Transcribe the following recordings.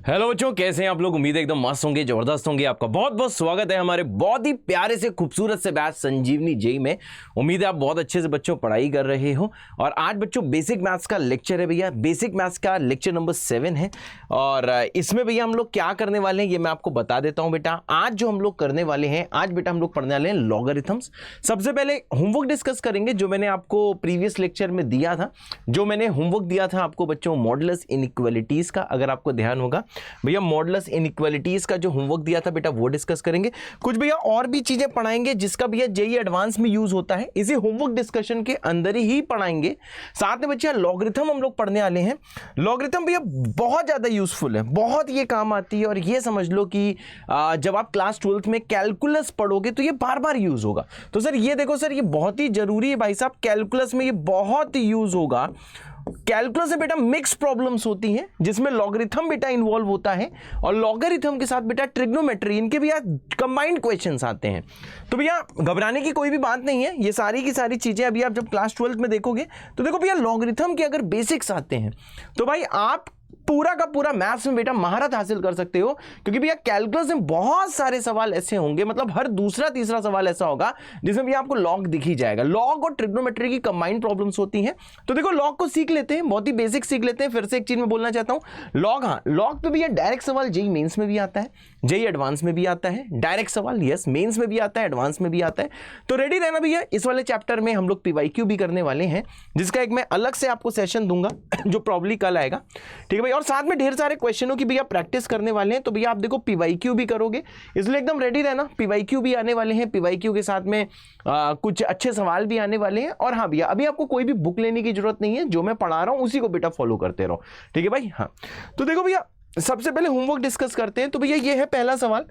Hello बच्चों, कैसे हैं आप लोग। उम्मीद है एकदम मस्त होंगे, जबरदस्त होंगे। आपका बहुत बहुत स्वागत है हमारे बहुत ही प्यारे से खूबसूरत से बैच संजीवनी जेई में। उम्मीद है आप बहुत अच्छे से बच्चों पढ़ाई कर रहे हो। और आज बच्चों बेसिक मैथ्स का लेक्चर है भैया। बेसिक मैथ्स का लेक्चर नंबर 7 है और इसमें भैया हम लोग क्या करने वाले हैं ये मैं आपको बता देता हूं बेटा। आज जो हम लोग करने वाले हैं, आज बेटा हम लोग पढ़ने वाले हैं लॉगरिथम्स। सबसे पहले होमवर्क डिस्कस करेंगे जो मैंने आपको प्रीवियस लेक्चर में दिया था। जो मैंने होमवर्क दिया था आपको बच्चों मॉडुलस इनइक्वालिटीज का, अगर आपको ध्यान होगा भैया, मॉडुलस इनइक्वालिटीज का जो होमवर्क दिया था बेटा वो डिस्कस करेंगे। कुछ भैया और भी चीजें पढ़ाएंगे जिसका भैया जेईई एडवांस में यूज होता है, इसी होमवर्क डिस्कशन के अंदर ही पढ़ाएंगे। साथ में बच्चे लॉगरिथम हम लोग पढ़ने वाले हैं। लॉगरिथम भैया बहुत ज्यादा यूजफुल है, बहुत ये काम आती है। और ये समझ लो कि जब आप क्लास 12th में कैलकुलस पढ़ोगे तो ये बार बार यूज होगा। तो सर ये देखो सर, ये बहुत ही जरूरी है भाई साहब, कैलकुलस में ये बहुत यूज होगा। कैलकुलस से बेटा मिक्स प्रॉब्लम्स होती हैं जिसमें लॉगरिथम बेटा इन्वॉल्व होता है और लॉगरिथम के साथ बेटा ट्रिग्नोमेट्री, इनके भी कंबाइंड क्वेश्चंस आते हैं। तो भैया घबराने की कोई भी बात नहीं है, ये सारी की सारी चीजें अभी आप जब क्लास 12th में देखोगे तो देखो भैया लॉगरिथम के अगर बेसिक्स आते हैं तो भाई आप पूरा का पूरा मैथ्स में बेटा महारत हासिल कर सकते हो। क्योंकि भैया कैलकुलस में बहुत सारे सवाल ऐसे होंगे, मतलब हर दूसरा तीसरा सवाल ऐसा होगा जिसमें भी आपको लॉग दिख ही जाएगा। लॉग और ट्रिग्नोमेट्री की कंबाइंड प्रॉब्लम्स होती हैं। तो देखो लॉग को सीख लेते हैं, बहुत ही बेसिक सीख लेते हैं। फिर से एक चीज मैं बोलना चाहता हूं, लॉग, हाँ लॉग पे भैया डायरेक्ट सवाल जेईई मेंस में भी आता है, जेईई एडवांस में भी आता है। डायरेक्ट सवाल यस मेंस में भी आता है, एडवांस में भी आता है। तो रेडी रहना भैया, इस वाले चैप्टर में हम लोग पीवाईक्यू भी करने वाले हैं, जिसका एक मैं अलग से आपको सेशन दूंगा जो प्रॉब्ली कल आएगा, ठीक है भाई। और साथ में ढेर सारे क्वेश्चनों की भैया प्रैक्टिस करने वाले हैं। तो भैया आप देखो पीवाईक्यू भी करोगे, इसलिए एकदम रेडी रहना। पीवाईक्यू भी आने वाले हैं, पीवाईक्यू के साथ में कुछ अच्छे सवाल भी आने वाले हैं। और हाँ भैया अभी आपको कोई भी बुक लेने की जरूरत नहीं है, जो मैं पढ़ा रहा हूं उसी को बेटा फॉलो करते रहो, ठीक है भाई। हाँ तो देखो भैया सबसे पहले होमवर्क डिस्कस करते हैं। तो भैया ये है पहला सवाल,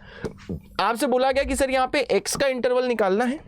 आपसे बोला गया कि सर यहाँ पे एक्स का इंटरवल निकालना है।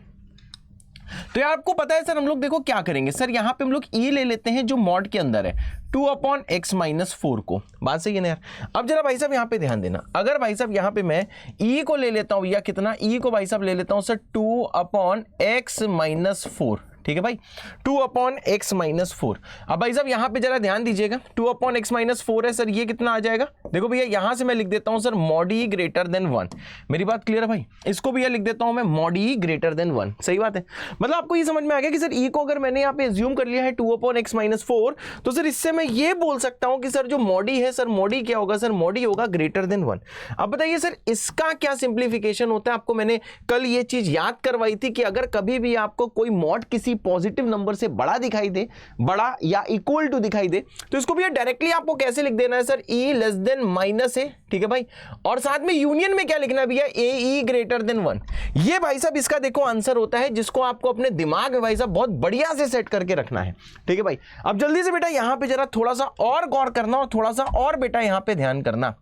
तो यार आपको पता है सर हम लोग देखो क्या करेंगे, सर यहाँ पे हम लोग ई ले लेते हैं जो मॉड के अंदर है 2/x-4 को। बात सही है ना यार। अब जरा भाई साहब यहाँ पे ध्यान देना, अगर भाई साहब यहाँ पे मैं ई को ले लेता हूँ या कितना, ई को भाई साहब ले लेता हूँ सर 2/x-4, ठीक है भाई, 2/x-4। अब भाई साहब यहाँ पे जरा ध्यान दीजिएगा, 2/x-4 है सर, ये कितना आ जाएगा। देखो भैया यहाँ से मैं लिख देता हूँ sir mod e greater than 1। मेरी बात क्लियर है भाई, इसको भैया लिख देता हूँ मैं mod e greater than 1। सही बात है, मतलब आपको ये समझ में आ गया कि सर e को अगर मैंने यहाँ पे एज्यूम कर लिया है 2/x-4, तो सर इससे मैं ये बोल सकता हूँ कि सर जो mod e है सर, mod e क्या होगा सर, mod e होगा greater than 1। अब बताइए सर इसका क्या सिंप्लीफिकेशन होता है। आपको मैंने कल ये चीज याद करवाई थी कि अगर कभी भी आपको कोई मॉड किसी पॉजिटिव नंबर से बड़ा दिखाई दे, बड़ा या इक्वल टू दिखाई दे, तो इसको भैया डायरेक्टली आपको कैसे लिख देना है sir, e less then minus है, ठीक है भाई। और साथ में यूनियन में क्या लिखना है भैया, ae ग्रेटर देन 1। ये भाई साहब इसका देखो आंसर होता है, जिसको आपको अपने दिमाग में भाई साहब बहुत बढ़िया से सेट करके रखना है, ठीक है भाई। अब जल्दी से बेटा यहाँ पे जरा थोड़ा सा और गौर करना और थोड़ा सा और बेटा यहाँ पे ध्यान करना।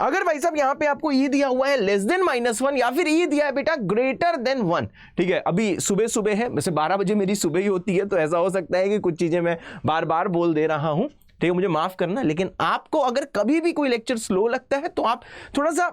अगर भाई साहब यहाँ पे आपको e दिया हुआ है लेस देन -1 या फिर e दिया है बेटा ग्रेटर देन 1, ठीक है। अभी सुबह सुबह है, वैसे 12 बजे मेरी सुबह ही होती है, तो ऐसा हो सकता है कि कुछ चीजें मैं बार बार बोल दे रहा हूं, ठीक है, मुझे माफ करना। लेकिन आपको अगर कभी भी कोई लेक्चर स्लो लगता है तो आप थोड़ा सा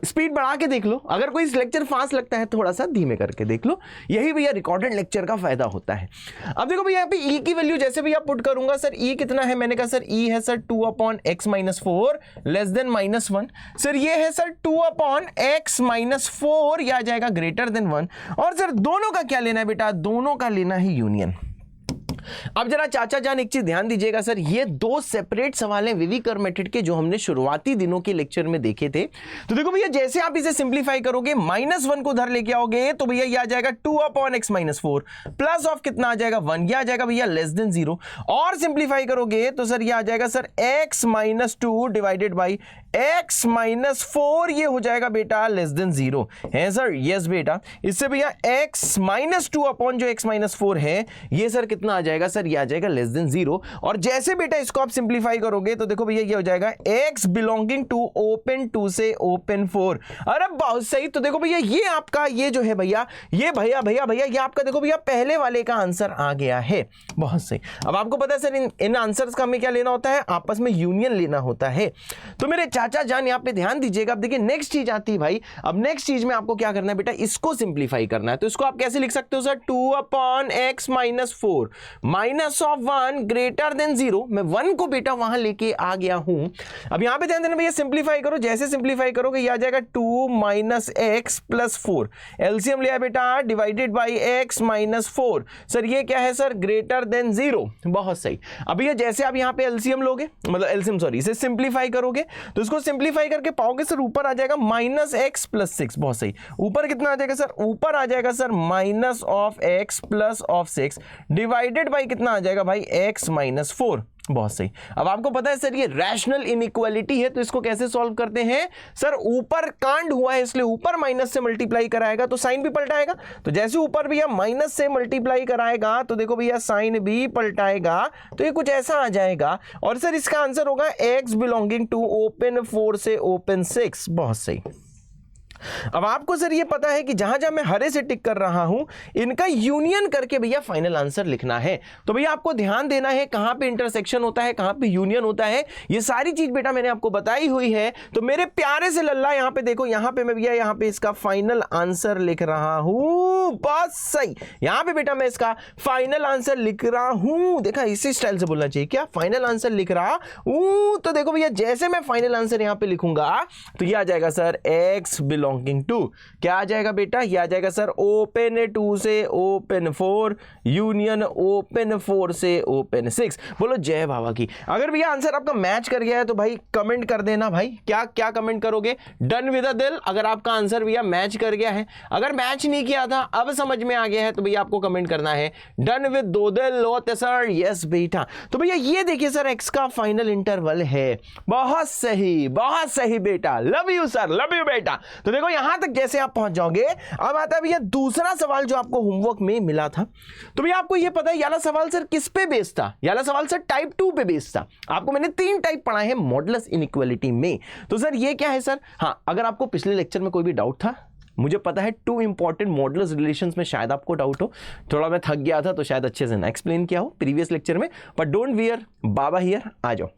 स्पीड बढ़ा के देख लो, अगर कोई लेक्चर फास्ट लगता है थोड़ा सा धीमे करके देख लो। यही भैया रिकॉर्डेड लेक्चर का फायदा होता है। अब देखो भैया यहाँ पे e की वैल्यू जैसे भैया पुट करूंगा सर, e कितना है, मैंने कहा सर e है sir 2/x-4 less than -1। Sir ये है सर 2/x-4, यह आ जाएगा ग्रेटर देन 1। और सर दोनों का क्या लेना है बेटा, दोनों का लेना है यूनियन। अब जरा चाचा जान एक चीज ध्यान दीजिएगा सर, ये दो सेपरेट सवाल हैं विविकर मेथड के जो हमने शुरुआती दिनों के लेक्चर में देखे थे। तो देखो भैया जैसे आप इसे सिंप्लीफाई करोगे, -1 को उधर लेके आओगे तो भैया ये आ जाएगा 2/x-4 प्लस ऑफ कितना आ जाएगा 1, ये आ जाएगा भैया लेस देन 0। और सिंप्लीफाई करोगे तो सर ये आ जाएगा sir x-2 divided by x-4, ये हो जाएगा बेटा लेस देन 0 है सर। यस बेटा, इससे भैया x-2 अपॉन जो x-4 है ये सर कितना आ जाएगा सर, ये आ जाएगा लेस देन 0। और जैसे बेटा इसको आप सिंप्लीफाई करोगे तो देखो भैया ये हो जाएगा x बिलोंगिंग टू ओपन 2 से ओपन 4। अरे बहुत सही। तो देखो भैया ये आपका ये जो है भैया, ये भैया ये आपका देखो भैया पहले वाले का आंसर आ गया है। बहुत सही। अब आपको पता है सर इन आंसर्स का हमें क्या लेना होता है, आपस में यूनियन लेना होता है। तो मेरे चाचा जान यहाँ पे ध्यान दीजिएगा। अब देखिए नेक्स्ट चीज आती है भाई, अब नेक्स्ट चीज में आपको क्या करना है बेटा, इसको सिंप्लीफाई करना है। तो इसको आप कैसे लिख सकते हो सर, 2/x - 4 -1 ग्रेटर देन 0। मैं 1 को बेटा वहां लेके आ गया हूं। अब यहां पे ध्यान देना भैया, सिंप्लीफाई करो, जैसे सिंप्लीफाई करोगे ये आ जाएगा 2 - x + 4, एलसीएम लिया बेटा डिवाइडेड बाई x - 4। सर ये क्या है सर, ग्रेटर देन 0। बहुत सही। अब ये जैसे आप यहां पे एलसीएम लोगे, मतलब एलसीएम सॉरी, इसे सिंप्लीफाई करोगे तो इसको सिंप्लीफाई करके पाओगे सर ऊपर आ जाएगा -x + 6। बहुत सही। ऊपर कितना आ जाएगा सर, ऊपर आ जाएगा सर -(x + 6) डिवाइडेड बाई कितना आ जाएगा भाई, x - 4। बहुत सही। अब आपको पता है सर ये रैशनल इनइक्वालिटी है, तो इसको कैसे सॉल्व करते हैं सर, ऊपर कांड हुआ है इसलिए ऊपर माइनस से मल्टीप्लाई कराएगा तो साइन भी पलटाएगा। तो जैसे ऊपर भैया माइनस से मल्टीप्लाई कराएगा तो देखो भैया साइन भी पलटाएगा, तो ये कुछ ऐसा आ जाएगा। और सर इसका आंसर होगा x बिलोंगिंग टू ओपन 4 से ओपन 6। बहुत सही। अब आपको सर ये पता है कि जहां जहां मैं हरे से टिक कर रहा हूं इनका यूनियन करके भैया फाइनल आंसर लिखना है। तो भैया आपको ध्यान देना है कहां पे इंटरसेक्शन होता है, कहां पे यूनियन होता है, ये सारी चीज बेटा मैंने आपको बताई हुई है। तो मेरे प्यारे से लल्ला यहां पे देखो, यहां पे मैं भैया यहां पे इसका फाइनल आंसर लिख रहा हूं। बहुत सही। यहां पे बेटा मैं इसका फाइनल आंसर लिख रहा हूं। देखा, इसी स्टाइल से बोलना चाहिए क्या, फाइनल आंसर लिख रहा हूं। तो देखो भैया जैसे मैं फाइनल आंसर यहां पे लिखूंगा तो ये आ जाएगा सर x बिलोंगिंग टू, क्या आ जाएगा बेटा, ये आ जाएगा सर ओपन 2 से ओपन 4 यूनियन ओपन 4 से ओपन 6। बोलो जय बाबा की। अगर भैया आंसर आपका मैच कर गया है तो भाई कमेंट कर देना। भाई क्या क्या कमेंट करोगे, डन विद अ दिल अगर आपका आंसर भैया मैच कर गया है। अगर मैच नहीं किया था अब समझ में आ गया है तो भैया आपको कमेंट करना है डन विद 2 दिल होते सर, यस बेटा। तो भैया ये देखिए सर x का फाइनल इंटरवल है। बहुत सही बेटा, love you sir, love you बेटा। तो देखो यहां तक जैसे आप पहुंच जाओगे, अब आता है भैया दूसरा सवाल जो आपको होमवर्क में मिला था। तो भैया आपको यह पता है ये वाला सवाल सर किस पे बेस्ड था, ये वाला सवाल सर टाइप 2 पे बेस्ड था। आपको मैंने 3 टाइप पढ़ा है मॉडुलस इनइक्वालिटी में। तो सर ये क्या है सर, हाँ अगर आपको पिछले लेक्चर में कोई भी डाउट था, मुझे पता है 2 इंपॉर्टेंट मॉडुलस रिलेशंस में शायद आपको डाउट हो, थोड़ा मैं थक गया था तो शायद अच्छे से ना एक्सप्लेन किया हो प्रीवियस लेक्चर में, पर डोंट वियर, बाबा हियर, आ जाओ।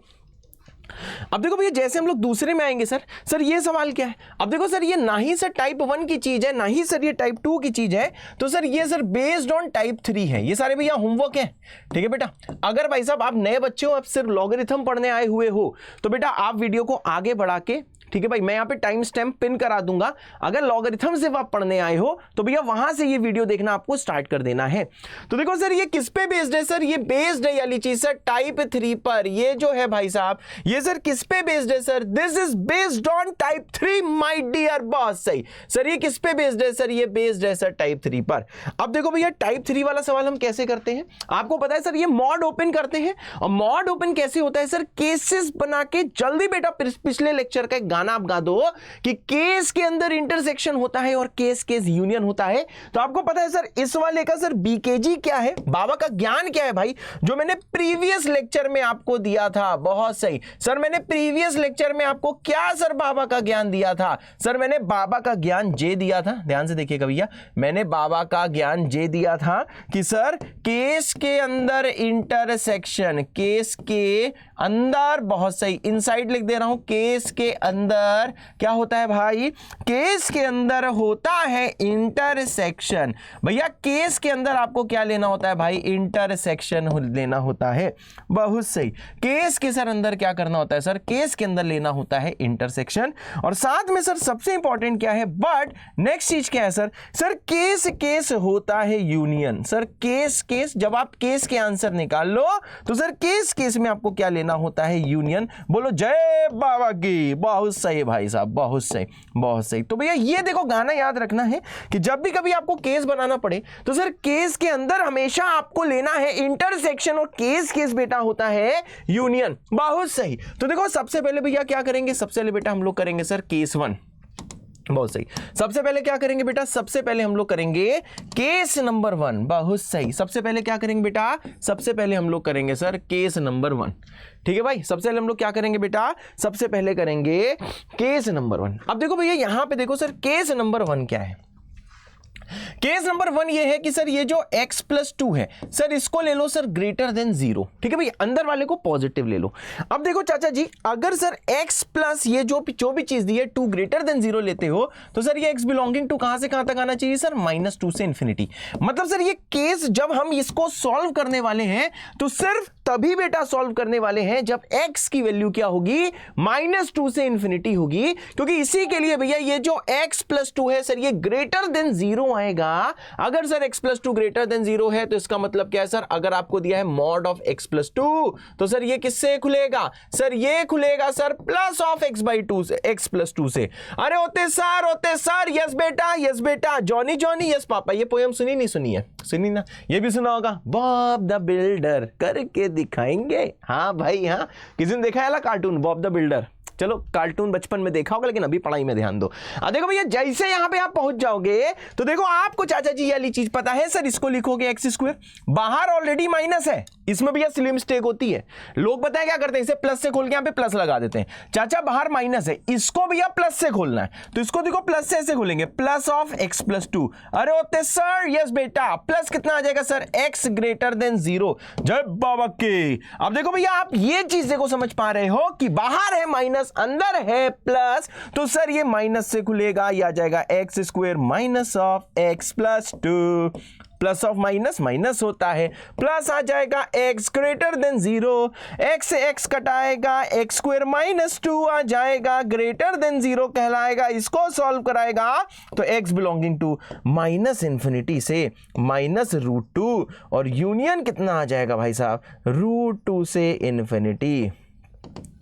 अब देखो भैया जैसे हम लोग दूसरे में आएंगे सर ये सवाल क्या है। अब देखो सर ये ना ही सर टाइप 1 की चीज है, ना ही सर ये टाइप 2 की चीज है। तो सर ये सर बेस्ड ऑन टाइप 3 है। ये सारे भैया होमवर्क है, ठीक है बेटा। अगर भाई साहब आप नए बच्चे हो, आप सिर्फ लॉगरिथम पढ़ने आए हुए हो, तो बेटा आप वीडियो को आगे बढ़ा के, ठीक है भाई, मैं यहाँ पे टाइम स्टैम्प पिन करा दूंगा। अगर लॉगरिथम से आप पढ़ने आए हो तो भैया वहां से ये वीडियो देखना आपको स्टार्ट कर देना है। तो देखो सर ये किस पे बेस्ड है सर, ये बेस्ड है वाली चीज सर टाइप 3 पर। ये जो है भाई साहब ये सर किस पे बेस्ड है sir, this is based on type 3 my dear. बहुत सही सर, ये किस पे बेस्ड है सर, ये बेस्ड है सर टाइप 3 पर। अब देखो भैया टाइप 3 वाला सवाल हम कैसे करते हैं, आपको पता है सर ये मॉड ओपन करते हैं। और मॉड ओपन कैसे होता है सर, केसेस बना के। जल्दी बेटा पिछले लेक्चर का गाना आप गा दो कि केस के अंदर इंटरसेक्शन होता है और केस केस यूनियन होता है। तो आपको पता है सर इस वाले का सर बीकेजी क्या है, बाबा का ज्ञान क्या है भाई, जो मैंने प्रीवियस लेक्चर में आपको दिया था। बहुत सही सर, मैंने प्रीवियस लेक्चर में आपको क्या सर बाबा का ज्ञान दिया था, सर मैंने बाबा का ज्ञान जे दिया था। ध्यान से देखिएगा भैया, मैंने बाबा का ज्ञान जे दिया था कि सर केस के अंदर इंटरसेक्शन, केस के अंदर, बहुत सही इनसाइड लिख दे रहा हूं, केस के अंदर क्या होता है भाई, केस के अंदर होता है इंटरसेक्शन। भैया केस के अंदर आपको क्या लेना होता है भाई, इंटरसेक्शन लेना होता है। बहुत सही, केस के सर अंदर क्या करना होता है सर, केस के अंदर लेना होता है इंटरसेक्शन। और साथ में सर सबसे इंपॉर्टेंट क्या है, बट नेक्स्ट चीज क्या है सर, सर केस केस होता है यूनियन। सर केस केस, जब आप केस के आंसर निकाल लो तो सर केस केस में आपको क्या लेना होता है, यूनियन। बोलो जय बाबा की। बहुत सही भाई साहब, बहुत सही बहुत सही। तो भैया ये देखो गाना याद रखना है कि जब भी कभी आपको केस बनाना पड़े तो सर केस के अंदर हमेशा आपको लेना है इंटरसेक्शन, और केस केस बेटा होता है यूनियन। बहुत सही। तो देखो सबसे पहले भैया क्या करेंगे, सबसे पहले बेटा हम लोग करेंगे सर केस 1। बहुत सही, सबसे पहले क्या करेंगे बेटा, सबसे पहले हम लोग करेंगे केस नंबर 1। बहुत सही, सबसे पहले क्या करेंगे बेटा, सबसे पहले हम लोग करेंगे सर केस नंबर 1। ठीक है भाई, सबसे पहले हम लोग क्या करेंगे बेटा, सबसे पहले करेंगे केस नंबर 1। अब देखो भैया यहां पे देखो सर केस नंबर 1 क्या है। केस नंबर 1 ये है कि सर ये जो x प्लस 2 है सर इसको ले लो सर ग्रेटर देन 0, ठीक है भाई, अंदर वाले को पॉजिटिव ले लो। अब देखो चाचा जी, अगर सर x प्लस ये जो भी चीज दी है 2 ग्रेटर देन 0 लेते हो तो सर ये x बिलोंगिंग टू कहां से कहां तक आना चाहिए सर, -2 से इंफिनिटी। मतलब सर ये केस जब हम इसको सॉल्व करने वाले हैं तो सिर्फ तभी बेटा सॉल्व करने वाले हैं जब x की वैल्यू क्या होगी, -2 से इंफिनिटी होगी, क्योंकि इसी के लिए भैया ये जो x प्लस 2 है सर ये ग्रेटर देन 0 आएगा। अगर sir x plus 2 greater than 0 है तो इसका मतलब क्या है सर, अगर आपको दिया है मॉड ऑफ x प्लस 2 तो सर ये किससे खुलेगा सर, ये खुलेगा sir plus of x by 2 से, x प्लस 2 से। अरे होते सर, यस बेटा, जॉनी यस पापा। ये पोएम सुनी नहीं सुनी है, सुनी ना, ये भी सुना होगा, बॉब द बिल्डर करके दिखाएंगे। हाँ भाई हाँ, किसी ने देखा है कार्टून बॉब द बिल्डर? चलो कार्टून बचपन में देखा होगा लेकिन अभी पढ़ाई में ध्यान दो। देखो भैया जैसे यहां पे आप पहुंच जाओगे तो देखो आपको चाचा जी ये वाली चीज पता है सर, इसको लिखोगे एक्स स्क्वायर, बाहर ऑलरेडी माइनस है, इसमें भैया स्लिप मिस्टेक होती है, लोग पता है क्या करते हैं, इसे प्लस से खोल के यहां पे प्लस लगा देते हैं। चाचा बाहर माइनस है, इसको भैया प्लस से खोलना है, तो इसको देखो प्लस से ऐसे खोलेंगे, प्लस ऑफ एक्स प्लस 2। अरे होते सर यस बेटा, प्लस कितना आ जाएगा सर, एक्स ग्रेटर देन 0। जय बाबा के। अब देखो भैया आप ये चीज देखो समझ पा रहे हो कि बाहर है माइनस, अंदर है प्लस, तो सर ये माइनस से खुलेगा, ये आ जाएगा x square minus of x plus 2, plus of minus minus होता है, प्लस आ जाएगा x ग्रेटर देन 0, x से x कटाएगा, x स्क्वायर माइनस 2 आ जाएगा, ग्रेटर देन 0 कहलाएगा। इसको सॉल्व कराएगा तो x belonging to minus infinity से -√2 और यूनियन कितना आ जाएगा भाई साहब, √2 से इंफिनिटी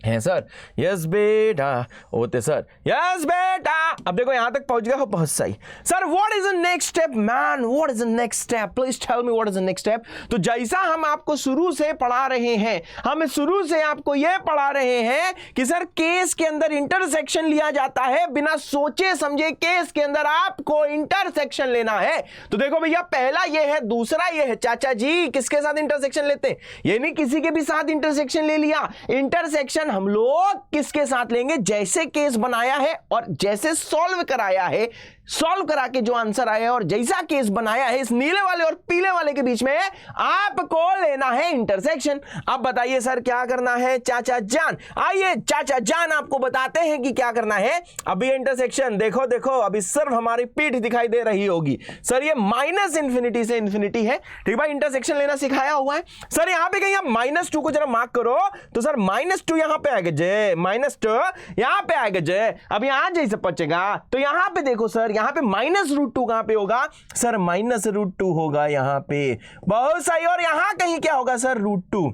है सर। यस बेटा, होते सर यस बेटा। अब देखो यहां तक पहुंच गया हो, बहुत सही sir. What is the next step man, what is the next step, please tell me what is the next step. तो जैसा हम आपको शुरू से पढ़ा रहे हैं, हम शुरू से आपको यह पढ़ा रहे हैं कि सर केस के अंदर इंटरसेक्शन लिया जाता है, बिना सोचे समझे केस के अंदर आपको इंटरसेक्शन लेना है। तो देखो भैया पहला ये है, दूसरा ये है। चाचा जी किसके साथ इंटरसेक्शन लेते हैं, ये नहीं किसी के भी साथ इंटरसेक्शन ले लिया। इंटरसेक्शन हम लोग किसके साथ लेंगे, जैसे केस बनाया है और जैसे सॉल्व कराया है, सॉल्व करा के जो आंसर आया है और जैसा केस बनाया है, इस नीले वाले और पीले वाले के बीच में आपको लेना है इंटरसेक्शन। अब बताइए सर क्या करना है चाचा जान, आइए चाचा जान आपको बताते हैं कि क्या करना है। अभी इंटरसेक्शन देखो देखो, अभी सिर्फ हमारी पीठ दिखाई दे रही होगी सर, ये माइनस इंफिनिटी से इंफिनिटी है, ठीक भाई। इंटरसेक्शन लेना सिखाया हुआ है सर। यहां पे कहीं आप -2 को जरा मार्क करो तो सर -2 यहां पे आएगा जय, -2 यहां पे आएगा जय। अब यहां जैसे पहुंचेगा तो यहां पे देखो सर, यहां पे -√2 कहां पे होगा सर, -√2 होगा यहां पे, बहुत सही। और यहां कहीं क्या होगा सर, √2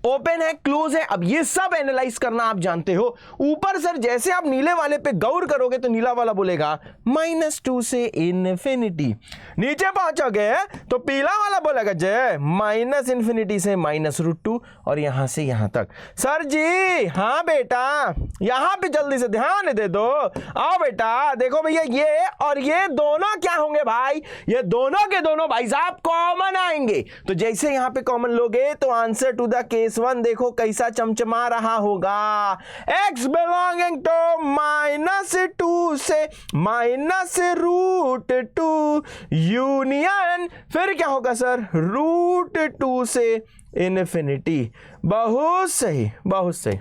ओपन है क्लोज है। अब ये सब एनालाइज करना आप जानते हो। ऊपर सर जैसे आप नीले वाले पे गौर करोगे तो नीला वाला बोलेगा -2 से इंफिनिटी, नीचे पहुंचोगे तो पीला वाला बोलेगा जय -इंफिनिटी से -√2 और यहां से यहां तक। सर जी हाँ बेटा, यहां पे जल्दी से ध्यान दे दो, आओ बेटा। देखो भैया ये और ये दोनों क्या होंगे भाई, ये दोनों के दोनों भाई साहब कॉमन आएंगे। तो जैसे यहां पे कॉमन लोगे तो आंसर टू द केस 1 देखो कैसा चमचमा रहा होगा, x बिलोंगिंग टू -2 से -√2 यूनियन, फिर क्या होगा सर, √2 से इंफिनिटी। बहुत सही बहुत सही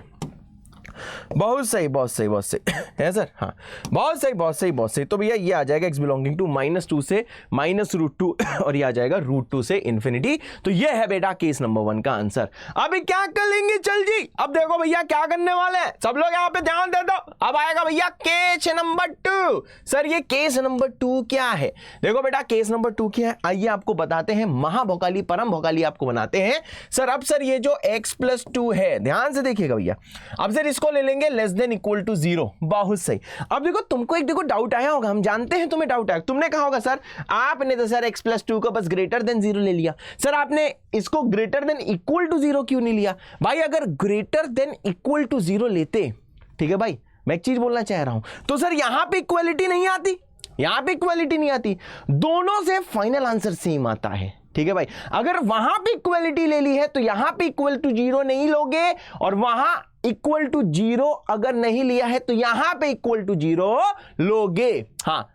बहुत सही बहुत सही बहुत सही है सर, हाँ बहुत सही बहुत सही बहुत सही। तो भैया ये आ जाएगा x बिलोंगिंग टू -2 से -√2 और ये आ जाएगा √2 से इंफिनिटी। तो ये है बेटा केस नंबर 1 का आंसर। अभी क्या कर लेंगे चल जी, अब देखो भैया क्या करने वाले हैं, सब लोग यहाँ पे ध्यान दे दो। अब आएगा भैया केस नंबर 2। सर ये केस नंबर 2 क्या है, देखो बेटा केस नंबर 2 क्या है, आइए आपको बताते हैं। महाभोकाली परम भोकाली आपको बनाते हैं सर। अब सर ये जो x प्लस 2 है, ध्यान से देखिएगा भैया, अब सर इसको ले लेंगे लेस देन इक्वल टू 0। बहुत सही। अब देखो तुमको एक देखो डाउट आया होगा, हम जानते हैं तुम्हें डाउट आया, तुमने कहा होगा सर आपने तो सर x प्लस 2 को बस ग्रेटर देन 0 ले लिया, सर आपने इसको ग्रेटर देन इक्वल टू 0 क्यों नहीं लिया। भाई अगर ग्रेटर देन इक्वल टू 0 लेते, ठीक है भाई, मैं एक चीज बोलना चाह रहा हूं, तो सर यहां पे इक्वालिटी नहीं आती, यहां पे इक्वालिटी नहीं आती, दोनों से फाइनल आंसर सेम आता है, ठीक है भाई। अगर वहां पे इक्वालिटी ले ली है तो यहां पे इक्वल टू 0 नहीं लोगे, और वहां इक्वल टू 0 अगर नहीं लिया है तो यहां पे इक्वल टू 0 लोगे। हाँ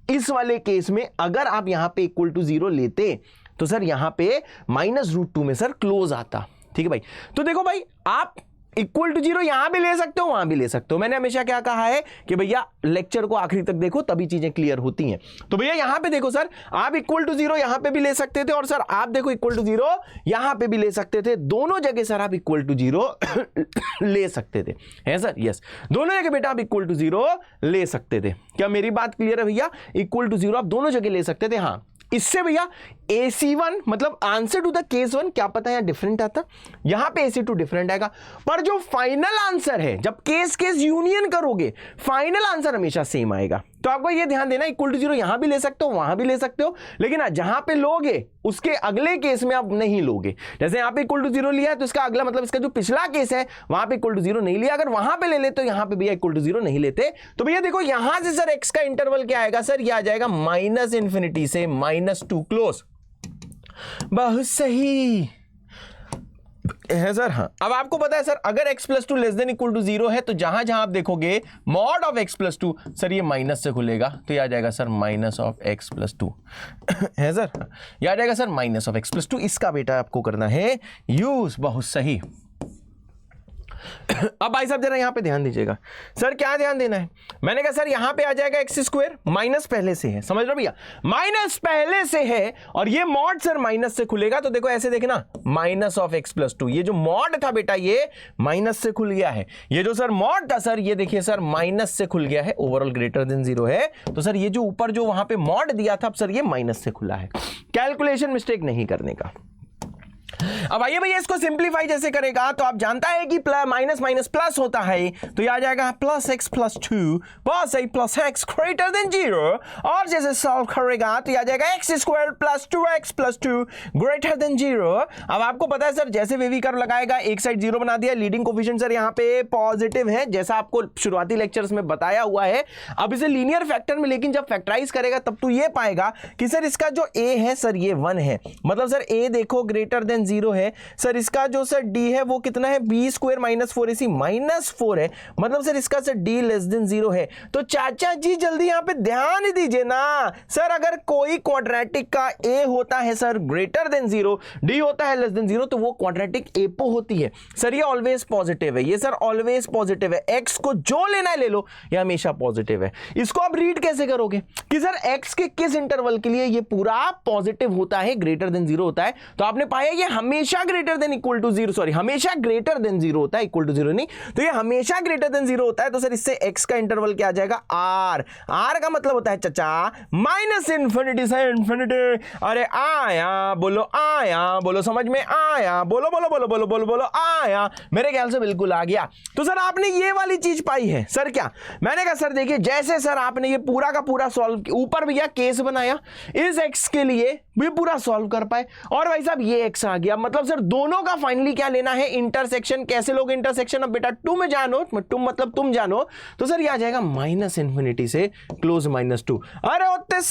इस वाले केस में अगर आप यहां पे इक्वल टू 0 लेते तो सर यहां पे -√2 में सर क्लोज आता। ठीक है भाई, तो देखो भाई आप इक्वल टू 0 यहां भी ले सकते हो, वहां भी ले सकते हो। मैंने हमेशा क्या कहा है कि भैया लेक्चर को आखिरी तक देखो तभी चीजें क्लियर होती हैं। तो भैया यहां पे देखो सर, आप इक्वल टू 0 यहां पे भी ले सकते थे और सर आप देखो इक्वल टू 0 यहां पे भी ले सकते थे। दोनों जगह सर आप इक्वल टू 0 ले सकते थे, है सर? यस, दोनों जगह बेटा आप इक्वल टू 0 ले सकते थे। क्या मेरी बात क्लियर है भैया? इक्वल टू 0 आप दोनों जगह ले सकते थे। हाँ, इससे भैया AC1 मतलब आंसर टू द केस 1 क्या पता यहां डिफरेंट आता, यहां पे AC2 डिफरेंट आएगा, पर जो फाइनल आंसर है जब केस केस यूनियन करोगे फाइनल आंसर हमेशा सेम आएगा। तो आपको ये ध्यान देना, इक्वल टू 0 यहां भी ले सकते हो, वहां भी ले सकते हो, लेकिन जहां पे लोगे उसके अगले केस में आप नहीं लोगे। जैसे यहां पे इक्वल टू 0 लिया है तो इसका अगला मतलब इसका जो पिछला केस है वहां पे इक्वल टू 0 नहीं लिया, अगर वहां पे ले लेते तो यहां पे भैया इक्वल टू 0 नहीं लेते। तो भैया देखो यहां से सर x का इंटरवल क्या आएगा सर? ये आ जाएगा -∞ से -2 क्लोज। बहुत सही है सर। हाँ, अब आपको पता है सर अगर x + 2 ≤ 0 है तो जहां जहां आप देखोगे मॉड ऑफ x + 2 सर ये माइनस से खुलेगा, तो ये आ जाएगा सर -(x + 2) है सर। ये आ जाएगा सर -(x + 2), इसका बेटा आपको करना है यूज। बहुत सही। अब भाई साहब जरा यहां पे ध्यान दीजिएगा। सर क्या ध्यान देना है? मैंने कहा सर यहां पे आ जाएगा x², माइनस पहले से है, समझ रहे हो भैया? माइनस पहले से है और ये मॉड सर माइनस से खुलेगा, तो देखो ऐसे देखना -(x + 2), ये जो मॉड था बेटा ये माइनस से खुल गया है। ये जो सर मॉड था सर ये देखिए सर माइनस से खुल गया है, ओवरऑल >0 है। तो सर ये जो ऊपर जो वहां पे मॉड दिया था सर ये माइनस से खुला है। कैलकुलेशन मिस्टेक नहीं करने का। अब आइए भैया इसको सिंप्लीफाई जैसे करेगा तो आप जानता है कि माइनस माइनस प्लस होता है, तो ये आ जाएगा +(x + 2) +(x > 0), और जैसे सॉल्व करेगा तो ये आ जाएगा x² + 2x + 2 > 0। अब आपको पता है सर जैसे वेवी कर्व लगाएगा एक साइड 0 बना दिया, लीडिंग कोफिशिएंट सर यहाँ पे पॉजिटिव है जैसा आपको शुरुआती लेक्चर्स में बताया हुआ है। अब इसे लीनियर फैक्टर में, लेकिन जब फैक्टराइज करेगा तब तो ये पाएगा कि सर इसका जो a है सर ये 1 है, मतलब सर a देखो > 0 है सर। इसका जो सर d है वो कितना है? b² - 4ac -4 है, मतलब सर इसका सर d < 0 है। तो चाचा जी जल्दी यहां पे ध्यान दीजिए ना सर, अगर कोई क्वाड्रेटिक का a होता है सर >0, d होता है <0, तो वो क्वाड्रेटिक एपो होती है सर। ये ऑलवेज पॉजिटिव है, ये सर ऑलवेज पॉजिटिव है। x को जो लेना है ले लो, ये हमेशा पॉजिटिव है। इसको आप रीड कैसे करोगे कि सर x के किस इंटरवल के लिए ये पूरा पॉजिटिव होता है, >0 होता है? तो आपने पाया ये हमेशा >0, सॉरी हमेशा >0 होता है, >0 नहीं। तो ये हमेशा >0 होता है, तो सर इससे x का इंटरवल क्या आ जाएगा? r का मतलब होता है चचा -∞ से ∞। अरे आया बोलो, समझ में आया? बोलो बोलो बोलो बोलो बोलो बोलो आया। मेरे ख्याल से बिल्कुल आ गया। तो सर आपने ये वाली चीज पाई है सर। क्या मैंने कहा सर देखिए जैसे सर आपने ये पूरा का पूरा सॉल्व, ऊपर भैया केस बनाया इस x के लिए भी पूरा सॉल्व कर पाए, और भाई साहब ये x आ गया, मतलब सर दोनों का फाइनली क्या लेना है? इंटरसेक्शन। कैसे लोग इंटरसेक्शन? अब बेटा टू में जानो, टू मतलब तुम जानो, तो सर ये आ जाएगा -∞ से क्लोज -2। अरे होते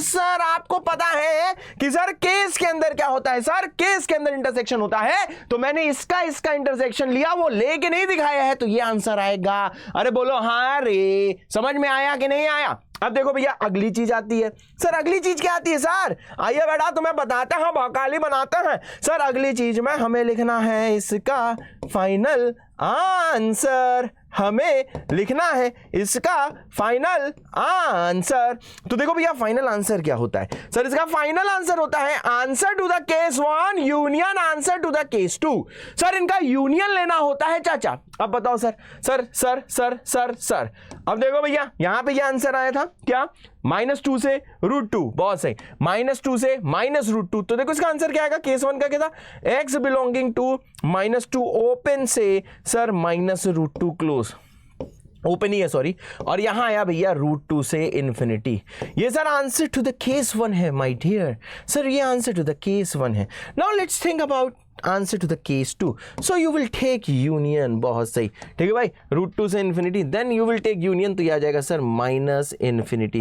सर आपको पता है कि सर केस के अंदर क्या होता है? सर केस के अंदर इंटरसेक्शन होता है, तो मैंने इसका इंटरसेक्शन लिया, वो लेके नहीं दिखाया है, तो ये आंसर आएगा। अरे बोलो हाँ रे, समझ में आया कि नहीं आया? अब देखो भैया अगली चीज आती है। सर अगली चीज क्या आती है सर? आइए बेटा तुम्हें बताते हैं, भौकाली बनाते हैं। सर अगली चीज में हमें लिखना है इसका फाइनल आंसर, हमें लिखना है इसका फाइनल आंसर। तो देखो भैया फाइनल आंसर क्या होता है सर? इसका फाइनल आंसर होता है answer to the case 1 union answer to the case 2। Sir इनका यूनियन लेना होता है चाचा। अब बताओ sir sir sir sir sir sir अब देखो भैया यहां पे ये आंसर आया था क्या? -2 से √2, बहुत सही, -2 से -√2। तो देखो इसका आंसर क्या आएगा? केस 1 का क्या था? x बिलोंगिंग टू -2 ओपन से सर -√2 क्लोज, ओपन ही है सॉरी, और यहां आया भैया √2 से ∞। ये sir answer to the case 1 है माय डियर सर, ये आंसर टू द केस 1 है। Now let's think about answer to the case 2। So you will take union, बहुत सही, ठीक है भाई, √2 से ∞, then you will take union, तो ये आ जाएगा सर -∞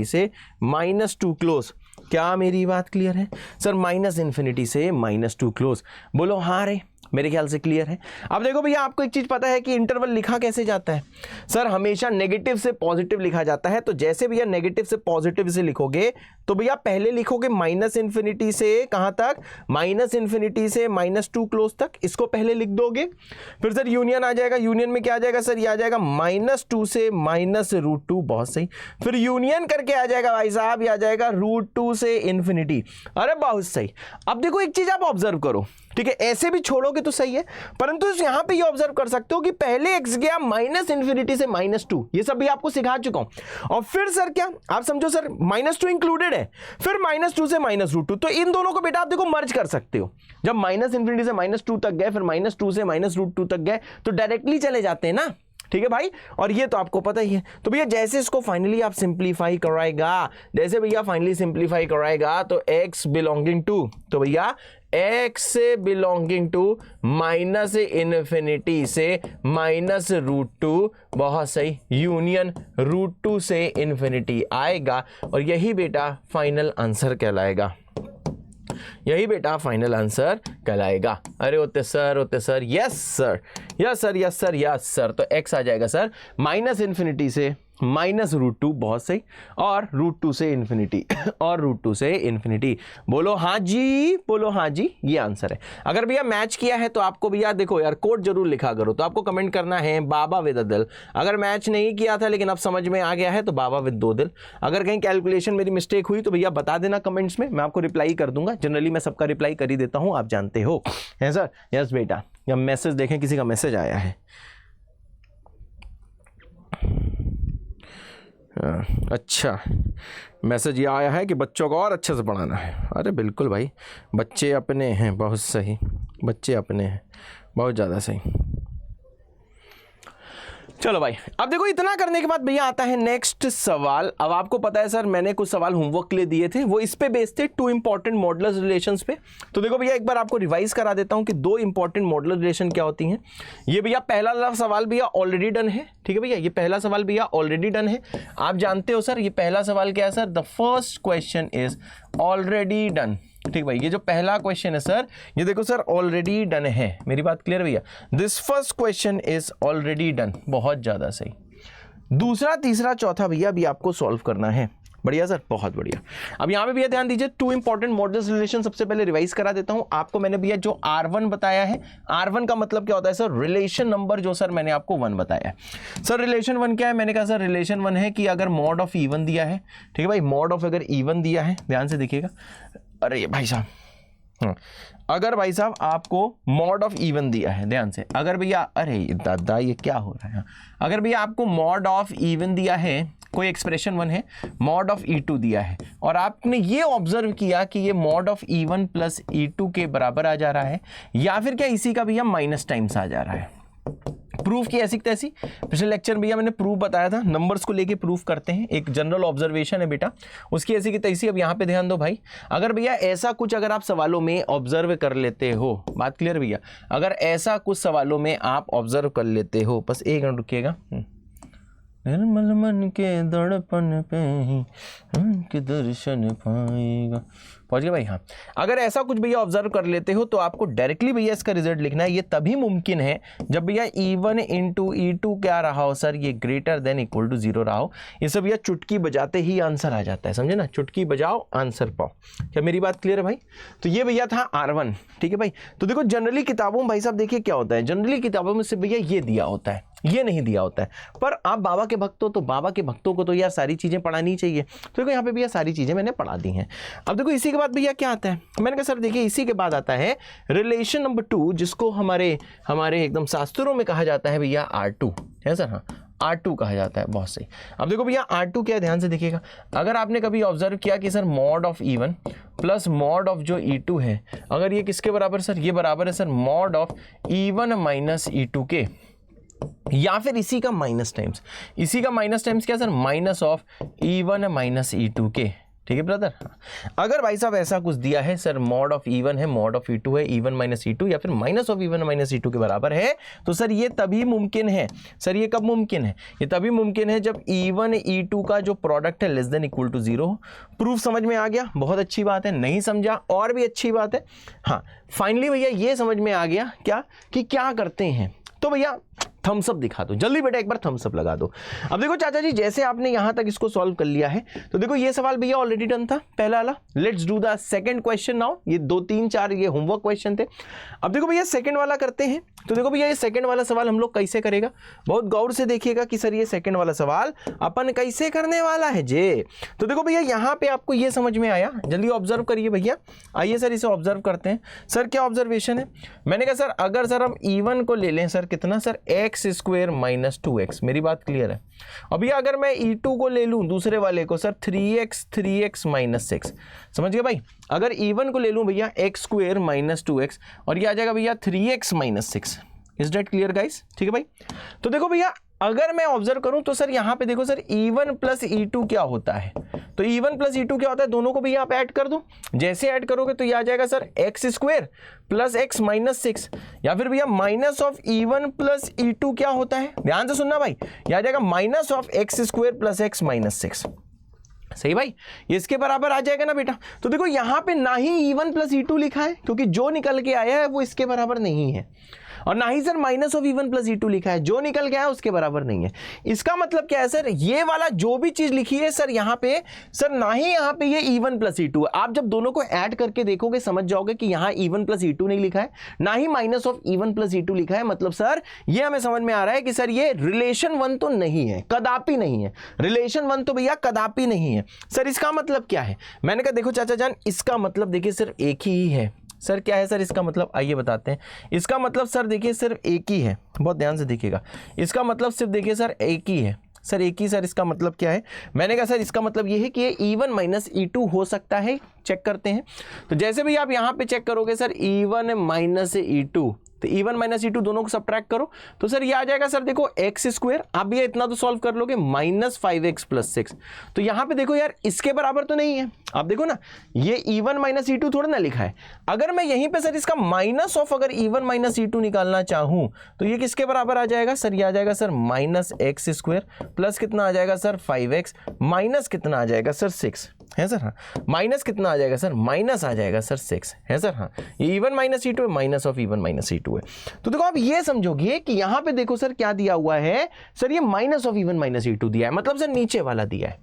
से -2 क्लोज। क्या मेरी बात क्लियर है सर? -∞ से -2 क्लोज। बोलो हाँ रे, मेरे ख्याल से क्लियर है। अब देखो भैया, आपको एक चीज पता है कि इंटरवल लिखा कैसे जाता है सर? हमेशा नेगेटिव से पॉजिटिव लिखा जाता है। तो जैसे भैया नेगेटिव से पॉजिटिव से लिखोगे तो भैया पहले लिखोगे माइनस इन्फिनिटी से कहां तक, माइनस इन्फिनिटी से -2 क्लोज तक, इसको पहले लिख दोगे। फिर सर यूनियन आ जाएगा, यूनियन में क्या आ जाएगा सर, ये आ जाएगा -2 से -√2, बहुत सही। फिर यूनियन करके आ जाएगा भाई साहब, ये आ जाएगा √2 से इन्फिनिटी, अरे बहुत सही। अब देखो एक चीज आप ऑब्जर्व करो, ठीक है, ऐसे भी छोड़ोगे तो सही है, परंतु यहां पे ये ऑब्जर्व कर सकते हो कि पहले x गया माइनस इन्फिनिटी से -2, ये सब भी आपको सिखा चुका हूं। और फिर सर क्या आप समझो सर, -2 इंक्लूडेड है, फिर -2 से -√2, तो इन दोनों को बेटा आप देखो मर्ज कर सकते हो। जब माइनस इन्फिनिटी से -2 तक गए, फिर -2 से -√2 तक गए, तो डायरेक्टली चले जाते हैं ना, ठीक है भाई। और ये तो आपको पता ही है। तो भैया जैसे इसको फाइनली आप सिंप्लीफाई कराएगा, जैसे भैया फाइनली सिंप्लीफाई कराएगा तो x बिलोंगिंग टू, तो भैया x से बिलोंगिंग टू माइनस इन्फिनिटी से -√2, बहुत सही, यूनियन √2 से इन्फिनिटी आएगा। और यही बेटा फाइनल आंसर कहलाएगा, यही बेटा फाइनल आंसर कहलाएगा। अरे होते sir, yes sir, yes sir, yes sir, yes sir. तो x आ जाएगा सर माइनस इन्फिनिटी से -√2, बहुत सही, और √2 से इन्फिनिटी, और √2 से इन्फिनिटी। बोलो हाँ जी, बोलो हाँ जी, ये आंसर है। अगर भैया मैच किया है तो आपको भैया देखो यार कोड जरूर लिखा करो, तो आपको कमेंट करना है बाबा विद अ दिल। अगर मैच नहीं किया था लेकिन अब समझ में आ गया है तो बाबा विद 2 दिल। अगर कहीं कैलकुलेशन मेरी मिस्टेक हुई तो भैया बता देना कमेंट्स में, मैं आपको रिप्लाई कर दूंगा। जनरली मैं सबका रिप्लाई कर ही देता हूँ, आप जानते हो, है सर? यस बेटा। या मैसेज देखें, किसी का मैसेज आया है। अच्छा, मैसेज ये आया है कि बच्चों को और अच्छे से पढ़ाना है। अरे बिल्कुल भाई, बच्चे अपने हैं, बहुत सही, बच्चे अपने हैं, बहुत ज़्यादा सही। चलो भाई, अब देखो इतना करने के बाद भैया आता है नेक्स्ट सवाल। अब आपको पता है सर, मैंने कुछ सवाल होमवर्क के लिए दिए थे, वो इस पे बेस्ड थे, 2 इंपॉर्टेंट मॉडुलस रिलेशंस पे। तो देखो भैया एक बार आपको रिवाइज करा देता हूं कि 2 इंपॉर्टेंट मॉडुलस रिलेशन क्या होती हैं। ये भैया पहला सवाल भैया ऑलरेडी डन है, ठीक है भैया, ये पहला सवाल भैया ऑलरेडी डन है। आप जानते हो सर ये पहला सवाल क्या है sir, the first question is already done, ठीक भाई। ये जो पहला क्वेश्चन है सर, ये देखो सर ऑलरेडी डन है, मेरी बात क्लियर भैया। This first question is already done, बहुत ज्यादा सही। दूसरा, तीसरा, चौथा भैया अभी आपको सॉल्व करना है। बढ़िया सर, बहुत बढ़िया। अब यहाँ पे भैया ध्यान दीजिए, 2 इंपॉर्टेंट मॉडुलस रिलेशन सबसे पहले रिवाइज करा देता हूँ आपको। मैंने भैया जो R1 बताया है, R1 का मतलब क्या होता है सर, रिलेशन नंबर, जो सर मैंने आपको 1 बताया है। सर रिलेशन 1 क्या है? मैंने कहा सर रिलेशन 1 है कि अगर मॉड ऑफ E1 दिया है, ठीक है भाई, मॉड ऑफ अगर E1 दिया है, ध्यान से देखिएगा, अरे ये भाई साहब, अगर भाई साहब आपको मॉड ऑफ E1 दिया है, ध्यान से, अगर भैया, अरे दादा ये क्या हो रहा है, अगर भैया आपको मॉड ऑफ E1 दिया है, कोई एक्सप्रेशन 1 है, मॉड ऑफ E2 दिया है, और आपने ये ऑब्जर्व किया कि ये mod of E1 plus E2 के बराबर आ जा रहा है, या फिर क्या इसी का भैया माइनस टाइम्स आ जा रहा है। प्रूफ की ऐसी तैसी, पिछले लेक्चर में भैया मैंने प्रूफ बताया था, नंबर्स को लेके प्रूफ करते हैं, एक जनरल ऑब्जर्वेशन है बेटा, उसकी ऐसी की तैसी। अब यहाँ पे ध्यान दो भाई, अगर भैया ऐसा कुछ अगर आप सवालों में ऑब्जर्व कर लेते हो, बात क्लियर भैया, अगर ऐसा कुछ सवालों में आप ऑब्जर्व कर लेते हो, बस एक मिनट रुकिएगा, निर्मल मन के दड़पन पे ही उनके दर्शन पाएगा, पहुंच गए भाई। हाँ, अगर ऐसा कुछ भैया ऑब्जर्व कर लेते हो तो आपको डायरेक्टली भैया इसका रिजल्ट लिखना है। ये तभी मुमकिन है जब भैया E1 इंटू E2 क्या रहा हो सर, ये ग्रेटर देन इक्वल टू 0 रहा हो। ये सब भैया चुटकी बजाते ही आंसर आ जाता है, समझे ना, चुटकी बजाओ आंसर पाओ। क्या मेरी बात क्लियर है भाई? तो ये भैया था R1, ठीक है भाई। तो देखो जनरली किताबों में भाई साहब देखिए क्या होता है, जनरली किताबों में से भैया ये दिया होता है, ये नहीं दिया होता है, पर आप बाबा के भक्त हो तो बाबा के भक्तों को तो यार सारी चीजें पढ़ानी चाहिए। तो देखो यहाँ पे भैया सारी चीजें मैंने पढ़ा दी हैं। अब देखो इसी के बाद भैया क्या आता है, मैंने कहा सर देखिए इसी के बाद आता है रिलेशन नंबर 2, जिसको हमारे एकदम शास्त्रों में कहा जाता है भैया R2, है सर? हाँ, R2 कहा जाता है, बहुत सही। अब देखो भैया R2 क्या है, ध्यान से देखिएगा, अगर आपने कभी ऑब्जर्व किया कि sir mod of E1 plus mod of जो E2 है, अगर ये किसके बराबर सर, ये बराबर है sir mod of E1 minus E2 के, या फिर इसी का माइनस टाइम्स, इसी का माइनस टाइम्स क्या sir, minus of E1 minus E2 के, ठीक है ब्रदर। अगर भाई साहब ऐसा कुछ दिया है सर मॉड ऑफ E1 है, मॉड ऑफ E2 है, E1 माइनस E2 या फिर minus of E1 minus E2 के बराबर है, तो सर ये तभी मुमकिन है। सर ये कब मुमकिन है? ये तभी मुमकिन है जब E1 E2 का जो प्रोडक्ट है लेस देन इक्वल टू 0 हो। प्रूफ समझ में आ गया? बहुत अच्छी बात है। नहीं समझा और भी अच्छी बात है। हाँ, फाइनली भैया ये समझ में आ गया क्या कि क्या करते हैं। तो भैया थम्स अप दिखा दो जल्दी बेटा, एक बार थम्स अप लगा दो। अब देखो चाचा जी, जैसे आपने यहां तक इसको सॉल्व कर लिया है तो देखो ये सवाल भैया ऑलरेडी डन था पहला वाला। Let's do the second question now. ये 2 3 4 ये होमवर्क क्वेश्चन थे। अब देखो भैया सेकंड वाला करते हैं। तो देखो भैया ये सेकंड वाला सवाल हम लोग कैसे करेगा, बहुत गौर से देखिएगा कि सर ये सेकंड वाला सवाल अपन कैसे करने वाला है जे। तो देखो भैया यहाँ पे आपको ये समझ में आया, जल्दी ऑब्जर्व करिए भैया। आइए सर इसे ऑब्जर्व करते हैं। सर क्या ऑब्जर्वेशन है? मैंने कहा सर अगर सर हम E1 को ले लें सर कितना sir x square minus 2x, मेरी बात क्लियर है। अभी अगर मैं E2 को ले लूं दूसरे वाले को सर 3x माइनस 6, समझ गए भाई। अगर E1 को ले लूं भैया x स्क्वायर माइनस 2x और ये आ जाएगा भैया 3x minus 6। Is that clear guys? ठीक है भाई। तो देखो भैया अगर मैं ऑब्जर्व करूं तो सर यहाँ पे देखो सर E1 प्लस E2 क्या होता है। तो E1 प्लस E2 क्या होता है, दोनों को भैया आप ऐड कर दो। जैसे ऐड करोगे तो ये आ जाएगा sir x square plus x minus 6, या फिर भैया minus of E1 plus E2 क्या होता है, ध्यान से सुनना भाई, ये आ जाएगा minus of x square plus x minus 6। सही भाई, ये इसके बराबर आ जाएगा ना बेटा। तो देखो यहाँ पे ना ही E1 प्लस E2 लिखा है क्योंकि जो निकल के आया है वो इसके बराबर नहीं है, और ना ही sir minus of E1 plus E2 लिखा है, जो निकल गया है उसके बराबर नहीं है। इसका मतलब क्या है सर, ये वाला जो भी चीज लिखी है सर यहाँ पे सर ना ही यहाँ पे ये E1 प्लस E2 है। आप जब दोनों को ऐड करके देखोगे समझ जाओगे कि यहाँ E1 प्लस E2 नहीं लिखा है, ना ही minus of E1 plus E2 लिखा है। मतलब सर ये हमें समझ में आ रहा है कि सर ये रिलेशन 1 तो नहीं है, कदापि नहीं है। रिलेशन 1 तो भैया कदापि नहीं है। सर इसका मतलब क्या है? मैंने कहा देखो चाचा जान, इसका मतलब देखिए सिर्फ एक ही है। सर क्या है सर इसका मतलब, आइए बताते हैं। इसका मतलब सर देखिए सिर्फ एक ही है, बहुत ध्यान से देखिएगा। इसका मतलब सिर्फ देखिए सर एक ही है, सर एक ही। सर इसका मतलब क्या है? मैंने कहा सर इसका मतलब ये है कि ये E1 माइनस E2 हो सकता है। चेक करते हैं। तो जैसे भी आप यहाँ पे चेक करोगे सर E1 माइनस E2, तो E1 माइनस E2 दोनों को सब्ट्रैक्ट करो तो सर ये आ जाएगा सर देखो x स्क्वायर, आप ये इतना तो सॉल्व कर लोगे, माइनस 5x प्लस 6। तो यहाँ पे देखो यार इसके बराबर तो नहीं है, आप देखो ना ये E1 माइनस E2 थोड़ा ना लिखा है। अगर मैं यहीं पे सर इसका माइनस ऑफ अगर E1 माइनस E2 निकालना चाहूँ तो ये किसके बराबर आ जाएगा सर, ये आ जाएगा sir minus x square plus कितना आ जाएगा सर 5x माइनस कितना आ जाएगा सर 6 है सर। हाँ, माइनस कितना आ जाएगा सर, माइनस आ जाएगा सर 6 है सर। हाँ, ये E1 माइनस E2 है, minus of E1 minus E2 है। तो देखो आप ये समझोगे कि यहाँ पे देखो सर क्या दिया हुआ है सर, ये minus of E1 minus E2 दिया है, मतलब सर नीचे वाला दिया है।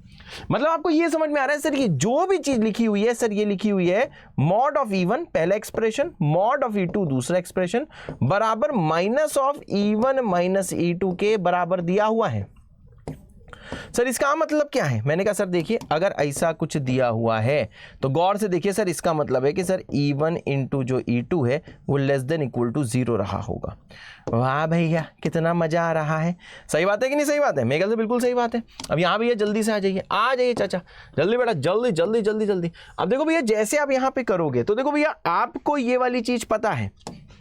मतलब आपको ये समझ में आ रहा है सर ये जो भी चीज लिखी हुई है सर, ये लिखी हुई है मॉड ऑफ E1 पहला एक्सप्रेशन, मॉड ऑफ E2 दूसरा एक्सप्रेशन, बराबर minus of E1 minus E2 के बराबर दिया हुआ है। सर इसका मतलब क्या है? मैंने कहा सर देखिए अगर ऐसा कुछ दिया हुआ है तो गौर से देखिए सर, इसका मतलब है कि सर E1 इंटू जो E2 है वो लेस देन इक्वल टू 0 रहा होगा। वाह भैया कितना मजा आ रहा है। सही बात है कि नहीं सही बात है? मेरे ख्याल से बिल्कुल सही बात है। अब यहाँ भैया जल्दी से आ जाइए चाचा, जल्दी बेटा, जल्दी जल्दी जल्दी जल्दी। अब देखो भैया जैसे आप यहाँ पे करोगे तो देखो भैया आपको ये वाली चीज पता है,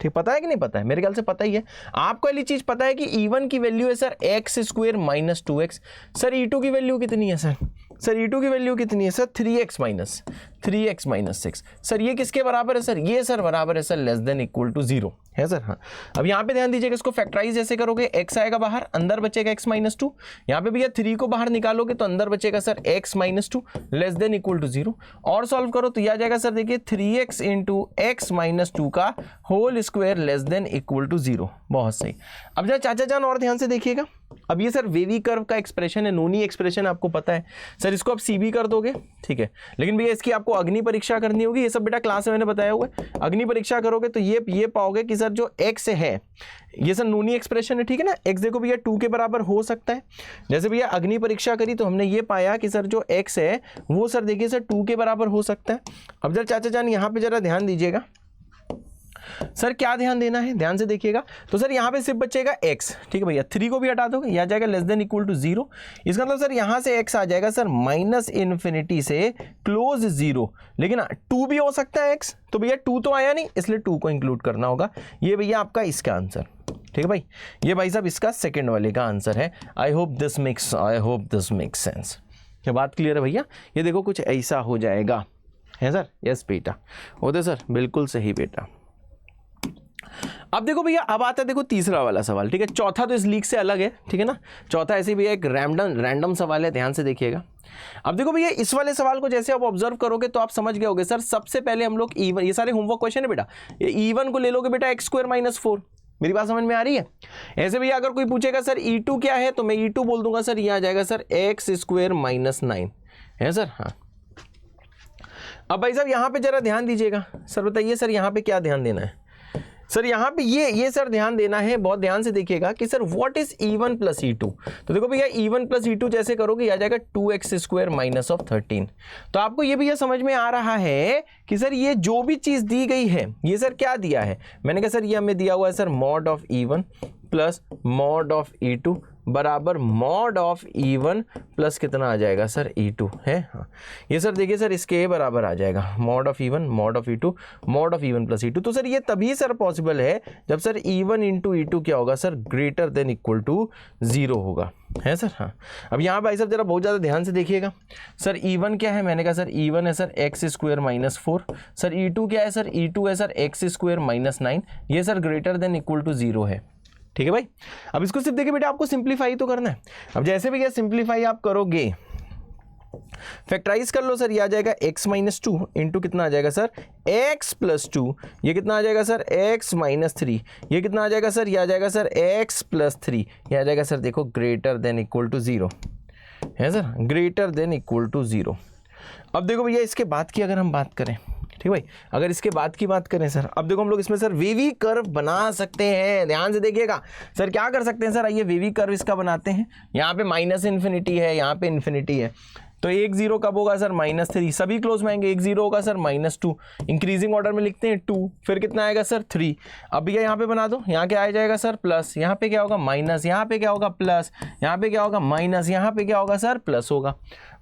ठीक पता है कि नहीं पता है? मेरे ख्याल से पता ही है। आपको वाली चीज पता है कि E1 की वैल्यू है sir x square minus 2x। Sir E2 की वैल्यू कितनी है सर? सर E2 की वैल्यू कितनी है सर? 3x minus 6। सर ये किसके बराबर है सर? ये सर बराबर है sir less than equal to 0 है सर। हाँ, अब यहाँ पे ध्यान दीजिएगा, इसको फैक्टराइज जैसे करोगे x आएगा बाहर, अंदर बचेगा x माइनस 2। यहाँ पे भैया 3 को बाहर निकालोगे तो अंदर बचेगा sir x minus 2 less than equal to 0। और सॉल्व करो तो यह आ जाएगा सर देखिए 3x इंटू x माइनस 2 का whole square less than equal to 0। बहुत सही। अब जरा चाचा जान और ध्यान से देखिएगा, अब ये सर वेवी कर्व का एक्सप्रेशन है, नोनी एक्सप्रेशन आपको पता है सर, इसको आप सीबी कर दोगे, ठीक है। लेकिन भैया इसकी आपको अग्नि परीक्षा करनी होगी, ये सब बेटा क्लास में मैंने बताया हुआ है। अग्नि परीक्षा करोगे तो ये पाओगे कि सर जो x है ये सर नोनी एक्सप्रेशन है, ठीक है ना। x देखो भैया 2 के बराबर हो सकता है। जैसे भैया अग्नि परीक्षा करी तो हमने ये पाया कि सर जो x है वो सर देखिए सर 2 के बराबर हो सकता है। अब जरा चाचा जान यहाँ पे जरा ध्यान दीजिएगा, सर क्या ध्यान देना है, ध्यान से देखिएगा। तो सर यहाँ पे सिर्फ बचेगा x, ठीक है भैया। 3 को भी हटा दोगे, यह आ जाएगा लेस देन इक्वल टू 0। इसका मतलब सर यहाँ से x आ जाएगा सर माइनस इन्फिनिटी से क्लोज 0, लेकिन 2 भी हो सकता है x। तो भैया 2 तो आया नहीं, इसलिए 2 को इंक्लूड करना होगा। ये भैया आपका इसका आंसर, ठीक है भाई। ये भाई साहब इसका सेकेंड वाले का आंसर है। I hope this makes sense. क्या बात क्लियर है भैया? ये देखो कुछ ऐसा हो जाएगा, है सर? यस बेटा, होते सर, बिल्कुल सही बेटा। अब देखो भैया, अब आता है देखो तीसरा वाला सवाल, ठीक है? चौथा तो इस लीक से अलग है, ठीक है ना? चौथा ऐसे भैया एक रैंडम सवाल है, ध्यान से देखिएगा। अब देखो भैया, इस वाले सवाल को जैसे आप ऑब्जर्व करोगे तो आप समझ गए होगे सर, सबसे पहले हम लोग E1, ये सारे होमवर्क क्वेश्चन है बेटा, ये E1 को ले लोगे बेटा x² - 4। मेरी बात समझ में आ रही है? ऐसे भैया अगर कोई पूछेगा सर E2 क्या है, तो मैं E2 बोल दूंगा सर, ये आ जाएगा सर x² - 9, है सर? हाँ। अब भाई साहब यहाँ पे जरा ध्यान दीजिएगा, सर बताइए सर यहाँ पे क्या ध्यान देना है? सर यहाँ पे ये सर ध्यान देना है, बहुत ध्यान से देखिएगा कि sir what is E1 + E2। तो देखो भैया, E1 + E2 जैसे करोगे आ जाएगा 2x² - 13। तो आपको ये भैया समझ में आ रहा है कि सर ये जो भी चीज दी गई है, ये सर क्या दिया है? मैंने कहा सर ये हमें दिया हुआ है sir mod of E1 + mod of E2 बराबर mod of E1 प्लस कितना आ जाएगा सर E2, है? हाँ, ये सर देखिए सर इसके बराबर आ जाएगा mod of E1 mod of E2 mod of E1 + E2। तो सर ये तभी सर पॉसिबल है जब सर E1 × E2 क्या होगा sir, greater than equal to 0 होगा, है सर? हाँ। अब यहाँ भाई साहब जरा बहुत ज़्यादा ध्यान से देखिएगा, सर E1 क्या है? मैंने कहा सर E1 है सर x² - 4। सर E2 क्या है सर? E2 है सर x² - 9। ये sir greater than equal to 0 है, ठीक है भाई? अब इसको सिर्फ देखिए बेटा, आपको सिंप्लीफाई तो करना है। अब जैसे भी ये सिंप्लीफाई आप करोगे, फैक्टराइज कर लो सर, ये आ जाएगा x - 2 इंटू कितना आ जाएगा सर x + 2, ये कितना आ जाएगा सर x - 3, ये कितना आ जाएगा सर, ये आ जाएगा सर x + 3, ये आ जाएगा सर देखो ग्रेटर देन इक्वल टू 0, है sir? Greater than equal to 0। अब देखो भैया, इसके बाद की अगर हम बात करें, ठीक भाई, अगर इसके बाद की बात करें सर, अब देखो हम लोग इसमें सर वेवी कर्व बना सकते हैं। ध्यान से देखिएगा सर, क्या कर सकते हैं सर, आइए वेवी कर्व इसका बनाते हैं। यहाँ पे -∞ है, यहाँ पे इन्फिनिटी है, तो 1 0 कब होगा सर? -3। सभी क्लोज में आएंगे, 1 0 होगा सर -2, इंक्रीजिंग ऑर्डर में लिखते हैं 2, फिर कितना आएगा सर 3। अब भैया यहाँ पे बना दो, यहाँ क्या आ जाएगा सर प्लस, यहाँ पे क्या होगा माइनस, यहाँ पे क्या होगा प्लस, यहाँ पे क्या होगा माइनस, यहाँ पे क्या होगा सर प्लस होगा।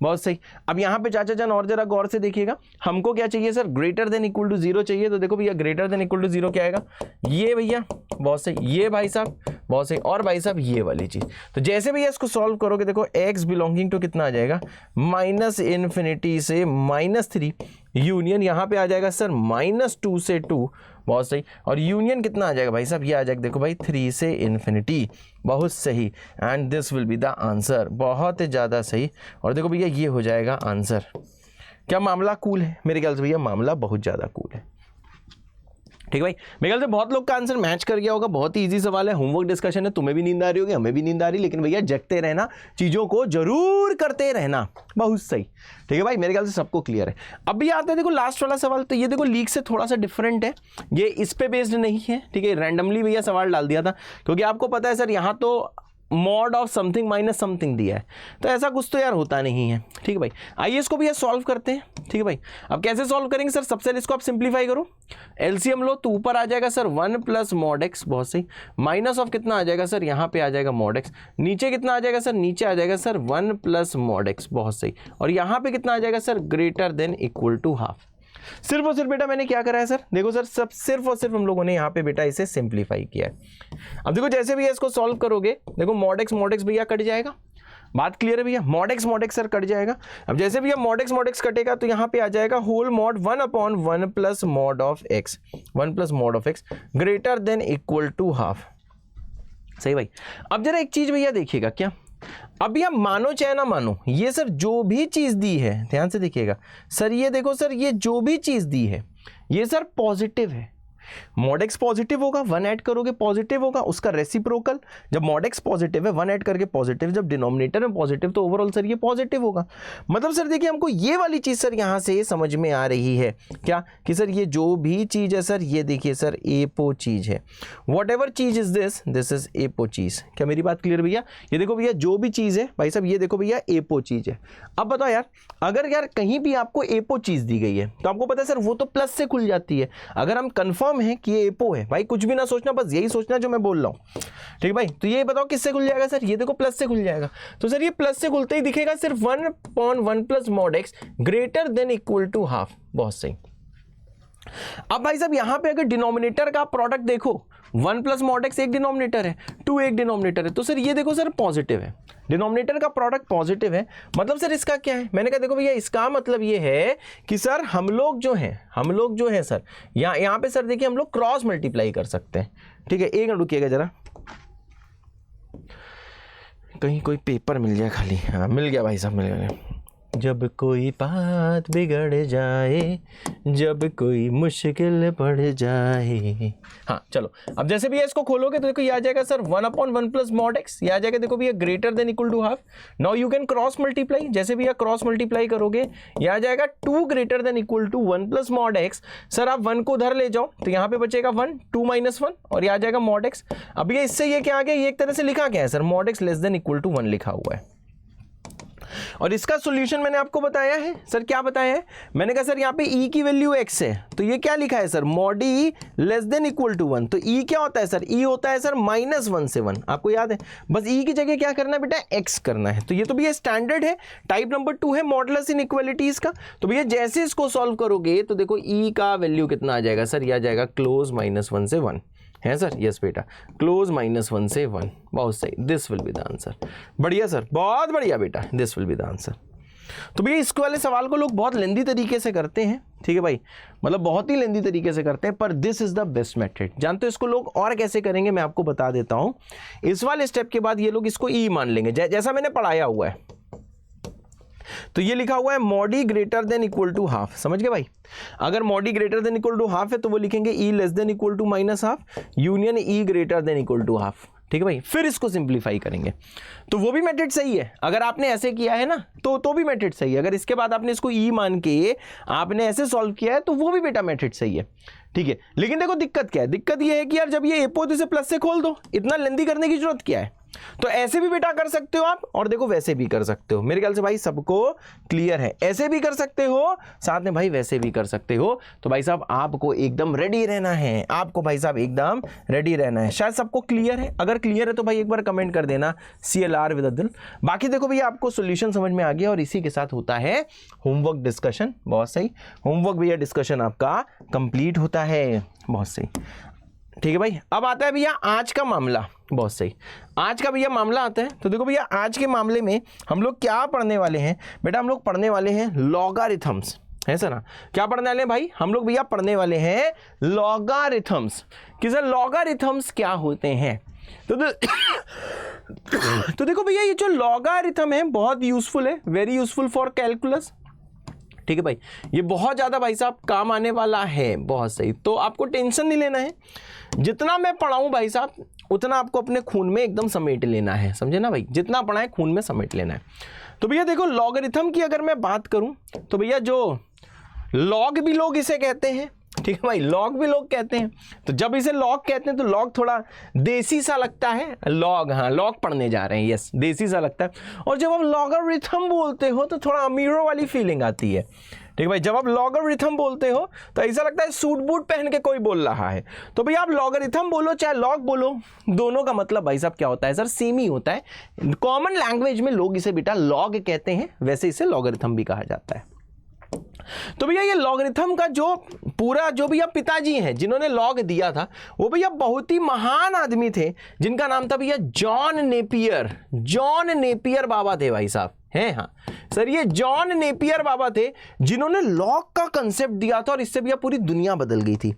बहुत सही। अब यहाँ पे चाचा जान और जरा गौर से देखिएगा, हमको क्या चाहिए sir, greater than equal to 0 चाहिए। तो देखो भैया ग्रेटर देन इक्वल टू 0 क्या आएगा, ये भैया बहुत सही, ये भाई साहब बहुत सही, और भाई साहब ये वाली चीज। तो जैसे भैया इसको सॉल्व करोगे देखो x बिलोंगिंग टू कितना आ जाएगा, -∞ से -3 यूनियन यहाँ पे आ जाएगा सर -2 से 2, बहुत सही, और यूनियन कितना आ जाएगा भाई साहब, ये आ जाएगा देखो भाई 3 से ∞, बहुत सही। And this will be the answer, बहुत ज़्यादा सही। और देखो भैया ये हो जाएगा आंसर। क्या मामला कूल है? मेरे ख्याल से भैया मामला बहुत ज़्यादा कूल है। ठीक है भाई, मेरे ख्याल से बहुत लोग का आंसर मैच कर गया होगा। बहुत ही इजी सवाल है, होमवर्क डिस्कशन है, तुम्हें भी नींद आ रही होगी, हमें भी नींद आ रही, लेकिन भैया जगते रहना, चीज़ों को जरूर करते रहना, बहुत सही। ठीक है भाई, मेरे ख्याल से सबको क्लियर है। अब भी आता है देखो लास्ट वाला सवाल, तो ये देखो लीक से थोड़ा सा डिफरेंट है, ये इस पे बेस्ड नहीं है, ठीक है, रैंडमली भैया सवाल डाल दिया था, क्योंकि आपको पता है सर यहाँ तो mod of something minus something दिया है, तो ऐसा कुछ तो यार होता नहीं है। ठीक है भाई, आइए इसको भी सॉल्व करते हैं। ठीक है भाई, अब कैसे सॉल्व करेंगे सर, सबसे पहले इसको आप सिंप्लीफाई करो, एलसीएम लो, तो ऊपर आ जाएगा सर 1 + mod x, बहुत सही, माइनस ऑफ कितना आ जाएगा सर, यहाँ पे आ जाएगा mod x, नीचे कितना आ जाएगा सर, नीचे आ जाएगा सर 1 + mod x, बहुत सही, और यहाँ पे कितना आ जाएगा sir, greater than equal to half. सिर्फ और सिर्फ बेटा मैंने क्या करा है सर, देखो सर सब सिर्फ और सिर्फ हम लोगों ने यहाँ पे बेटा इसे सिंप्लीफाई किया है। अब देखो जैसे भी इसको सॉल्व करोगे, देखो mod x भैया कट जाएगा, बात क्लियर है भैया, mod x सर कट जाएगा। अब जैसे भैया mod x कटेगा तो यहाँ पे आ जाएगा whole mod 1/1 + mod of x, 1 + mod of x greater than equal to half. सही भाई। अब जरा एक चीज भैया देखिएगा, क्या अब यह मानो चाहे ना मानो, ये सर जो भी चीज दी है, ध्यान से देखिएगा सर, ये देखो सर ये जो भी चीज दी है ये सर पॉजिटिव है। mod x पॉजिटिव होगा, 1 ऐड करोगे पॉजिटिव होगा, उसका रेसिप्रोकल, जब mod x पॉजिटिव है 1 ऐड करके पॉजिटिव, जब डिनोमिनेटर में पॉजिटिव तो ओवरऑल सर ये पॉजिटिव होगा। मतलब सर देखिए हमको ये वाली चीज सर यहाँ से समझ में आ रही है, क्या कि सर ये जो भी चीज है सर, ये देखिए सर एपो चीज है, वॉट एवर चीज इज दिस इज एपो चीज। क्या मेरी बात क्लियर भैया? ये देखो भैया जो भी चीज है भाई साहब, ये देखो भैया एपो चीज है। अब बताओ यार, अगर यार कहीं भी आपको एपो चीज दी गई है तो आपको पता है सर वो तो प्लस से खुल जाती है। अगर हम कंफर्म है कि ये एपो है, भाई कुछ भी ना सोचना, बस यही सोचना जो मैं बोल रहा हूं। ठीक है भाई, तो ये बताओ किससे खुल जाएगा सर, ये देखो प्लस से खुल जाएगा। तो सर ये प्लस से खुलते ही दिखेगा सिर्फ 1/1 + mod x greater than equal to half, बहुत सही। अब भाई साहब यहां पे अगर डिनोमिनेटर का प्रोडक्ट देखो, 1 प्लस मॉड एक्स एक डिनोमिनेटर है, 2 एक डिनोमिनेटर है, तो सर ये देखो सर पॉजिटिव है, डिनोमिनेटर का प्रोडक्ट पॉजिटिव है, मतलब सर इसका क्या है? मैंने कहा देखो भैया इसका मतलब ये है कि सर हम लोग जो हैं सर यहाँ पे सर देखिए हम लोग क्रॉस मल्टीप्लाई कर सकते हैं। ठीक है, एक मिनट रुकिएगा जरा, कहीं कोई पेपर मिल जाए खाली। हाँ मिल गया भाई साहब, मिल गया। जब कोई बात बिगड़ जाए, जब कोई मुश्किल पड़ जाए। हाँ चलो, अब जैसे भी इसको खोलोगे तो देखो ये आ जाएगा सर 1/1 प्लस मॉड एक्स, ये आ जाएगा देखो भैया greater than equal to half. Now you can cross multiply, जैसे भैया क्रॉस मल्टीप्लाई करोगे ये आ जाएगा 2 greater than equal to 1 plus mod x. Sir आप 1 को उधर ले जाओ तो यहाँ पे बचेगा 1, 2 माइनस 1 और ये आ जाएगा मॉड एक्स। अब ये इससे ये क्या आ गया, ये एक तरह से लिखा क्या है sir, mod x less than equal to 1 लिखा हुआ है। और इसका सॉल्यूशन मैंने आपको बताया है सर, क्या बताया है? मैंने कहा सर यहाँ पे e की वैल्यू x है, तो ये क्या लिखा है sir, mod e less than equal to 1। तो e क्या होता है सर, e होता है सर -1 से 1, आपको याद है। बस e की जगह क्या करना है बेटा, x करना है। तो ये तो भैया स्टैंडर्ड है, टाइप नंबर 2 है मॉडुलस इनइक्वालिटीज का। तो भैया जैसे इसको सॉल्व करोगे तो देखो e का वैल्यू कितना आ जाएगा सर, ये आ जाएगा क्लोज -1 से 1 है सर। यस बेटा, क्लोज -1 से 1, बहुत सही, this will be the answer. बढ़िया सर, बहुत बढ़िया बेटा, this will be the answer. तो भैया इसको वाले सवाल को लोग बहुत लेंदी तरीके से करते हैं, ठीक है भाई, मतलब बहुत ही लेंदी तरीके से करते हैं, पर this is the best method. जानते हो इसको लोग और कैसे करेंगे, मैं आपको बता देता हूं। इस वाले स्टेप के बाद ये लोग इसको ई मान लेंगे, जैसा मैंने पढ़ाया हुआ है। तो ये लिखा हुआ है mod E greater than equal to half, समझ गए भाई। अगर mod E greater than equal to half है तो वो लिखेंगे E less than equal to minus half union E greater than equal to half. ठीक है भाई, फिर इसको सिंप्लीफाई करेंगे तो वो भी मेथड सही है। अगर आपने ऐसे किया है ना तो भी मेथड सही है। अगर इसके बाद आपने इसको ई मान के आपने ऐसे सॉल्व किया है तो वो भी बेटा मेथड सही है। ठीक है, लेकिन देखो दिक्कत क्या है, दिक्कत ये है कि यार जब ये एपो तो इसे प्लस से खोल दो, इतना लेंदी करने की जरूरत क्या है। तो ऐसे भी बेटा कर सकते हो आप, और देखो वैसे भी कर सकते हो। मेरे ख्याल से भाई सबको क्लियर है, ऐसे भी कर सकते हो, साथ में भाई वैसे भी कर सकते हो। तो भाई साहब आपको एकदम रेडी रहना है, आपको भाई साहब एकदम रेडी रहना है। शायद सबको क्लियर है, अगर क्लियर है तो भाई एक बार कमेंट कर देना CLR विद अ दिल। बाकी देखो भैया आपको सोल्यूशन समझ में आ गया, और इसी के साथ होता है होमवर्क डिस्कशन। बहुत सही, होमवर्क भैया डिस्कशन आपका कंप्लीट होता है, बहुत सही। ठीक है भाई, अब आता है भैया आज का मामला। बहुत सही, आज का भैया मामला आता है। तो देखो भैया आज के मामले में हम लोग क्या पढ़ने वाले हैं बेटा, हम लोग पढ़ने वाले हैं लॉगरिथम्स, है सर ना। क्या पढ़ने वाले हैं भाई, हम लोग भैया पढ़ने वाले हैं लॉगरिथम्स। कि सर लॉगरिथम्स क्या होते हैं। तो देखो भैया ये जो लॉगरिथम है बहुत यूजफुल है, वेरी यूजफुल फॉर कैलकुलस। ठीक है भाई, ये बहुत ज़्यादा भाई साहब काम आने वाला है। बहुत सही, तो आपको टेंशन नहीं लेना है, जितना मैं पढ़ाऊं भाई साहब उतना आपको अपने खून में एकदम समेट लेना है, समझे ना भाई, जितना पढ़ाएं खून में समेट लेना है। तो भैया देखो लॉगरिथम की अगर मैं बात करूं तो भैया जो लॉग भी लोग इसे कहते हैं, ठीक है भाई, लॉग भी लोग कहते हैं। तो जब इसे लॉग कहते हैं तो लॉग थोड़ा देसी सा लगता है, लॉग, हाँ लॉग पढ़ने जा रहे हैं, यस देसी सा लगता है। और जब आप लॉगरिथम बोलते हो तो थोड़ा अमीरों वाली फीलिंग आती है। ठीक है भाई, जब आप लॉगरिथम बोलते हो तो ऐसा लगता है सूट बूट पहन के कोई बोल रहा है। तो भैया आप लॉगरिथम बोलो चाहे लॉग बोलो, दोनों का मतलब भाई साहब क्या होता है सर, सेम ही होता है। कॉमन लैंग्वेज में लोग इसे बेटा लॉग कहते हैं, वैसे इसे लॉगरिथम भी कहा जाता है। तो भैया ये लॉगरिथम का जो पूरा जो भैया पिताजी हैं जिन्होंने लॉग दिया था, वो भैया बहुत ही महान आदमी थे, जिनका नाम था भैया जॉन नेपियर। जॉन नेपियर बाबा थे भाई साहब, हैं हाँ सर, ये जॉन नेपियर बाबा थे जिन्होंने लॉग का कंसेप्ट दिया था, और इससे भैया पूरी दुनिया बदल गई थी।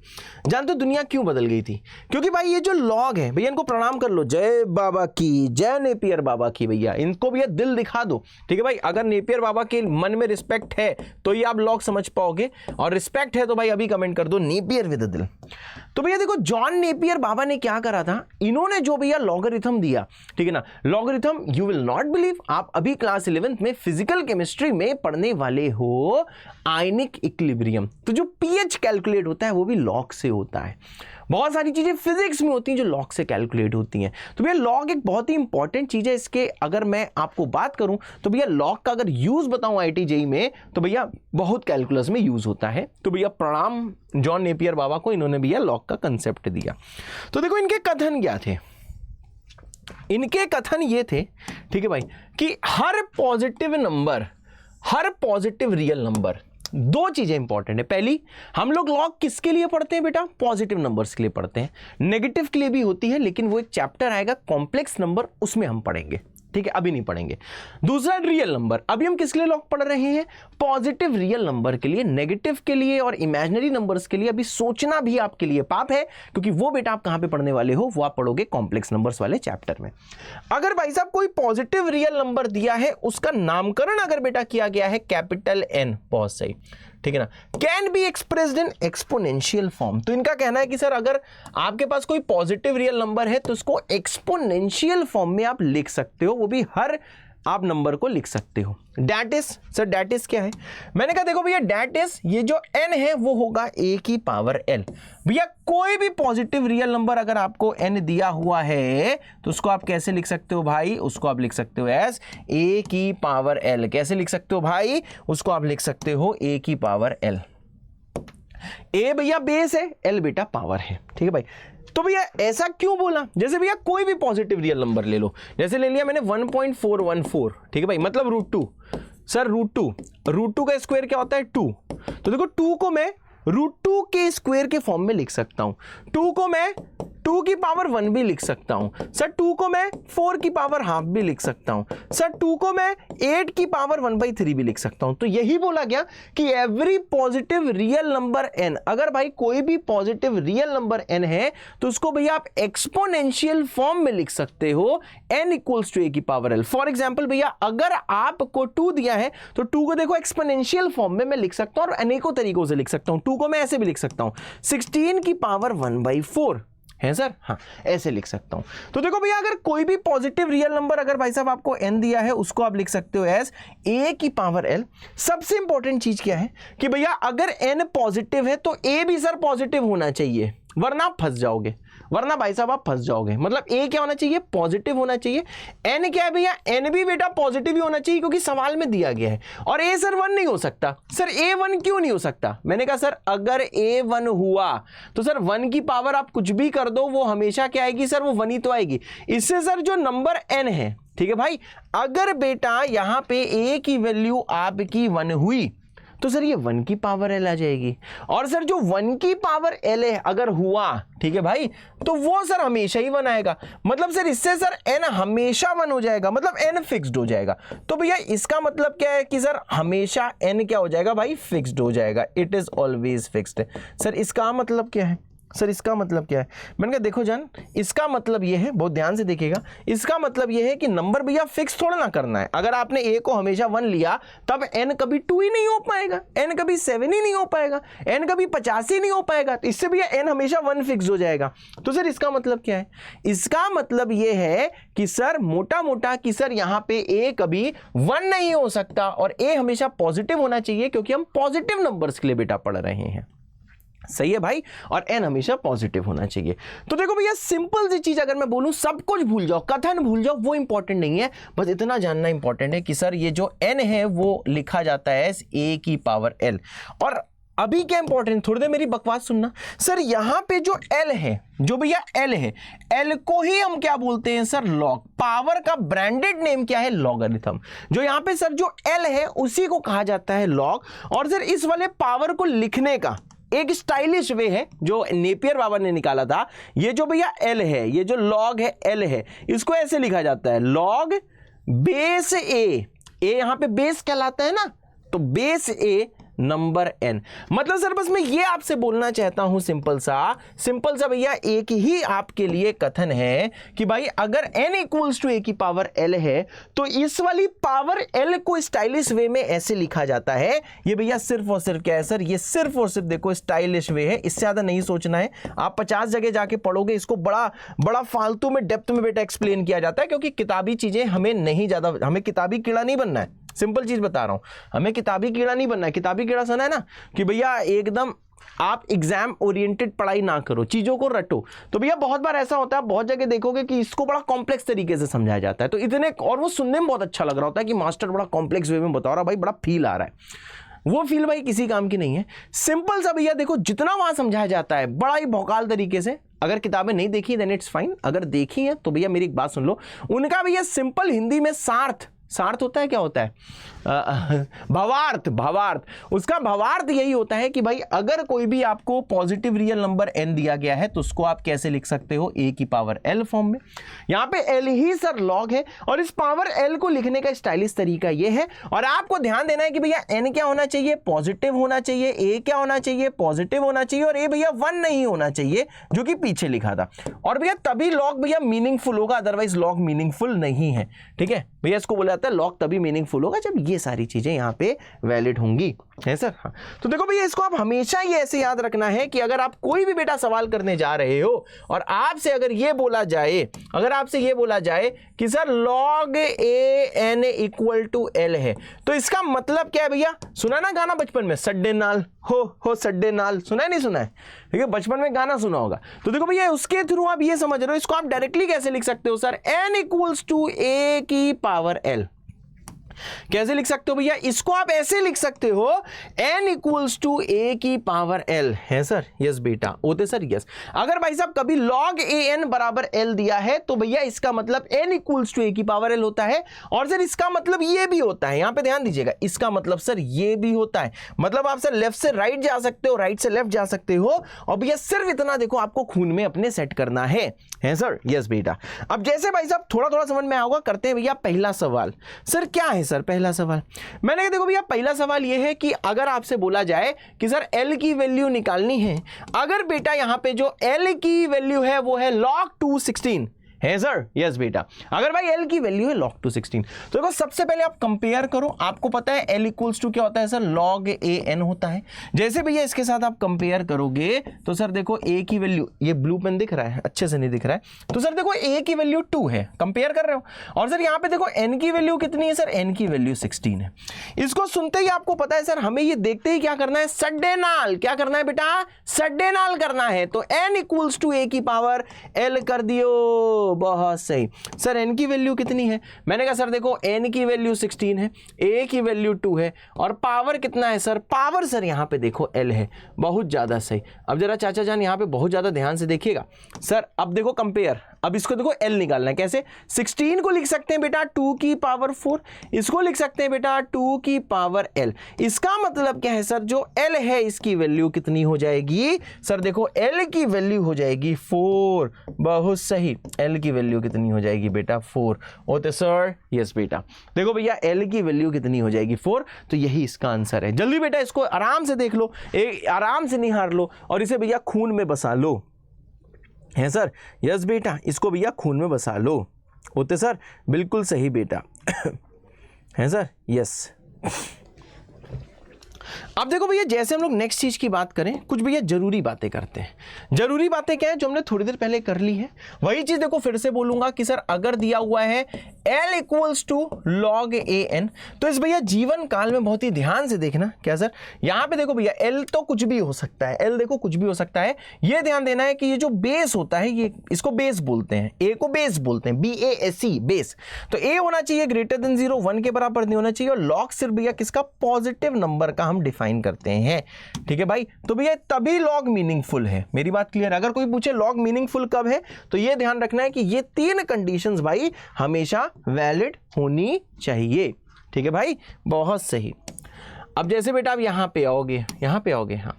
जानते हो दुनिया क्यों बदल गई थी? क्योंकि भाई ये जो लॉग है भैया, इनको प्रणाम कर लो, जय बाबा की, जय नेपियर बाबा की। भैया इनको भैया दिल दिखा दो, ठीक है भाई। अगर नेपियर बाबा के मन में रिस्पेक्ट है तो ये आप लॉग समझ पाओगे, और रिस्पेक्ट है तो भाई अभी कमेंट कर दो नेपियर विद दिल। तो भैया देखो जॉन नेपियर बाबा ने क्या करा था, इन्होंने जो भैया लॉगरिथम दिया, ठीक है ना, logarithm you will not believe, आप अभी क्लास 11th में फिजिकल केमिस्ट्री में पढ़ने वाले हो आयनिक इक्विलिब्रियम। तो जो pH कैलकुलेट होता है वो भी लॉग से होता है। बहुत सारी चीजें फिजिक्स में होती हैं जो लॉग से कैलकुलेट होती हैं। तो भैया लॉग एक बहुत ही इंपॉर्टेंट चीज है। इसके अगर मैं आपको बात करूं तो भैया लॉग का अगर यूज बताऊं IIT JEE में तो भैया बहुत कैलकुलस में यूज होता है। तो भैया प्रणाम जॉन नेपियर बाबा को, इन्होंने भैया लॉग का कंसेप्ट दिया। तो देखो इनके कथन क्या थे, इनके कथन ये थे, ठीक है भाई, कि हर पॉजिटिव नंबर, हर पॉजिटिव रियल नंबर, दो चीजें इंपॉर्टेंट है। पहली, हम लोग लॉग किसके लिए पढ़ते हैं बेटा? पॉजिटिव नंबर्स के लिए पढ़ते हैं। नेगेटिव के लिए भी होती है, लेकिन वो एक चैप्टर आएगा कॉम्प्लेक्स नंबर, उसमें हम पढ़ेंगे, ठीक है, अभी नहीं पढ़ेंगे। दूसरा रियल नंबर, अभी हम किसके लिए लॉग पढ़ रहे हैं? पॉजिटिव रियल नंबर के लिए। नेगेटिव के लिए और इमेजिनरी नंबर्स के लिए अभी सोचना भी आपके लिए पाप है, क्योंकि वो बेटा आप कहां पे पढ़ने वाले हो? वो आप पढ़ोगे कॉम्प्लेक्स नंबर्स वाले चैप्टर में। अगर भाई साहब कोई पॉजिटिव रियल नंबर दिया है, उसका नामकरण अगर बेटा किया गया है कैपिटल एन, बहुत सही, ठीक है ना, can be expressed in exponential form. तो इनका कहना है कि सर अगर आपके पास कोई पॉजिटिव रियल नंबर है तो उसको एक्सपोनेंशियल फॉर्म में आप लिख सकते हो, वो भी हर आप नंबर को लिख सकते हो। That is, sir that is क्या है? मैंने कहा देखो भैया डेट इज, ये जो n है वो होगा a की पावर l। भैया कोई भी पॉजिटिव रियल नंबर अगर आपको n दिया हुआ है तो उसको आप कैसे लिख सकते हो भाई? उसको आप लिख सकते हो एज a की पावर l। कैसे लिख सकते हो भाई? उसको आप लिख सकते हो a की पावर l। a भैया बेस है, l बेटा पावर है, ठीक है भाई। तो भैया ऐसा क्यों बोला? जैसे भैया कोई भी पॉजिटिव रियल नंबर ले लो, जैसे ले लिया मैंने 1.414, ठीक है भाई, मतलब √2। सर √2 का स्क्वायर क्या होता है? 2। तो देखो 2 को मैं √2 के स्क्वायर के फॉर्म में लिख सकता हूं। 2 को मैं 2 की पावर 1 भी लिख सकता हूं। सर 2 को मैं 4 की पावर हाफ भी लिख सकता हूं। सर 2 को मैं 8 की पावर 1/3 भी लिख सकता हूं। तो यही बोला गया कि every positive real number n, अगर भाई कोई भी पॉजिटिव रियल नंबर n है तो उसको भैया आप एक्सपोनेंशियल फॉर्म में लिख सकते हो, n इक्वल्स टू a की पावर l। फॉर एग्जाम्पल भैया अगर आपको 2 दिया है तो 2 को देखो एक्सपोनेंशियल फॉर्म में मैं लिख सकता हूं और अनेकों तरीकों से लिख सकता हूं। 2 को मैं ऐसे भी लिख सकता हूं, 16 की पावर 1/4 है सर, हाँ ऐसे लिख सकता हूं। तो देखो भैया अगर कोई भी पॉजिटिव रियल नंबर अगर भाई साहब आपको n दिया है उसको आप लिख सकते हो एज a की पावर l। सबसे इंपॉर्टेंट चीज क्या है कि भैया अगर n पॉजिटिव है तो a भी सर पॉजिटिव होना चाहिए, वरना आप फंस जाओगे, वरना भाई साहब आप फंस जाओगे। मतलब a क्या होना चाहिए? पॉजिटिव होना चाहिए। n क्या है भैया? n भी बेटा पॉजिटिव ही होना चाहिए, क्योंकि सवाल में दिया गया है। और a सर 1 नहीं हो सकता। सर a 1 क्यों नहीं हो सकता? मैंने कहा सर अगर a 1 हुआ तो सर 1 की पावर आप कुछ भी कर दो वो हमेशा क्या आएगी? सर वो 1 ही तो आएगी। इससे सर जो नंबर n है, ठीक है भाई, अगर बेटा यहां पे a की वैल्यू आपकी 1 हुई तो सर ये 1 की पावर l आ जाएगी। और सर जो 1 की पावर l है अगर हुआ, ठीक है भाई, तो वो सर हमेशा ही 1 आएगा। मतलब सर इससे सर n हमेशा 1 हो जाएगा, मतलब n फिक्स्ड हो जाएगा। तो भैया इसका मतलब क्या है कि सर हमेशा n क्या हो जाएगा भाई? फिक्स्ड हो जाएगा। It is always fixed. Sir इसका मतलब क्या है? सर इसका मतलब क्या है? मैंने कहा देखो जान, इसका मतलब ये है, बहुत ध्यान से देखिएगा, इसका मतलब ये है कि नंबर भैया फिक्स थोड़ा ना करना है। अगर आपने a को हमेशा 1 लिया तब n कभी 2 ही नहीं हो पाएगा, n कभी 7 ही नहीं हो पाएगा, n कभी 50 ही नहीं हो पाएगा। तो इससे भैया n हमेशा 1 फिक्स हो जाएगा। तो सर इसका मतलब क्या है? इसका मतलब ये है कि सर मोटा मोटा कि सर यहाँ पे a कभी 1 नहीं हो सकता और a हमेशा पॉजिटिव होना चाहिए, क्योंकि हम पॉजिटिव नंबर्स के लिए बेटा पढ़ रहे हैं। सही है भाई, और n हमेशा पॉजिटिव होना चाहिए। तो देखो भैया सिंपल सी चीज अगर मैं बोलूं, सब कुछ भूल जाओ, कथन भूल जाओ, वो इंपॉर्टेंट नहीं है, बस इतना जानना इंपॉर्टेंट है कि सर ये जो n है वो लिखा जाता है a की पावर l। और अभी क्या इंपॉर्टेंट, थोड़ी देर मेरी बकवास सुनना। सर यहां पे जो l है, जो भैया l है, l को ही हम क्या बोलते हैं सर? लॉग। पावर का ब्रांडेड नेम क्या है? लॉगरिथम। जो यहां पे सर जो l है उसी को कहा जाता है लॉग। और सर इस वाले पावर को लिखने का एक स्टाइलिश वे है जो नेपियर बाबा ने निकाला था। ये जो भैया l है, ये जो लॉग है l है, इसको ऐसे लिखा जाता है लॉग बेस a। यहां पे बेस कहलाता है ना, तो बेस a नंबर n। मतलब सर बस मैं ये आपसे बोलना चाहता हूं सिंपल सा भैया एक ही आपके लिए कथन है कि भाई अगर n इक्वल्स टू a की पावर l है तो इस वाली पावर l को स्टाइलिश वे में ऐसे लिखा जाता है। ये भैया सिर्फ और सिर्फ क्या है सर? ये सिर्फ और सिर्फ देखो स्टाइलिश वे है, इससे ज्यादा नहीं सोचना है। आप 50 जगह जाके पढ़ोगे, इसको बड़ा फालतू में डेप्थ में बेटा एक्सप्लेन किया जाता है, क्योंकि किताबी चीजें हमें नहीं ज्यादा, हमें किताबी कीड़ा नहीं बनना है। सिंपल चीज बता रहा हूं, हमें किताबी कीड़ा नहीं बनना है। किताबी कीड़ा सुना है ना कि भैया एकदम आप एग्जाम ओरिएंटेड पढ़ाई ना करो, चीजों को रटो। तो भैया बहुत बार ऐसा होता है, बहुत जगह देखोगे कि इसको बड़ा कॉम्प्लेक्स तरीके से समझाया जाता है, तो इतने, और वो सुनने में बहुत अच्छा लग रहा होता है कि मास्टर बड़ा कॉम्प्लेक्स वे में बता रहा है, भाई बड़ा फील आ रहा है। वो फील भाई किसी काम की नहीं है। सिंपल सा भैया देखो, जितना वहां समझाया जाता है बड़ा ही भौकाल तरीके से। अगर किताबें नहीं देखी देन इट्स फाइन, अगर देखी है तो भैया मेरी एक बात सुन लो, उनका भैया सिंपल हिंदी में सार्थ सार्थ होता है, क्या होता है, भावार्थ, भावार्थ। उसका भावार्थ यही होता है कि भाई अगर कोई भी आपको पॉजिटिव रियल नंबर n दिया गया है तो उसको आप कैसे लिख सकते हो, a की पावर l फॉर्म में। यहां पे l ही सर log है और इस पावर l को लिखने का स्टाइलिश तरीका ये है। और आपको ध्यान देना है कि भैया n क्या होना चाहिए, पॉजिटिव होना चाहिए, a क्या होना चाहिए, पॉजिटिव होना चाहिए, और a भैया 1 नहीं होना चाहिए जो कि पीछे लिखा था। और भैया तभी log भैया मीनिंगफुल होगा, अदरवाइज log मीनिंगफुल नहीं है। ठीक है भैया, इसको बोला जाता है log तभी मीनिंगफुल होगा जब ये सारी चीजें यहाँ पे वैलिड होंगी, है सर। हाँ, तो देखो भैया इसको आप हमेशा ये ऐसे याद रखना है कि अगर आप कोई भी बेटा सवाल करने जा रहे हो और आपसे अगर ये बोला जाए, अगर आपसे ये बोला जाए कि sir log an equal to l है, तो इसका मतलब क्या है भैया, सुना ना गाना बचपन में, सड्डे नाल हो सड्डे नाल, सुना है नहीं सुना है, ठीक है, बचपन में गाना सुना होगा। तो देखो भैया उसके थ्रू आप ये समझ रहे हो, इसको आप डायरेक्टली कैसे लिख सकते हो sir, n equals to a की पावर l। कैसे लिख सकते हो भैया, इसको आप ऐसे लिख सकते हो n इक्वल्स टू a की पावर l, है सर, यस बेटा, होते सर यस। अगर भाई साहब कभी log an बराबर l दिया है तो भैया इसका मतलब n इक्वल्स टू a की पावर l होता है। और सर इसका मतलब ये भी होता है, यहां पे ध्यान दीजिएगा, इसका मतलब सर ये भी होता है, मतलब आप सर लेफ्ट से राइट जा सकते हो, राइट से लेफ्ट जा सकते हो। और भैया सिर्फ इतना देखो आपको खून में अपने सेट करना है सर, यस बेटा। अब जैसे भाई साहब थोड़ा थोड़ा समझ में आएगा, करते हैं भैया पहला सवाल। सर क्या है सर पहला सवाल, मैंने कहा देखो भैया पहला सवाल यह है कि अगर आपसे बोला जाए कि सर l की वैल्यू निकालनी है, अगर बेटा यहां पे जो l की वैल्यू है वो है log 216, है सर, यस बेटा। अगर भाई l की वैल्यू है log 216, तो देखो सबसे पहले आप कंपेयर करो, आपको पता है l इक्वल्स टू क्या होता है सर, log an होता है। जैसे भैया इसके साथ आप कंपेयर करोगे तो सर देखो a की वैल्यू, ये ब्लू पेन दिख रहा है, अच्छे से नहीं दिख रहा है, तो सर देखो a की वैल्यू 2 है, कंपेयर कर रहे हो। और सर यहाँ पे देखो n की वैल्यू कितनी है सर, n की वैल्यू 16 है। इसको सुनते ही आपको पता है सर हमें ये देखते ही क्या करना है, सड्डे नाल, क्या करना है बेटा, सड्डे नाल करना है। तो n इक्वल्स टू a की पावर l कर दियो, बहुत सही। सर n की वैल्यू कितनी है, मैंने कहा सर देखो n की वैल्यू 16 है, a की वैल्यू 2 है, और पावर कितना है सर, पावर सर यहाँ पे देखो l है, बहुत ज्यादा सही। अब जरा चाचा जान यहाँ पे बहुत ज्यादा ध्यान से देखिएगा सर, अब देखो कंपेयर, अब इसको देखो l निकालना है, कैसे, 16 को लिख सकते हैं बेटा 2 की पावर 4, इसको लिख सकते हैं बेटा 2 की पावर l। इसका मतलब क्या है सर, जो l है इसकी वैल्यू कितनी हो जाएगी सर, देखो l की वैल्यू हो जाएगी 4, बहुत सही, l की वैल्यू कितनी हो जाएगी बेटा 4, होते सर, यस बेटा। देखो भैया l की वैल्यू कितनी हो जाएगी 4, तो यही इसका आंसर है। जल्दी बेटा इसको आराम से देख लो, आराम से निहार लो और इसे भैया खून में बसा लो, है सर, यस बेटा, इसको भैया खून में बसा लो, होते सर, बिल्कुल सही बेटा, है सर, यस। अब देखो भैया जैसे हम लोग नेक्स्ट चीज की बात करें, कुछ भैया जरूरी बातें करते हैं। जरूरी बातें क्या है, जो हमने थोड़ी देर पहले कर ली है, वही चीज देखो फिर से बोलूंगा कि सर अगर दिया हुआ है l equals to log an, तो इस भैया जीवन काल में बहुत ही ध्यान से देखना, क्या सर, यहां पे देखो भैया l तो कुछ भी हो सकता है, l देखो कुछ भी हो सकता है, ये ध्यान देना है कि ये जो बेस होता है, ये इसको बेस बोलते हैं, a को बेस बोलते हैं, BASE बेस। तो a होना चाहिए ग्रेटर देन 0, 1 के बराबर नहीं होना चाहिए, और log सिर्फ भैया किसका, पॉजिटिव नंबर का हम डिफाइन करते हैं, ठीक है भाई। तो भैया तभी log मीनिंगफुल है, मेरी बात क्लियर। अगर कोई पूछे log मीनिंगफुल कब है, तो ये ध्यान रखना है कि ये 3 कंडीशंस भाई हमेशा वैलिड होनी चाहिए, ठीक है भाई, बहुत सही। अब जैसे बेटा आप यहां पे आओगे, हाँ,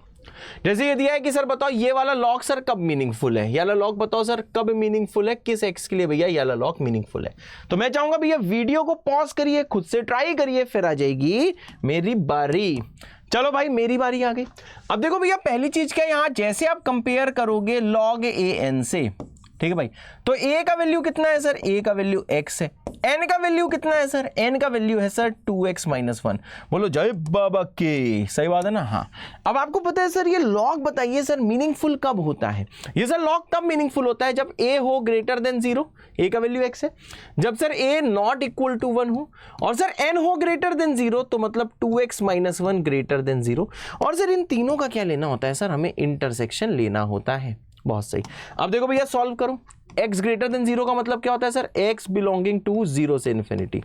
जैसे ये दिया है कि सर बताओ ये वाला लॉग सर कब मीनिंगफुल है, ये वाला लॉग बताओ सर कब मीनिंगफुल है, किस एक्स के लिए भैया ये वाला लॉग मीनिंगफुल है। तो मैं चाहूंगा भैया वीडियो को पॉज करिए, खुद से ट्राई करिए, फिर आ जाएगी मेरी बारी। चलो भाई मेरी बारी आ गई। अब देखो भैया पहली चीज क्या है, यहां जैसे आप कंपेयर करोगे log an से, ठीक है भाई, तो a का वैल्यू कितना है सर, a का वैल्यू x है, n का वैल्यू कितना है सर, n का वैल्यू है सर 2x - 1। बोलो जय बाबा के, सही बात है ना। हाँ, अब आपको पता है सर ये log बताइए सर मीनिंगफुल कब होता है, ये सर log तब मीनिंगफुल होता है जब a हो ग्रेटर देन 0, a का वैल्यू x है, जब sir a not equal to 1 हो, और सर n हो ग्रेटर देन 0, तो मतलब 2x - 1 ग्रेटर देन 0। और सर इन तीनों का क्या लेना होता है सर, हमें इंटरसेक्शन लेना होता है, बहुत सही। अब देखो भैया सॉल्व करो, x ग्रेटर देन 0 का मतलब क्या होता है सर, x बिलोंगिंग टू 0 से इन्फिनिटी।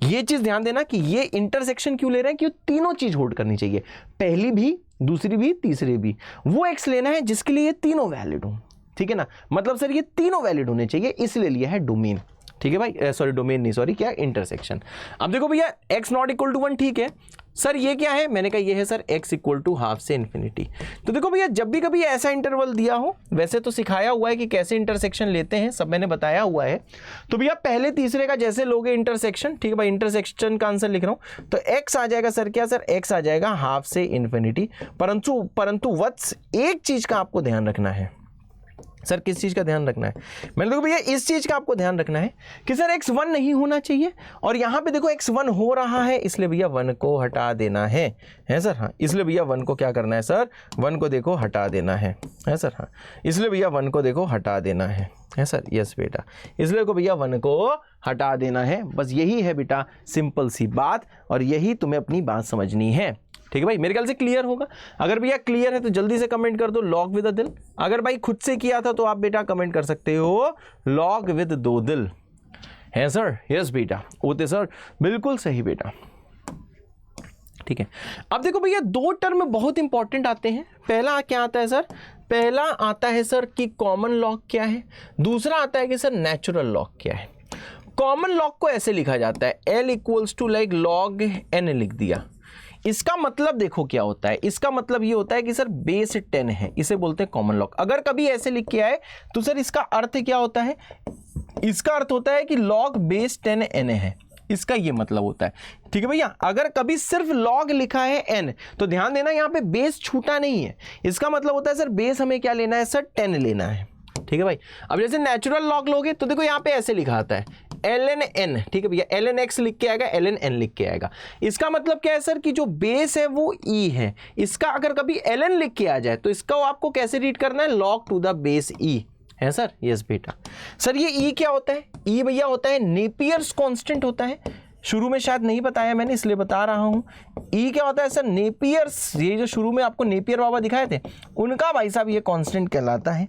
ये चीज ध्यान देना कि ये इंटरसेक्शन क्यों ले रहे हैं, कि तीनों चीज होल्ड करनी चाहिए, पहली भी, दूसरी भी, तीसरी भी, वो x लेना है जिसके लिए ये तीनों वैलिड हो, ठीक है ना, मतलब सर ये तीनों वैलिड होने चाहिए, इसलिए लिया है डोमेन। ठीक है भाई, सॉरी डोमेन नहीं, सॉरी क्या, इंटरसेक्शन। अब देखो भैया x नॉट इक्वल टू 1, ठीक है सर, ये क्या है, मैंने कहा ये है sir x equal to half से इन्फिनिटी। तो देखो भैया जब भी कभी ऐसा इंटरवल दिया हो, वैसे तो सिखाया हुआ है कि कैसे इंटरसेक्शन लेते हैं, सब मैंने बताया हुआ है। तो भैया पहले तीसरे का जैसे लोगे इंटरसेक्शन, ठीक है भाई, इंटरसेक्शन का आंसर लिख रहा हूं, तो x आ जाएगा सर, क्या सर, x आ जाएगा हाफ से इन्फिनिटी। परंतु वत्स एक चीज का आपको ध्यान रखना है। सर किस चीज़ का ध्यान रखना है? मैंने देखो भैया इस चीज़ का आपको ध्यान रखना है कि सर x 1 नहीं होना चाहिए, और यहाँ पे देखो x 1 हो रहा है, इसलिए भैया 1 को हटा देना है सर, हाँ, इसलिए भैया 1 को क्या करना है सर, 1 को देखो हटा देना है सर, हाँ, इसलिए भैया 1 को देखो हटा देना है सर, यस बेटा, इसलिए को भैया 1 को हटा देना है। बस यही है बेटा सिंपल सी बात, और यही तुम्हें अपनी बात समझनी है, ठीक है भाई, मेरे ख्याल से क्लियर होगा। अगर भैया क्लियर है तो जल्दी से कमेंट कर दो लॉग विद अ दिल। अगर भाई खुद से किया था तो आप बेटा कमेंट कर सकते हो लॉग विद 2 दिल, है सर, यस बेटा, होते सर, बिल्कुल सही बेटा, ठीक है। अब देखो भैया 2 टर्म बहुत इंपॉर्टेंट आते हैं। पहला क्या आता है सर, पहला आता है सर कि कॉमन लॉग क्या है, दूसरा आता है कि सर नेचुरल लॉग क्या है। कॉमन लॉग को ऐसे लिखा जाता है L equals to like log n लिख दिया। इसका मतलब देखो क्या होता है, इसका मतलब ये होता है कि सर बेस 10 है, इसे बोलते हैं कॉमन लॉग। अगर कभी ऐसे लिख के आए तो सर इसका अर्थ क्या होता है, इसका अर्थ होता है कि लॉग बेस 10 n है, इसका ये मतलब होता है, ठीक है भैया। अगर कभी सिर्फ लॉग लिखा है n तो ध्यान देना यहाँ पे बेस छूटा नहीं है, इसका मतलब होता है सर बेस हमें क्या लेना है सर, 10 लेना है, ठीक है भाई। अब जैसे नेचुरल लॉग लोगे तो देखो यहाँ पे ऐसे लिखा आता है ln n, ठीक है भैया, ln x लिख के आएगा, ln n लिख के आएगा। इसका मतलब क्या है सर कि जो बेस है वो e है, इसका अगर कभी ln लिख के आ जाए तो इसका आपको कैसे रीड करना है, log to the base e, है सर, यस बेटा। सर ये e क्या होता है, e भैया होता है नेपियर्स कांस्टेंट होता है, शुरू में शायद नहीं बताया मैंने इसलिए बता रहा हूं। ई क्या होता है सर, नेपियर्स, ये जो शुरू में आपको नेपियर बाबा दिखाए थे उनका भाई साहब ये कांस्टेंट कहलाता है।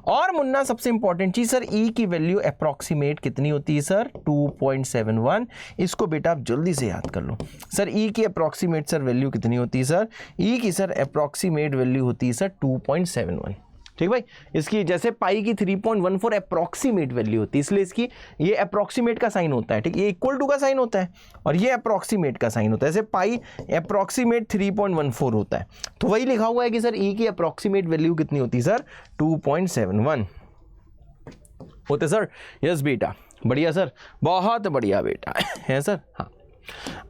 और मुन्ना सबसे इंपॉर्टेंट चीज सर, ई की वैल्यू अप्रॉक्सीमेट कितनी होती है सर, 2.71। इसको बेटा आप जल्दी से याद कर लो सर, ई की अप्रॉक्सीमेट सर वैल्यू कितनी होती है सर, ई की सर अप्रॉक्सीमेट वैल्यू होती है सर 2.71, ठीक भाई। इसकी जैसे पाई की 3.14 अप्रॉक्सीमेट वैल्यू होती है, इसलिए इसकी ये अप्रॉक्सीमेट का साइन होता है, ठीक, ये इक्वल टू का साइन होता है और ये अप्रॉक्सीमेट का साइन होता है। जैसे पाई अप्रॉक्सीमेट 3.14 होता है, तो वही लिखा हुआ है कि सर ई की अप्रॉक्सीमेट वैल्यू कितनी होती है सर, 2.71 होते सर, यस बेटा, बढ़िया सर, बहुत बढ़िया बेटा, है सर, हाँ।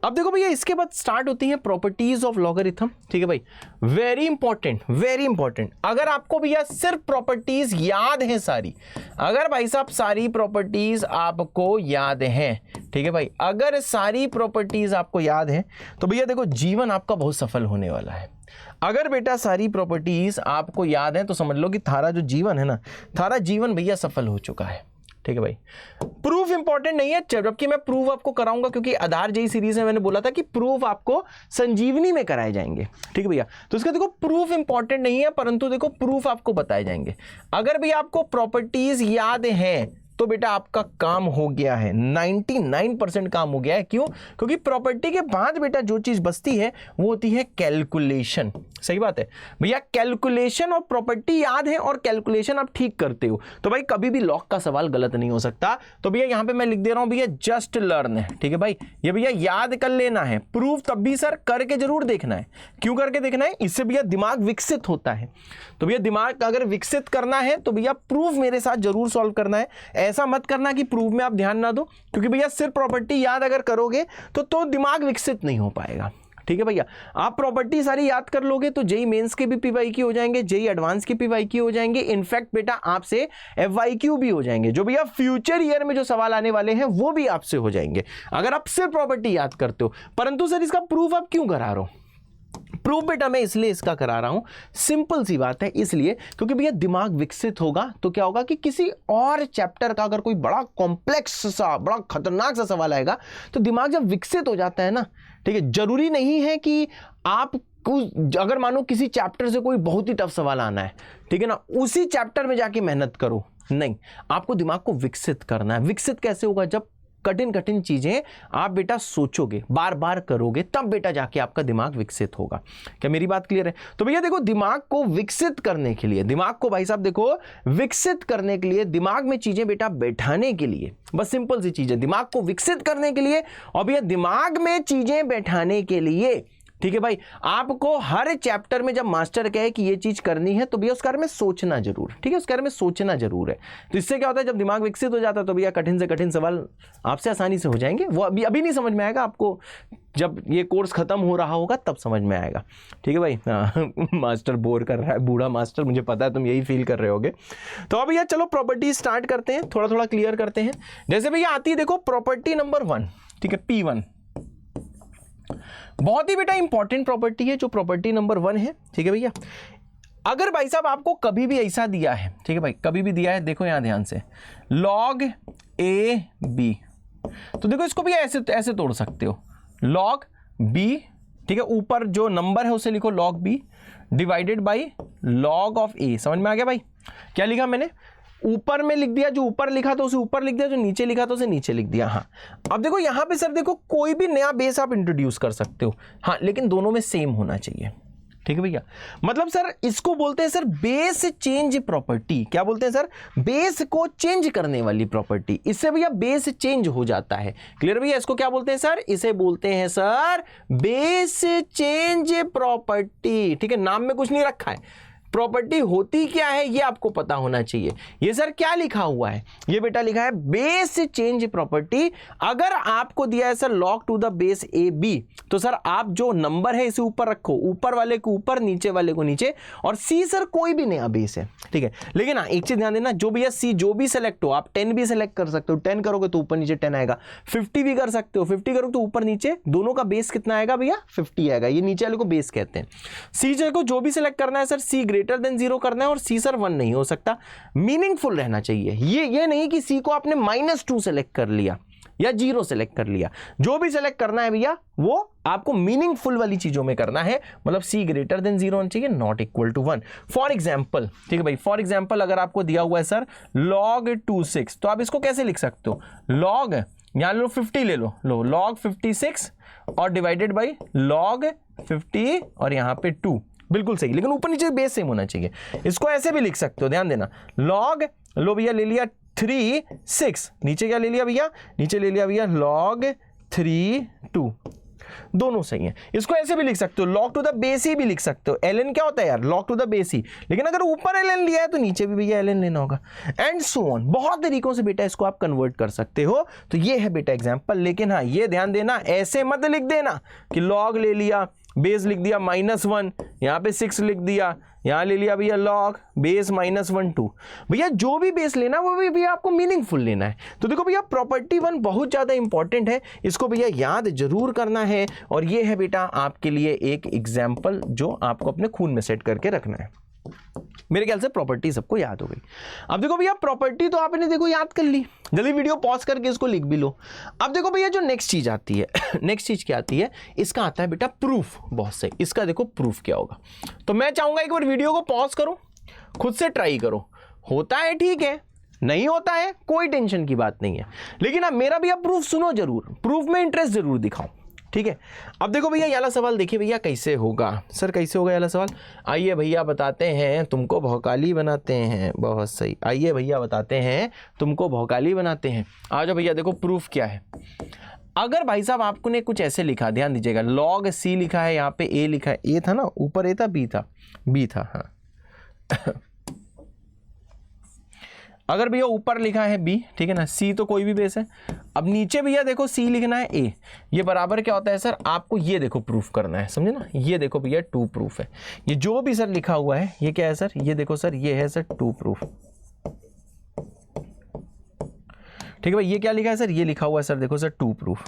अब देखो भैया इसके बाद स्टार्ट होती हैं प्रॉपर्टीज ऑफ लॉगरिथम, ठीक है भाई, वेरी इंपॉर्टेंट, वेरी इंपॉर्टेंट। अगर आपको भैया सिर्फ प्रॉपर्टीज याद हैं सारी, अगर भाई साहब सारी प्रॉपर्टीज आपको याद हैं, ठीक है भाई, अगर सारी प्रॉपर्टीज आपको याद हैं तो भैया देखो जीवन आपका बहुत सफल होने वाला है। अगर बेटा सारी प्रॉपर्टीज आपको याद हैं तो समझ लो कि थारा जो जीवन है ना, थारा जीवन भैया सफल हो चुका है, ठीक है भाई। प्रूफ इंपॉर्टेंट नहीं है, जबकि मैं प्रूफ आपको कराऊंगा क्योंकि आधार जेई सीरीज में मैंने बोला था कि प्रूफ आपको संजीवनी में कराए जाएंगे, ठीक है भैया। तो इसका देखो प्रूफ इंपॉर्टेंट नहीं है, परंतु देखो प्रूफ आपको बताए जाएंगे। अगर भैया आपको प्रॉपर्टीज याद हैं तो बेटा आपका काम हो गया है, 99% काम हो गया है। क्यों? क्योंकि प्रॉपर्टी के बाद बेटा जो चीज बचती है वो होती है कैलकुलेशन। सही बात है भैया, कैलकुलेशन और प्रॉपर्टी याद है और कैलकुलेशन आप ठीक करते हो तो भाई कभी भी लॉग का सवाल गलत नहीं हो सकता। तो भैया यहां पे मैं लिख दे रहा हूं भैया जस्ट लर्न है, ठीक है भाई, ये भैया याद कर लेना है। प्रूफ तब भी सर करके जरूर देखना है। क्यों करके देखना है? इससे भैया दिमाग विकसित होता है। तो भैया दिमाग अगर विकसित करना है तो भैया प्रूफ मेरे साथ जरूर सॉल्व करना है। ऐसा मत करना कि प्रूफ में आप ध्यान ना दो, क्योंकि भैया सिर्फ प्रॉपर्टी याद अगर करोगे तो दिमाग विकसित नहीं हो पाएगा, ठीक है भैया। आप प्रॉपर्टी सारी याद कर लोगे तो जेई मेंस के भी पीवाईक्यू हो जाएंगे, जेई एडवांस के पीवाईक्यू हो जाएंगे, इनफैक्ट बेटा आपसे एफवाईक्यू भी हो जाएंगे। जो भैया फ्यूचर ईयर में जो सवाल आने वाले हैं वो भी आपसे हो जाएंगे अगर आप सिर्फ प्रॉपर्टी याद करते हो। परंतु सर इसका प्रूफ आप क्यों करा रहे हो? प्रूफ बेटा मैं इसलिए इसका करा रहा हूं, सिंपल सी बात है, इसलिए क्योंकि भैया दिमाग विकसित होगा तो क्या होगा कि किसी और चैप्टर का अगर कोई बड़ा कॉम्प्लेक्स सा बड़ा खतरनाक सा सवाल आएगा तो दिमाग जब विकसित हो जाता है ना, ठीक है, जरूरी नहीं है कि आप अगर मानो किसी चैप्टर से कोई बहुत ही टफ सवाल आना है, ठीक है ना, उसी चैप्टर में जाके मेहनत करो, नहीं, आपको दिमाग को विकसित करना है। विकसित कैसे होगा? जब कठिन कठिन चीजें आप बेटा सोचोगे, बार बार करोगे, तब बेटा जाके आपका दिमाग विकसित होगा। क्या मेरी बात क्लियर है? तो भैया देखो, दिमाग को विकसित करने के लिए, दिमाग को भाई साहब देखो विकसित करने के लिए, दिमाग में चीजें बेटा बैठाने के लिए, बस सिंपल सी चीज है, दिमाग को विकसित करने के लिए और भैया दिमाग में चीजें बैठाने के लिए, ठीक है भाई, आपको हर चैप्टर में जब मास्टर कहे कि ये चीज करनी है तो भैया उसके बारे में सोचना जरूर, ठीक है, उसके बारे में सोचना जरूर है। तो इससे क्या होता है, जब दिमाग विकसित हो जाता है तो भैया कठिन से कठिन सवाल आपसे आसानी से हो जाएंगे। वो अभी नहीं समझ में आएगा आपको, जब ये कोर्स खत्म हो रहा होगा तब समझ में आएगा, ठीक है भाई। हाँ मास्टर बोर कर रहा है, बूढ़ा मास्टर, मुझे पता है तुम यही फील कर रहे होगे। तो अब भैया चलो प्रॉपर्टी स्टार्ट करते हैं, थोड़ा थोड़ा क्लियर करते हैं। जैसे भैया आती है देखो प्रॉपर्टी नंबर 1, ठीक है, P1, बहुत ही बेटा इंपॉर्टेंट प्रॉपर्टी है जो प्रॉपर्टी नंबर 1 है, ठीक है भैया। अगर भाई साहब आपको कभी भी ऐसा दिया है, ठीक है भाई, कभी भी दिया है, देखो यहां ध्यान से, log a b, तो देखो इसको भी ऐसे तोड़ सकते हो, log b, ठीक है, ऊपर जो नंबर है उसे लिखो log b divided by log of a। समझ में आ गया भाई? क्या लिखा मैंने? ऊपर में लिख दिया, जो ऊपर लिखा था उसे ऊपर लिख दिया, जो नीचे लिखा था उसे नीचे लिख दिया। हाँ, अब देखो यहां पे सर देखो कोई भी नया बेस आप इंट्रोड्यूस कर सकते हो, हाँ, लेकिन दोनों में सेम होना चाहिए, ठीक है भैया। मतलब सर इसको बोलते हैं सर बेस चेंज प्रॉपर्टी। क्या बोलते हैं सर? बेस को चेंज करने वाली प्रॉपर्टी। इससे भैया बेस चेंज हो जाता है। क्लियर भैया? इसको क्या बोलते हैं सर? इसे बोलते हैं सर बेस चेंज प्रॉपर्टी, ठीक है। नाम में कुछ नहीं रखा है, प्रॉपर्टी होती क्या है ये आपको पता होना चाहिए। ये सर क्या लिखा हुआ है? ये बेटा लिखा है बेस चेंज प्रॉपर्टी। अगर आपको दिया है sir log to the base A B, तो सर आप जो नंबर है इसे ऊपर रखो, ऊपर वाले को ऊपर, नीचे वाले को नीचे, और सी सर कोई भी नया बेस है, ठीक है। लेकिन हाँ एक चीज ध्यान देना, जो भैया सी जो भी सेलेक्ट हो, आप 10 भी सेलेक्ट कर सकते हो, 10 करोगे तो ऊपर नीचे 10 आएगा, 50 भी कर सकते हो, 50 करोगे तो ऊपर नीचे दोनों का बेस कितना आएगा भैया? 50 आएगा। ये नीचे वाले को बेस कहते हैं। सी को जो भी सिलेक्ट करना है सर, सी ग्रेटर देन 0 करना है, और सी सर 1 नहीं हो सकता, मीनिंगफुल रहना चाहिए। ये नहीं कि सी को आपने -2 सेलेक्ट कर लिया या 0 सेलेक्ट कर लिया। जो भी सेलेक्ट करना है भैया वो आपको मीनिंगफुल वाली चीजों में करना है, मतलब सी ग्रेटर देन 0 होना चाहिए, not equal to 1। For example, ठीक है भाई, फॉर एग्जाम्पल अगर आपको दिया हुआ है सर log 26, तो आप इसको कैसे लिख सकते हो? log, यहां लो 50 ले लो log 56 और डिवाइडेड बाई log 50 और यहां पे 2, बिल्कुल सही, लेकिन ऊपर नीचे बेस सेम होना चाहिए। इसको ऐसे भी लिख सकते हो, ध्यान देना, log, लो भैया ले लिया 3 6, नीचे क्या ले लिया भैया? नीचे ले लिया भैया log 3 2, दोनों सही है। इसको ऐसे भी लिख सकते हो, log टू द बेस ही भी लिख सकते हो। ln क्या होता है यार? log टू द बेस ही, लेकिन अगर ऊपर ln लिया है तो नीचे भी भैया ln लेना होगा, एंड सो ऑन। बहुत तरीकों से बेटा इसको आप कन्वर्ट कर सकते हो। तो ये है बेटा एग्जांपल, लेकिन हाँ ये ध्यान देना, ऐसे मत लिख देना कि log ले लिया, बेस लिख दिया -1, यहाँ पे 6 लिख दिया, यहाँ ले लिया भैया log बेस -1 2। भैया जो भी बेस लेना वो भी भैया आपको मीनिंगफुल लेना है। तो देखो भैया प्रॉपर्टी 1 बहुत ज़्यादा इंपॉर्टेंट है, इसको भैया याद जरूर करना है। और ये है बेटा आपके लिए एक एग्जाम्पल जो आपको अपने खून में सेट करके रखना है। मेरे ख्याल से प्रॉपर्टी सबको याद हो गई। अब देखो भैया प्रॉपर्टी तो आपने देखो याद कर ली, जल्दी वीडियो पॉज करके इसको लिख भी लो। अब देखो भैया जो नेक्स्ट चीज आती है नेक्स्ट चीज क्या आती है? इसका आता है बेटा प्रूफ। बहुत सही, इसका देखो प्रूफ क्या होगा। तो मैं चाहूंगा एक बार वीडियो को पॉज करो, खुद से ट्राई करो। होता है ठीक है, नहीं होता है कोई टेंशन की बात नहीं है, लेकिन अब मेरा भैया प्रूफ सुनो जरूर, प्रूफ में इंटरेस्ट जरूर दिखाओ, ठीक है। अब देखो भैया ये वाला सवाल देखिए भैया कैसे होगा। सर कैसे होगा ये वाला सवाल? आइए भैया बताते हैं, तुमको भौकाली बनाते हैं। बहुत सही, आइए भैया बताते हैं, तुमको भौकाली बनाते हैं। आ जाओ भैया, देखो प्रूफ क्या है। अगर भाई साहब आपको ने कुछ ऐसे लिखा, ध्यान दीजिएगा, log c लिखा है, यहाँ पे a लिखा है, a था ना, ऊपर a था, b था, हाँ अगर भैया ऊपर लिखा है b, ठीक है ना, c तो कोई भी बेस है। अब नीचे भैया देखो c लिखना है a, ये बराबर क्या होता है सर? आपको ये देखो प्रूफ करना है, समझे ना। ये देखो भैया 2 प्रूफ है, ये जो भी सर लिखा हुआ है ये क्या है सर? ये देखो सर, ये है सर 2 प्रूफ, ठीक है भाई। ये क्या लिखा है सर? ये लिखा हुआ है सर, देखो सर 2 प्रूफ।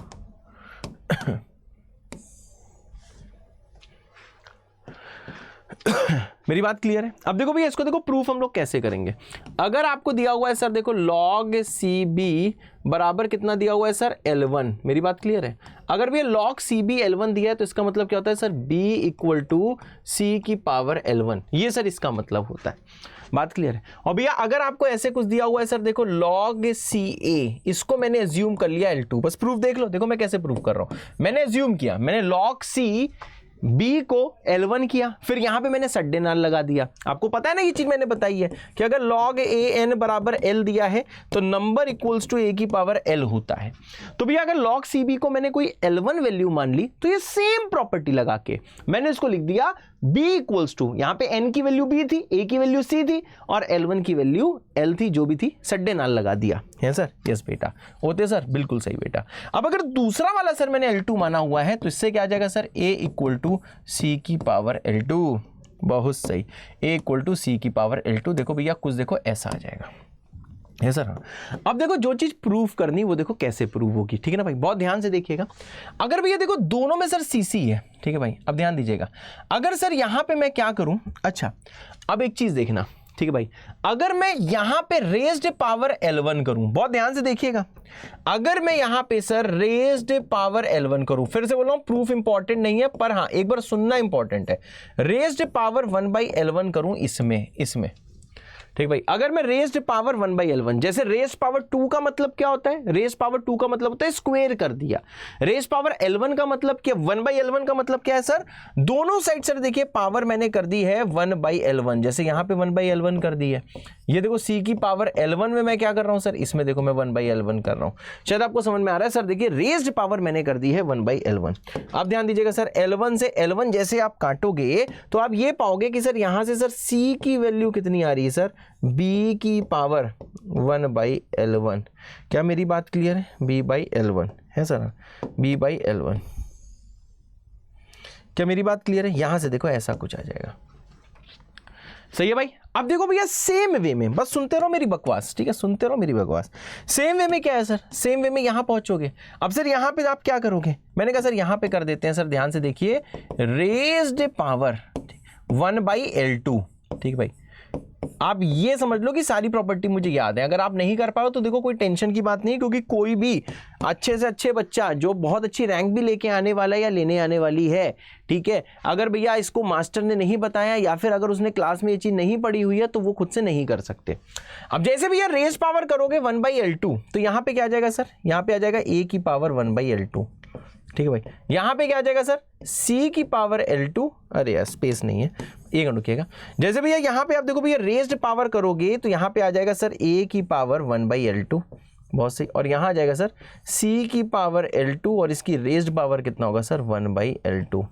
मेरी बात क्लियर है? अब देखो भैया इसको देखो प्रूफ हम लोग कैसे करेंगे। अगर आपको दिया हुआ है सर देखो log CB बराबर कितना दिया हुआ है सर? L1। मेरी बात क्लियर है? अगर भैया log CB L1 दिया है तो इसका मतलब क्या होता है सर? B = C की पावर L1, ये सर इसका मतलब होता है। बात क्लियर है। और भैया अगर आपको ऐसे कुछ दिया हुआ है सर, देखो log CA, इसको मैंने एज्यूम कर लिया L2, बस प्रूफ देख लो, देखो मैं कैसे प्रूफ कर रहा हूं। मैंने एज्यूम किया, मैंने log C B को L1 किया, फिर यहां पे मैंने सड्डे नाल लगा दिया। आपको पता है ना ये चीज मैंने बताई है कि अगर log AN बराबर L दिया है तो नंबर इक्वल्स टू A की पावर L होता है। तो भैया अगर log CB को मैंने कोई L1 वैल्यू मान ली तो ये सेम प्रॉपर्टी लगा के मैंने इसको लिख दिया B इक्वल्स टू, यहां पे N की वैल्यू B थी, A की वैल्यू C थी और L1 की वैल्यू L थी, जो भी थी सड्डे नाल लगा दिया है सर। यस बेटा, होते सर, बिल्कुल सही बेटा। अब अगर दूसरा वाला सर मैंने L2 माना हुआ है तो इससे क्या आ जाएगा sir, A equal to C की पावर L2। बहुत सही, A इक्वल टू C की पावर L2। देखो भैया कुछ देखो ऐसा आ जाएगा है सर। हाँ, अब देखो जो चीज प्रूफ करनी वो देखो कैसे प्रूव होगी, ठीक है ना भाई, बहुत ध्यान से देखिएगा। अगर भैया देखो दोनों में सर CC है, ठीक है भाई, अब ध्यान दीजिएगा। अगर सर यहां पे मैं क्या करूं, अच्छा अब एक चीज देखना, ठीक है भाई, अगर मैं यहां पे रेज्ड पावर L1 करूं, बहुत ध्यान से देखिएगा, अगर मैं यहां पे सर रेज्ड पावर L1 करूं, फिर से बोल रहा हूं प्रूफ इंपॉर्टेंट नहीं है पर हां एक बार सुनना इंपॉर्टेंट है, रेज्ड पावर 1/L1 करूं इसमें ठीक भाई, अगर मैं रेज्ड पावर 1/L1, जैसे रेज्ड पावर 2 का मतलब क्या होता है, रेज्ड पावर 2 का मतलब होता है स्क्वायर कर दिया, रेज्ड पावर L1 का मतलब क्या, 1/L1 का मतलब क्या है सर, दोनों साइड सर देखिए पावर मैंने कर दी है 1/L1, जैसे यहां पे 1/L1 कर दी है। ये देखो C की पावर L1 में मैं क्या कर रहा हूं सर, इसमें देखो मैं 1/L1 कर रहा हूं, शायद आपको समझ में आ रहा है सर। देखिए रेज्ड पावर मैंने कर दी है 1/L1। अब ध्यान दीजिएगा सर, L1 से L1 जैसे आप काटोगे तो आप ये पाओगे कि सर यहां से सर C की वैल्यू कितनी आ रही है सर, B की पावर 1/L1। क्या मेरी बात क्लियर है, B/L1 है सर, B/L1। क्या मेरी बात क्लियर है, यहां से देखो ऐसा कुछ आ जाएगा, सही है भाई। अब देखो भैया सेम वे में, बस सुनते रहो मेरी बकवास, ठीक है, सुनते रहो मेरी बकवास। सेम वे में क्या है सर, सेम वे में यहां पहुंचोगे। अब सर यहां पे आप क्या करोगे, मैंने कहा सर यहां पे कर देते हैं सर, ध्यान से देखिए, रेज्ड पावर 1/L2, ठीक है भाई। आप ये समझ लो कि सारी प्रॉपर्टी मुझे याद है, अगर आप नहीं कर पाओ तो देखो कोई टेंशन की बात नहीं, क्योंकि कोई भी अच्छे से अच्छे बच्चा जो बहुत अच्छी रैंक भी लेके आने वाला है या लेने आने वाली है, ठीक है, अगर भैया इसको मास्टर ने नहीं बताया या फिर अगर उसने क्लास में ये चीज नहीं पढ़ी हुई है तो वो खुद से नहीं कर सकते। अब जैसे भैया रेज पावर करोगे 1/L2 तो यहां पे क्या आ जाएगा सर, यहां पे आ जाएगा A की पावर 1/L2, ठीक है भाई। यहां पे क्या आ जाएगा सर, C की पावर L2, अरे यार स्पेस नहीं है, एक मिनट रुकिएगा। जैसे भैया यहां पे आप देखो भैया रेज्ड पावर करोगे तो यहां पे आ जाएगा सर A की पावर 1/L2, बहुत सही, और यहां आ जाएगा सर C की पावर L2 और इसकी रेज्ड पावर कितना होगा सर, 1/L2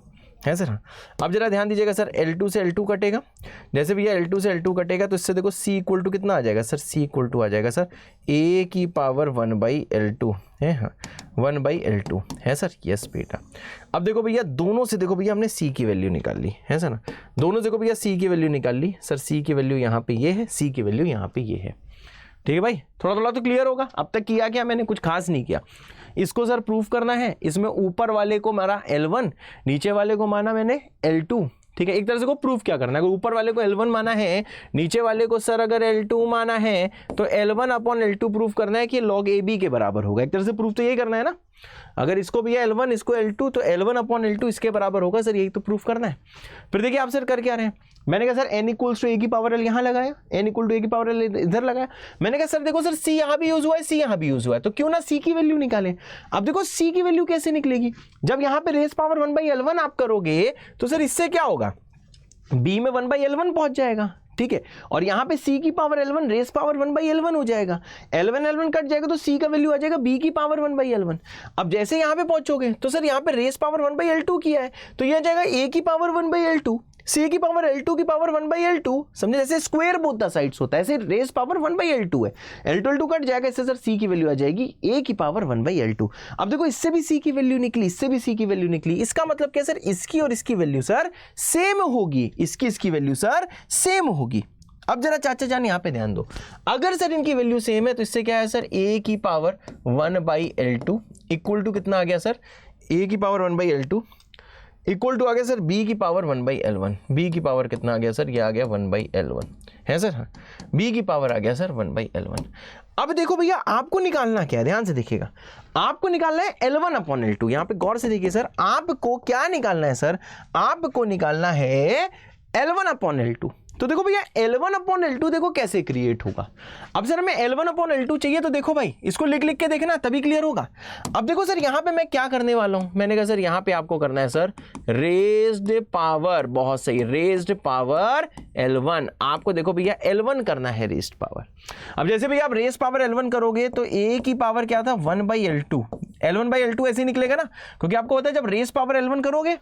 है सर। अब जरा ध्यान दीजिएगा सर, L2 से L2 कटेगा, जैसे भैया L2 से L2 कटेगा तो इससे देखो C इक्वल टू कितना आ जाएगा सर, C इक्वल टू आ जाएगा सर A की पावर 1/L2 है, हाँ 1/L2 है सर। यस बेटा। अब देखो भैया दोनों से देखो भैया हमने C की वैल्यू निकाल ली है सर ना, दोनों से देखो भैया C की वैल्यू निकाल ली सर, C की वैल्यू यहाँ पे ये है, C की वैल्यू यहाँ पे ये है, ठीक है भाई। थोड़ा थोड़ा तो क्लियर होगा। अब तक किया क्या मैंने, कुछ खास नहीं किया। इसको सर प्रूफ करना है, इसमें ऊपर वाले को मारा L1, नीचे वाले को माना मैंने L2, ठीक है। एक तरह से को प्रूफ क्या करना है, अगर ऊपर वाले को L1 माना है, नीचे वाले को सर अगर L2 माना है तो L1/L2 प्रूफ करना है कि log AB के बराबर होगा। एक तरह से प्रूफ तो यही करना है ना, अगर इसको भी L1 इसको L2 तो L1/L2 इसके बराबर होगा सर, यही तो प्रूफ करना है। फिर देखिए आप सर कर क्या रहे हैं, मैंने कहा sir n equals to A की पावर L यहाँ लगाया, n इक्वल टू A की पावर L इधर लगाया। मैंने कहा सर देखो सर C यहाँ भी यूज हुआ है, C यहाँ भी यूज हुआ है, तो क्यों ना C की वैल्यू निकालें। अब देखो C की वैल्यू कैसे निकलेगी, जब यहाँ पे रेज पावर 1/L1 आप करोगे तो सर इससे क्या होगा, B में 1/L1 पहुंच जाएगा, ठीक है, और यहां पे C की power L1 raise power 1/L1 हो जाएगा, L1 कट जाएगा तो C का वैल्यू आ जाएगा B की पावर 1/L1। अब जैसे यहां पे पहुंचोगे तो सर यहां पे रेस पावर 1/L2 किया है तो यह आ जाएगा A की पावर 1/L2, C की पावर L2 की पावर 1/L2, समझे, जैसे स्क्वायर बोथ द साइड्स होता है, ऐसे रेस पावर 1/L2 है, L2 कट जाएगा, इससे सर C की वैल्यू आ जाएगी A की पावर 1/L2। अब देखो इससे भी C की वैल्यू निकली, इससे भी C की वैल्यू निकली, इसका मतलब क्या सर, इसकी और इसकी वैल्यू सर सेम होगी, इसकी वैल्यू सर सेम होगी। अब जरा चाचा जान यहाँ पे ध्यान दो, अगर सर इनकी वैल्यू सेम है तो इससे क्या है सर, A की पावर 1/L2 इक्वल टू कितना आ गया सर, A की पावर 1/L2 इक्वल टू आ गया सर B की पावर 1/L1, B की पावर कितना आ गया सर, ये आ गया 1/L1 है सर, हाँ B की पावर आ गया सर 1/L1। अब देखो भैया आपको निकालना क्या है, ध्यान से देखिएगा, आपको निकालना है L1/L2। यहाँ पे गौर से देखिए सर, आपको क्या निकालना है सर, आपको निकालना है L1/L2। तो देखो भैया L1 अपॉन L2 देखो कैसे क्रिएट होगा। अब सर हमें L1 अपॉन L2 चाहिए, तो देखो भाई इसको लिख लिख के देखना तभी क्लियर होगा। अब देखो सर यहाँ पे मैं क्या करने वाला हूं, मैंने कहा सर यहाँ पे आपको करना है सर रेज्ड पावर, बहुत सही, रेज्ड पावर L1। आपको देखो भैया L1 करना है रेज्ड पावर। अब जैसे भैया आप रेज्ड पावर L1 करोगे तो a की पावर क्या था 1/L2, L1/L2 ऐसे ही निकलेगा ना, क्योंकि आपको पता है जब रेज्ड पावर L1 करोगे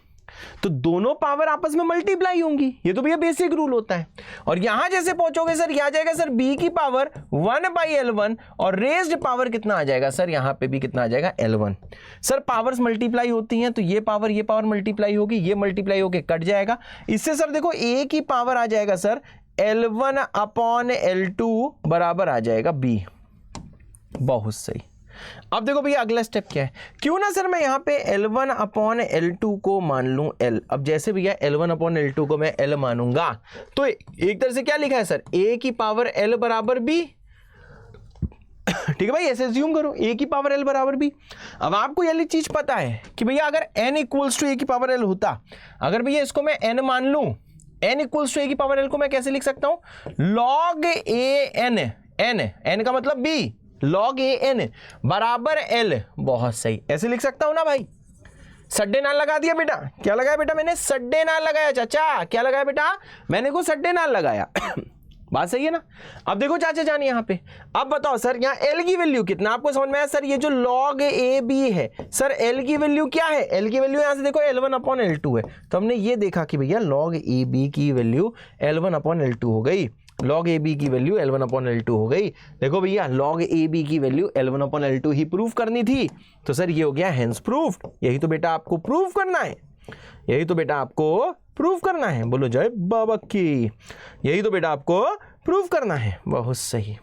तो दोनों पावर आपस में मल्टीप्लाई होंगी, ये तो भैया बेसिक रूल होता है। और यहां जैसे पहुंचोगे सर यह आ जाएगा सर b की पावर 1/L1 और रेज्ड पावर कितना आ जाएगा सर, यहां पे भी कितना आ जाएगा L1। सर पावर्स मल्टीप्लाई होती हैं तो ये पावर मल्टीप्लाई होगी, ये मल्टीप्लाई होके कट जाएगा। इससे सर देखो a की पावर आ जाएगा सर L1 अपॉन L2 बराबर आ जाएगा b। बहुत सही। अब देखो भैया अगला स्टेप क्या है, क्यों ना सर मैं यहाँ पे L1 अपॉन L2 को मान लूं L। अब जैसे भैया L1 अपॉन L2 को मैं L मानूंगा तो एक तरह से क्या लिखा है सर a की पावर L बराबर b। ठीक है भाई, ऐसे अज्यूम करो a की पावर L बराबर b। अब आपको ये चीज पता है कि भैया अगर n इक्वल्स टू a की पावर L होता, अगर भैया इसको मैं n मान लूं, n इक्वल्स टू a की पावर L को मैं कैसे लिख सकता हूं, log a n, n का मतलब b, log a n बराबर L। बहुत सही, ऐसे लिख सकता हूं ना भाई। सड्डे नाल लगा दिया बेटा, क्या लगाया बेटा मैंने, सड्डे नाल लगाया चाचा, क्या लगाया बेटा मैंने को सड्डे नाल लगाया। बात सही है ना। अब देखो चाचा जान यहाँ पे, अब बताओ सर यहाँ L की वैल्यू कितना आपको समझ में आया सर, ये जो log a b है सर L की वैल्यू क्या है, L की वैल्यू यहाँ से देखो L1 अपॉन L2 है, तो हमने ये देखा कि भैया log a b की वैल्यू L1 अपॉन L2 हो गई, log a b की वैल्यू L1 अपॉन L2 हो गई। देखो भैया log a b की वैल्यू L1 अपॉन L2 ही प्रूफ करनी थी, तो सर ये हो गया हेंस प्रूफ। यही तो बेटा आपको प्रूफ करना है, यही तो बेटा आपको प्रूफ करना है, बोलो जय बाबा की, यही तो बेटा आपको प्रूफ करना है। बहुत सही।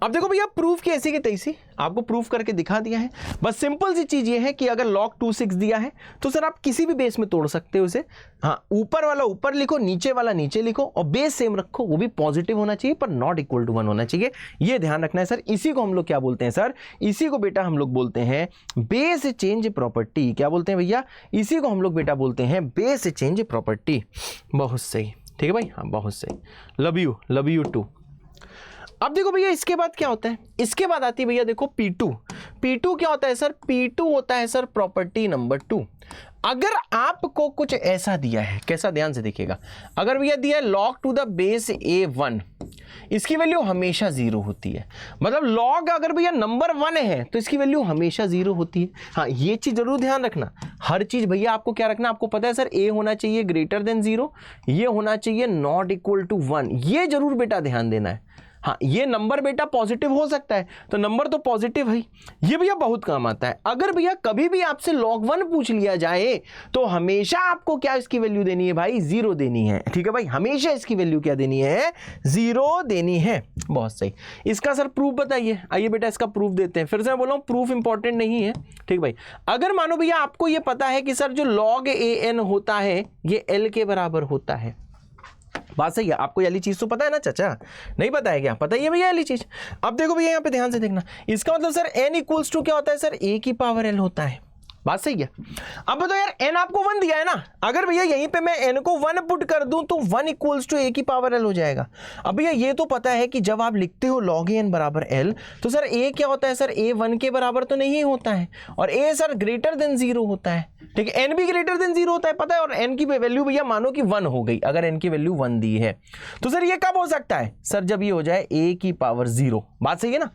अब देखो भैया प्रूफ की ऐसी की तैसी आपको प्रूफ करके दिखा दिया है। बस सिंपल सी चीज ये है कि अगर log 26 दिया है तो सर आप किसी भी बेस में तोड़ सकते हो उसे। हाँ, ऊपर वाला ऊपर लिखो, नीचे वाला नीचे लिखो और बेस सेम रखो, वो भी पॉजिटिव होना चाहिए पर नॉट इक्वल टू 1 होना चाहिए, ये ध्यान रखना है सर। इसी को हम लोग क्या बोलते हैं सर, इसी को बेटा हम लोग बोलते हैं बेस चेंज प्रॉपर्टी। क्या बोलते हैं भैया, इसी को हम लोग बेटा बोलते हैं बेस चेंज प्रॉपर्टी। बहुत सही, ठीक है भाई, हाँ बहुत सही, लव यू टू। अब देखो भैया इसके बाद क्या होता है, इसके बाद आती है भैया देखो P2। P2 क्या होता है सर, P2 होता है सर प्रॉपर्टी नंबर 2। अगर आपको कुछ ऐसा दिया है, कैसा, ध्यान से देखिएगा, अगर भैया दिया है log to the base a1, इसकी वैल्यू हमेशा 0 होती है। मतलब log अगर भैया नंबर 1 है तो इसकी वैल्यू हमेशा 0 होती है। हाँ, ये चीज जरूर ध्यान रखना, हर चीज भैया आपको क्या रखना, आपको पता है सर a होना चाहिए ग्रेटर देन 0, ये होना चाहिए नॉट इक्वल टू 1, ये जरूर बेटा ध्यान देना है। हाँ, ये नंबर बेटा पॉजिटिव हो सकता है तो नंबर तो पॉजिटिव है, ये भैया बहुत काम आता है। अगर भैया कभी भी आपसे log 1 पूछ लिया जाए तो हमेशा आपको क्या इसकी वैल्यू देनी है भाई, 0 देनी है। ठीक है भाई, हमेशा इसकी वैल्यू क्या देनी है, 0 देनी है। बहुत सही। इसका सर प्रूफ बताइए, आइए बेटा इसका प्रूफ देते हैं। फिर से मैं बोल रहा हूँ प्रूफ इंपॉर्टेंट नहीं है, ठीक भाई। अगर मानो भैया आपको ये पता है कि सर जो log an होता है ये L के बराबर होता है, बात सही है, आपको ये वाली चीज तो पता है ना चाचा, नहीं पता है क्या, पता ही है भैया वाली चीज। अब देखो भैया यहाँ पे ध्यान से देखना, इसका मतलब सर n इक्वल्स टू क्या होता है सर, a की पावर l होता है। बात सही है। अब बताओ यार n आपको 1 दिया है ना, अगर भैया यहीं पे मैं n को 1 पुट कर दूं तो 1 इक्वल्स टू a की पावर l हो जाएगा। अब भैया ये तो पता है कि जब आप लिखते हो log n बराबर l तो सर a क्या होता है सर, a 1 के बराबर तो नहीं होता है और a सर ग्रेटर देन 0 होता है। ठीक है, n भी ग्रेटर देन 0 होता है पता है, और n की वैल्यू भैया मानो कि 1 हो गई, अगर n की वैल्यू 1 दी है तो सर ये कब हो सकता है सर, जब ये हो जाए a की पावर 0। बात सही है ना,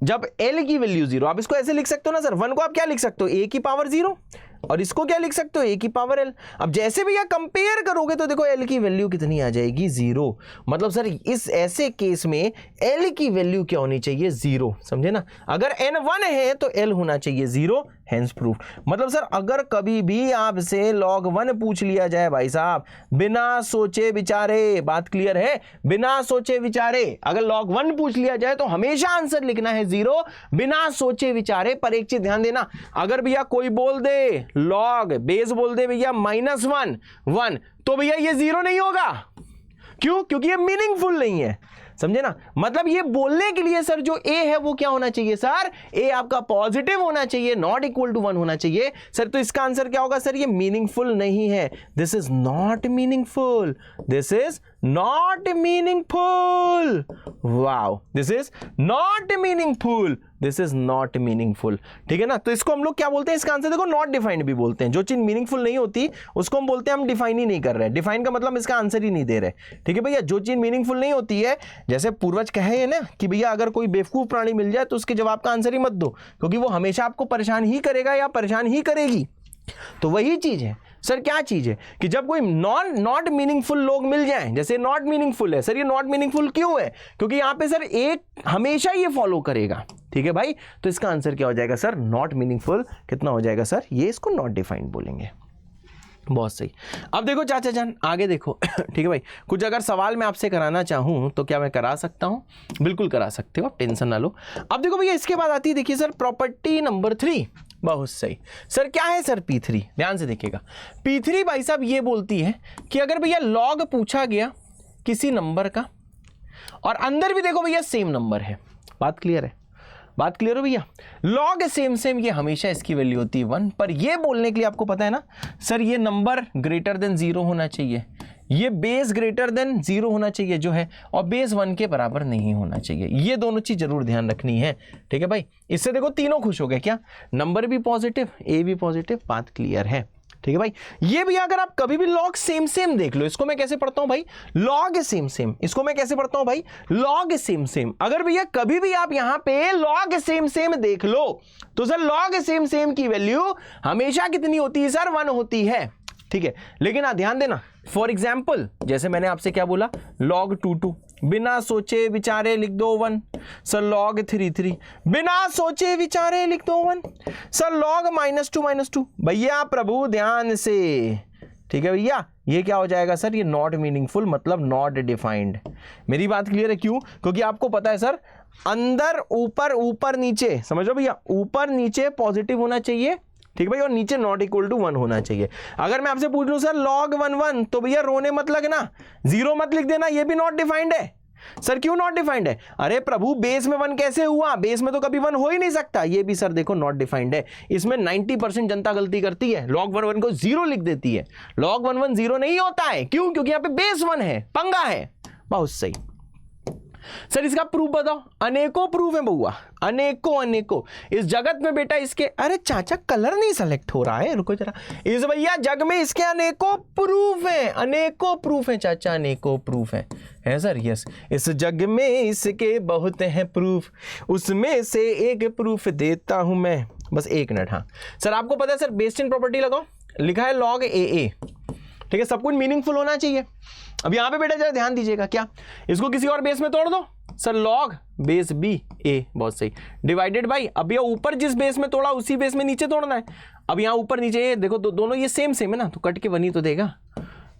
जब L की वैल्यू 0। आप इसको ऐसे लिख सकते हो ना सर, 1 को आप क्या लिख सकते हो, a की पावर 0, और इसको क्या लिख सकते हो, a की पावर l। अब जैसे भी यह कंपेयर करोगे तो देखो l की वैल्यू कितनी आ जाएगी, 0। मतलब सर इस ऐसे केस में l की वैल्यू क्या होनी चाहिए, 0। समझे ना, अगर n 1 है तो l होना चाहिए 0, हेंस प्रूफ। मतलब सर अगर कभी भी आपसे log 1 पूछ लिया जाए भाई साहब, बिना सोचे विचारे, बात क्लियर है, बिना सोचे विचारे अगर log 1 पूछ लिया जाए तो हमेशा आंसर लिखना है 0, बिना सोचे विचारे। पर एक चीज ध्यान देना, अगर भैया कोई बोल दे log बेस बोल दे भैया -1 1 तो भैया ये 0 नहीं होगा। क्यों, क्योंकि ये मीनिंगफुल नहीं है। समझे ना, मतलब ये बोलने के लिए सर जो ए है वो क्या होना चाहिए सर, ए आपका पॉजिटिव होना चाहिए, नॉट इक्वल टू 1 होना चाहिए सर। तो इसका आंसर क्या होगा सर, ये मीनिंगफुल नहीं है, this is not meaningful, this is not meaningful, wow this is not meaningful, this is not meaningful, ठीक है ना। तो इसको हम लोग क्या बोलते हैं, इसका आंसर देखो नॉट डिफाइंड भी बोलते हैं, जो चीज मीनिंगफुल नहीं होती उसको हम बोलते हैं हम डिफाइन ही नहीं कर रहे हैं, डिफाइन का मतलब इसका आंसर ही नहीं दे रहे, ठीक है भैया। जो चीज मीनिंगफुल नहीं होती है, जैसे पूर्वज कहे है ना कि भैया अगर कोई बेवकूफ प्राणी मिल जाए तो उसके जवाब का आंसर ही मत दो, क्योंकि वो हमेशा आपको परेशान ही करेगा या परेशान ही करेगी। तो वही चीज है सर, क्या चीज है कि जब कोई नॉट मीनिंगफुल लोग मिल जाएं, जैसे नॉट मीनिंगफुल है सर, ये नॉट मीनिंगफुल क्यों है, क्योंकि यहां पे सर एक हमेशा ये फॉलो करेगा, ठीक है भाई। तो इसका आंसर क्या हो जाएगा सर, नॉट मीनिंगफुल, कितना हो जाएगा सर, ये इसको नॉट डिफाइंड बोलेंगे। बहुत सही। अब देखो चाचा जान आगे देखो ठीक है भाई, कुछ अगर सवाल मैं आपसे कराना चाहूं तो क्या मैं करा सकता हूं, बिल्कुल करा सकते हो आप, टेंशन ना लो। अब देखो भैया इसके बाद आती है, देखिए सर प्रॉपर्टी नंबर 3, बहुत सही सर। क्या है सर P3, ध्यान से देखिएगा। P3 भाई साहब ये बोलती है कि अगर भैया लॉग पूछा गया किसी नंबर का और अंदर भी देखो भैया सेम नंबर है, बात क्लियर है, बात क्लियर हो भैया, लॉग सेम ये हमेशा इसकी वैल्यू होती है 1, पर ये बोलने के लिए आपको पता है ना सर, ये नंबर ग्रेटर देन 0 होना चाहिए, ये बेस ग्रेटर देन 0 होना चाहिए जो है, और बेस 1 के बराबर नहीं होना चाहिए, ये दोनों चीज जरूर ध्यान रखनी है, ठीक है भाई। इससे देखो तीनों खुश हो गए, क्या नंबर भी पॉजिटिव, ए भी पॉजिटिव, बात क्लियर है, ठीक है भाई। ये भी अगर आप कभी भी लॉग सेम देख लो, इसको मैं कैसे पढ़ता हूं भाई, लॉग सेम, इसको मैं कैसे पढ़ता हूं भाई, लॉग सेम। अगर भैया कभी भी आप यहां पे लॉग सेम देख लो तो सर लॉग सेम की वैल्यू हमेशा कितनी होती है सर, 1 होती है, ठीक है। लेकिन ध्यान देना, फॉर एग्जाम्पल जैसे मैंने आपसे क्या बोला, log 2 बिना सोचे विचारे लिख दो 1, सर log 3 बिना सोचे विचारे लिख दो 1, सर log -2 भैया प्रभु ध्यान से, ठीक है भैया। ये क्या हो जाएगा सर, ये नॉट मीनिंगफुल, मतलब नॉट डिफाइंड। मेरी बात क्लियर है, क्यों, क्योंकि आपको पता है सर अंदर ऊपर नीचे, समझो भैया, ऊपर नीचे पॉजिटिव होना चाहिए, ठीक भाई, और नीचे नॉट इक्वल टू 1 होना चाहिए। अगर मैं आपसे पूछ लूं सर log 1 तो भैया रोने मत लगना, 0 मत लिख देना, ये भी नॉट डिफाइंड है सर। क्यों नॉट डिफाइंड है, अरे प्रभु बेस में 1 कैसे हुआ, बेस में तो कभी 1 हो ही नहीं सकता, ये भी सर देखो नॉट डिफाइंड है। इसमें 90% जनता गलती करती है, log 1 को 0 लिख देती है, log 1 0 नहीं होता है, क्यों, क्योंकि यहाँ पे बेस 1 है, पंगा है, बहुत सही। सर इसका प्रूफ बताओ, अनेकों प्रूफ है बउआ, अनेकों इस जगत में बेटा इसके, अरे चाचा कलर नहीं सेलेक्ट हो रहा है, रुको जरा, इस भैया जग में इसके अनेकों प्रूफ है चाचा, अनेकों प्रूफ है सर, यस, इस जग में इसके बहुत हैं प्रूफ, उसमें से एक प्रूफ देता हूं मैं, बस 1 मिनट। हाँ सर आपको पता है सर बेस 10 प्रॉपर्टी लगाओ, लिखा है log AA, ठीक है, सब कुछ मीनिंगफुल होना चाहिए। अब यहां पे बेटा जरा ध्यान दीजिएगा, क्या इसको किसी और बेस में तोड़ दो sir, log base B A, बहुत सही, डिवाइडेड बाई, अब ये ऊपर जिस बेस में तोड़ा उसी बेस में नीचे तोड़ना है। अब यहां ऊपर नीचे ये देखो दोनों ये सेम है ना, तो कट के 1 ही तो देगा,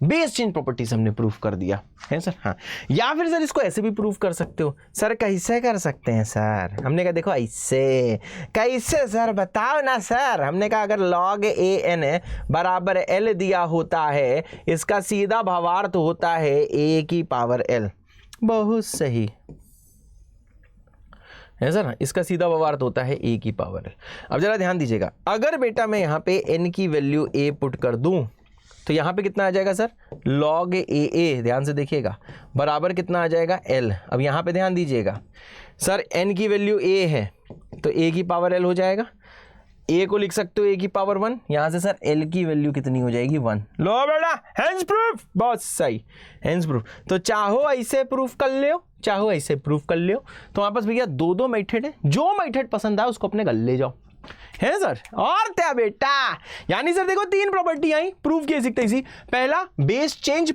बेस चेंज प्रॉपर्टीज हमने प्रूफ कर दिया है सर। हाँ, या फिर सर इसको ऐसे भी प्रूफ कर सकते हो सर, कैसे कर सकते हैं सर, हमने कहा देखो ऐसे, कैसे सर बताओ ना सर, हमने कहा अगर log AN बराबर L दिया होता है, इसका सीधा भावार्थ होता है A की पावर L, बहुत सही है सर, इसका सीधा भावार्थ होता है A की पावर L। अब जरा ध्यान दीजिएगा, अगर बेटा मैं यहाँ पे N की वैल्यू A पुट कर दूं तो यहाँ पे कितना आ जाएगा सर, log AA, ध्यान से देखिएगा, बराबर कितना आ जाएगा L। अब यहाँ पे ध्यान दीजिएगा सर, N की वैल्यू A है तो A की पावर L हो जाएगा, A को लिख सकते हो A की पावर 1, यहाँ से सर L की वैल्यू कितनी हो जाएगी 1, लो बेटा हैंस प्रूफ, बहुत सही, हैंस प्रूफ। तो चाहो ऐसे प्रूफ कर लियो, चाहो ऐसे प्रूफ कर लियो, तो वहाँ पास भैया 2 मेथड है, जो मेथड पसंद आए उसको अपने गल ले जाओ, है सर। और क्या बेटा, यानी सर देखो 3 प्रॉपर्टी आई, प्रूफ किए सीखते इसी, पहला बेस चेंज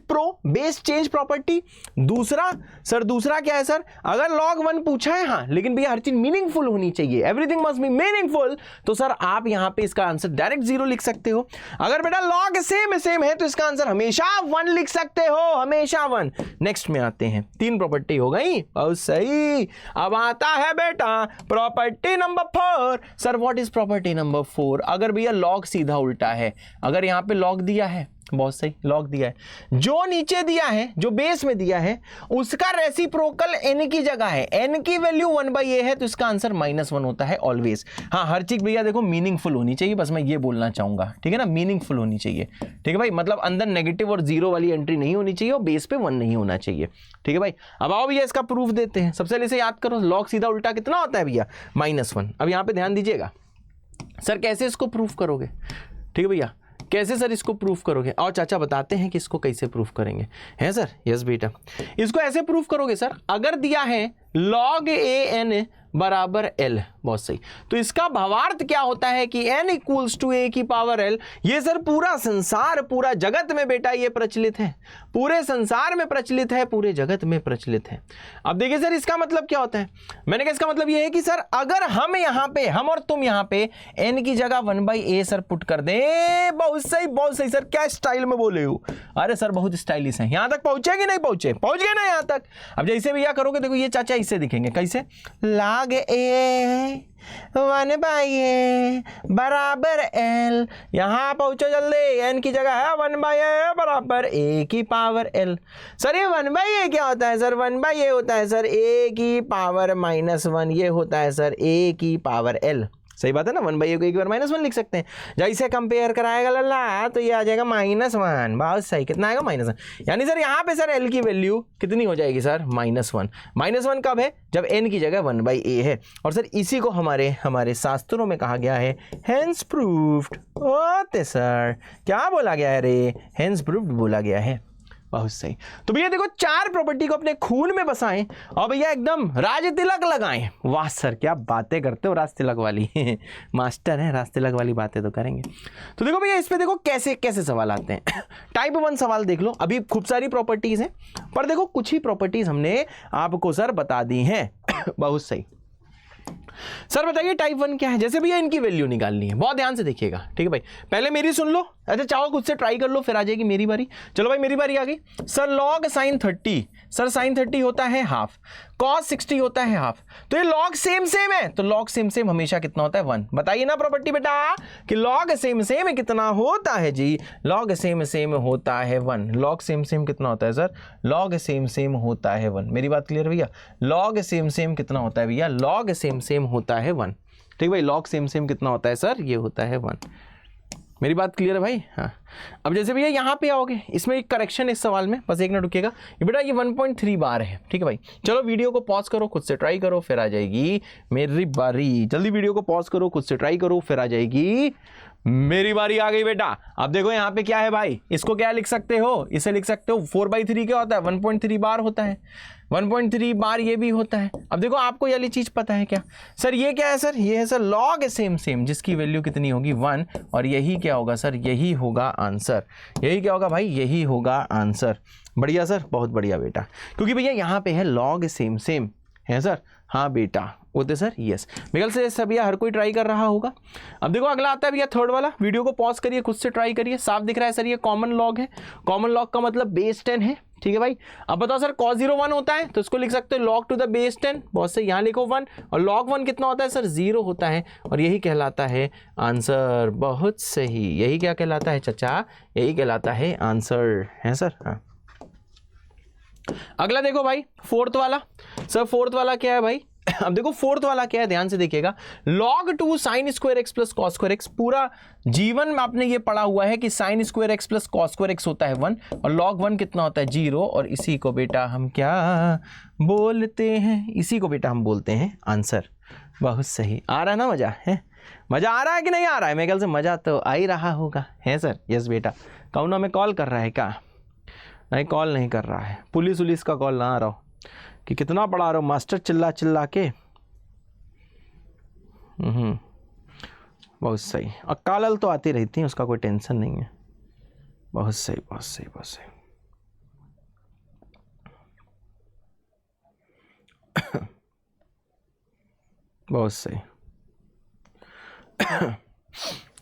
प्रॉपर्टी, दूसरा क्या है सर, अगर log 1 पूछा है, हाँ लेकिन भैया हर चीज मीनिंगफुल होनी चाहिए, एवरीथिंग मस्ट बी मीनिंगफुल, तो सर आप यहां पे इसका आंसर डायरेक्ट 0 लिख सकते हो। अगर बेटा log सेम है तो इसका आंसर हमेशा 1 लिख सकते हो, हमेशा 1। नेक्स्ट में आते हैं, 3 प्रॉपर्टी हो गई, बहुत सही। अब आता है बेटा property number 4, sir what is property number 4, अगर भैया log सीधा उल्टा है, अगर यहां पे log दिया है बहुत सही, लॉग दिया है। जो नीचे दिया है, जो बेस में दिया है, उसका रेसिप्रोकल n की जगह है, n की वैल्यू 1/a है, तो इसका आंसर -1 होता है ऑलवेज। हाँ, हर चीज भैया देखो मीनिंगफुल होनी चाहिए, बस मैं ये बोलना चाहूंगा, ठीक है ना, मीनिंगफुल होनी चाहिए, ठीक है भाई, मतलब अंदर नेगेटिव और जीरो वाली एंट्री नहीं होनी चाहिए और बेस पे 1 नहीं होना चाहिए, ठीक है भाई। अब आओ भैया इसका प्रूफ देते हैं। सबसे पहले से याद करो, लॉग सीधा उल्टा कितना होता है भैया, -1। अब यहाँ पे ध्यान दीजिएगा, सर कैसे इसको प्रूफ करोगे, ठीक है भैया, कैसे सर इसको प्रूफ करोगे, और चाचा बताते हैं कि इसको कैसे प्रूफ करेंगे, है सर? यस बेटा, इसको ऐसे प्रूफ करोगे सर, अगर दिया है log an बराबर l, बहुत सही, तो इसका भावार्थ क्या होता है कि n इक्वल्स टू a की पावर l। ये सर पूरा संसार, पूरा जगत में बेटा ये प्रचलित है, पूरे संसार में प्रचलित है, पूरे जगत में प्रचलित है। अब देखिए सर इसका मतलब क्या होता है, मैंने कहा इसका मतलब ये है कि सर अगर हम यहाँ पे, हम और तुम यहाँ पे n की जगह 1/a सर पुट कर दें, बहुत सही सर, क्या स्टाइल में बोले हो, अरे सर बहुत स्टाइलिश है। यहाँ तक पहुंचे कि नहीं पहुंचे, पहुंच गए ना यहाँ तक। अब जैसे भैया करोगे, देखो ये चाचा इससे दिखेंगे कैसे, log a 1/a बराबर l, यहाँ पहुंचो जल्दी, n की जगह है 1/a बराबर a की पावर l। सर ये 1/a क्या होता है सर, 1/a होता है सर a की पावर -1, ये होता है सर a की पावर l। सही बात है ना, 1/a को एक बार -1 लिख सकते हैं। जैसे कंपेयर कराएगा लल्ला तो ये आ जाएगा -1, बहुत सही, कितना आएगा -1, यानी सर यहाँ पे सर l की वैल्यू कितनी हो जाएगी सर, -1। -1 कब है, जब n की जगह 1/a है, और सर इसी को हमारे शास्त्रों में कहा गया है हेंस प्रूफ्ड। ओते सर क्या बोला गया है रे, हेंस प्रूफ्ड बोला गया है, बहुत सही। तो भैया देखो 4 प्रॉपर्टी को अपने खून में बसाएं और भैया एकदम राज तिलक लगाएं। वाह सर क्या बातें करते हो राज तिलक वाली मास्टर है, राज तिलक वाली बातें तो करेंगे। तो देखो भैया इस पे देखो कैसे कैसे सवाल आते हैं। टाइप 1 सवाल देख लो, अभी खूब सारी प्रॉपर्टीज हैं, पर देखो कुछ ही प्रॉपर्टीज हमने आपको सर बता दी हैं। बहुत सही सर, बताइए टाइप 1 क्या है। जैसे भैया इनकी वैल्यू निकालनी है, बहुत ध्यान से देखिएगा, ठीक है भाई, पहले मेरी सुन लो, अच्छा चाहो खुद से ट्राई कर लो, फिर आ जाएगी मेरी बारी। चलो भाई मेरी बारी आ गई। Sir log sine 30, sir sine 30 होता है हाफ, कॉस 60 होता है हाफ, तो ये लॉग सेम है, तो लॉग सेम हमेशा कितना होता है 1। बताइए ना प्रॉपर्टी बेटा कि लॉग सेम कितना होता है जी, लॉग सेम होता है 1। लॉग सेम कितना होता है सर, लॉग सेम होता है 1। मेरी बात क्लियर भैया, लॉग सेम कितना होता है भैया, लॉग सेम होता है 1, ठीक भाई, लॉग सेम कितना होता है सर, ये होता है 1। मेरी बात क्लियर है भाई, हाँ। अब जैसे भैया यहाँ पे आओगे, इसमें एक करेक्शन इस सवाल में, बस एक मिनट रुकिएगा, ये बेटा ये 1.3 बार है, ठीक है भाई। चलो वीडियो को पॉज करो, खुद से ट्राई करो, फिर आ जाएगी मेरी बारी। जल्दी वीडियो को पॉज करो, खुद से ट्राई करो, फिर आ जाएगी मेरी बारी। आ गई बेटा। अब देखो यहाँ पे क्या है भाई, इसको क्या लिख सकते हो, इसे लिख सकते हो 4/3 क्या होता है, 1.3 बार होता है, 1.3 बार ये भी होता है। अब देखो आपको ये वाली चीज पता है क्या सर, ये क्या है सर, ये है सर लॉग सेम जिसकी वैल्यू कितनी होगी 1, और यही क्या होगा सर, यही होगा आंसर। यही क्या होगा भाई, यही होगा आंसर। बढ़िया सर, बहुत बढ़िया बेटा, क्योंकि भैया यहाँ पे है लॉग सेम है सर। हाँ बेटा होते सर, यस मेगल से सब भैया हर कोई ट्राई कर रहा होगा। अब देखो अगला आता है भैया थर्ड वाला, वीडियो को पॉज करिए, खुद से ट्राई करिए। साफ दिख रहा है सर, ये कॉमन लॉग है, कॉमन लॉग का मतलब बेस 10 है, ठीक है भाई। अब बताओ सर cos 0 1 होता है, तो इसको लिख सकते हो log टू द बेस 10, बहुत सही, यहाँ लिखो 1, और log 1 कितना होता है सर, 0 होता है, और यही कहलाता है आंसर। बहुत सही, यही क्या कहलाता है चचा, यही कहलाता है आंसर, है सर। हाँ अगला देखो भाई फोर्थ वाला, सर फोर्थ वाला क्या है भाई। अब देखो फोर्थ वाला क्या है, ध्यान से देखिएगा, log 2 sin square x plus cos square x. पूरा जीवन में आपने ये पढ़ा हुआ है कि sin square x plus cos square x होता है 1, और log 1 कितना होता है 0, और इसी को बेटा हम क्या बोलते हैं, इसी को बेटा हम बोलते हैं आंसर। बहुत सही, आ रहा है ना मजा, है मजा आ रहा है कि नहीं आ रहा है, मेरे ख्याल से मजा तो आ ही रहा होगा, है सर। यस बेटा, कौन हमें कॉल कर रहा है क्या, नहीं कॉल नहीं कर रहा है, पुलिस का कॉल ना आ रहा हो कि कितना पढ़ा रहे हो मास्टर चिल्ला के। बहुत सही, और कालल तो आती रहती है, उसका कोई टेंशन नहीं है। बहुत सही बहुत सही बहुत सही। बहुत सही।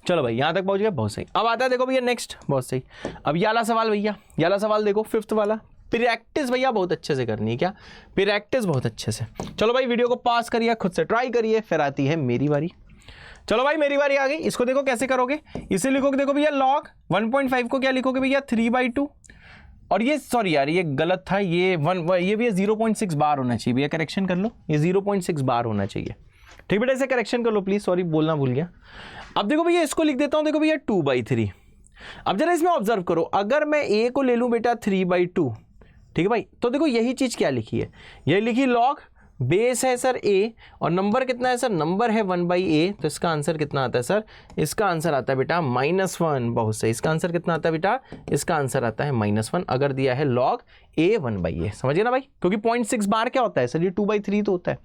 चलो भाई यहाँ तक पहुंच गया, बहुत सही। अब आता है देखो भैया नेक्स्ट, बहुत सही। अब ये वाला सवाल भैया, ये वाला सवाल देखो फिफ्थ वाला, प्रैक्टिस भैया बहुत अच्छे से करनी है, क्या प्रैक्टिस बहुत अच्छे से। चलो भाई वीडियो को पॉज करिए, खुद से ट्राई करिए, फिर आती है मेरी बारी। चलो भाई मेरी बारी आ गई। इसको देखो कैसे करोगे, इसे लिखोगे देखो भैया log 1.5 को क्या लिखोगे भैया 3/2, और ये सॉरी यार ये गलत था, ये भैया 0.6 बार होना चाहिए भैया, करेक्शन कर लो, ये 0.6 बार होना चाहिए। ठीक बेटा, इसे करेक्शन कर लो प्लीज, सॉरी बोलना भूल गया। अब देखो भैया इसको लिख देता हूं, देखो भैया 2/3। अब जरा इसमें ऑब्जर्व करो, अगर मैं a को ले लूं बेटा 3/2, ठीक है भाई, तो देखो यही चीज क्या लिखी है, यही लिखी log, बेस है सर a और नंबर कितना है सर, नंबर है 1/a, तो इसका आंसर कितना आता है सर, इसका आंसर आता है बेटा -1। बहुत सही, इसका आंसर कितना आता है बेटा, इसका आंसर आता है -1 अगर दिया है log a 1/a। समझिए ना भाई, क्योंकि 0.6 बार क्या होता है सर, ये 2/3 तो होता है।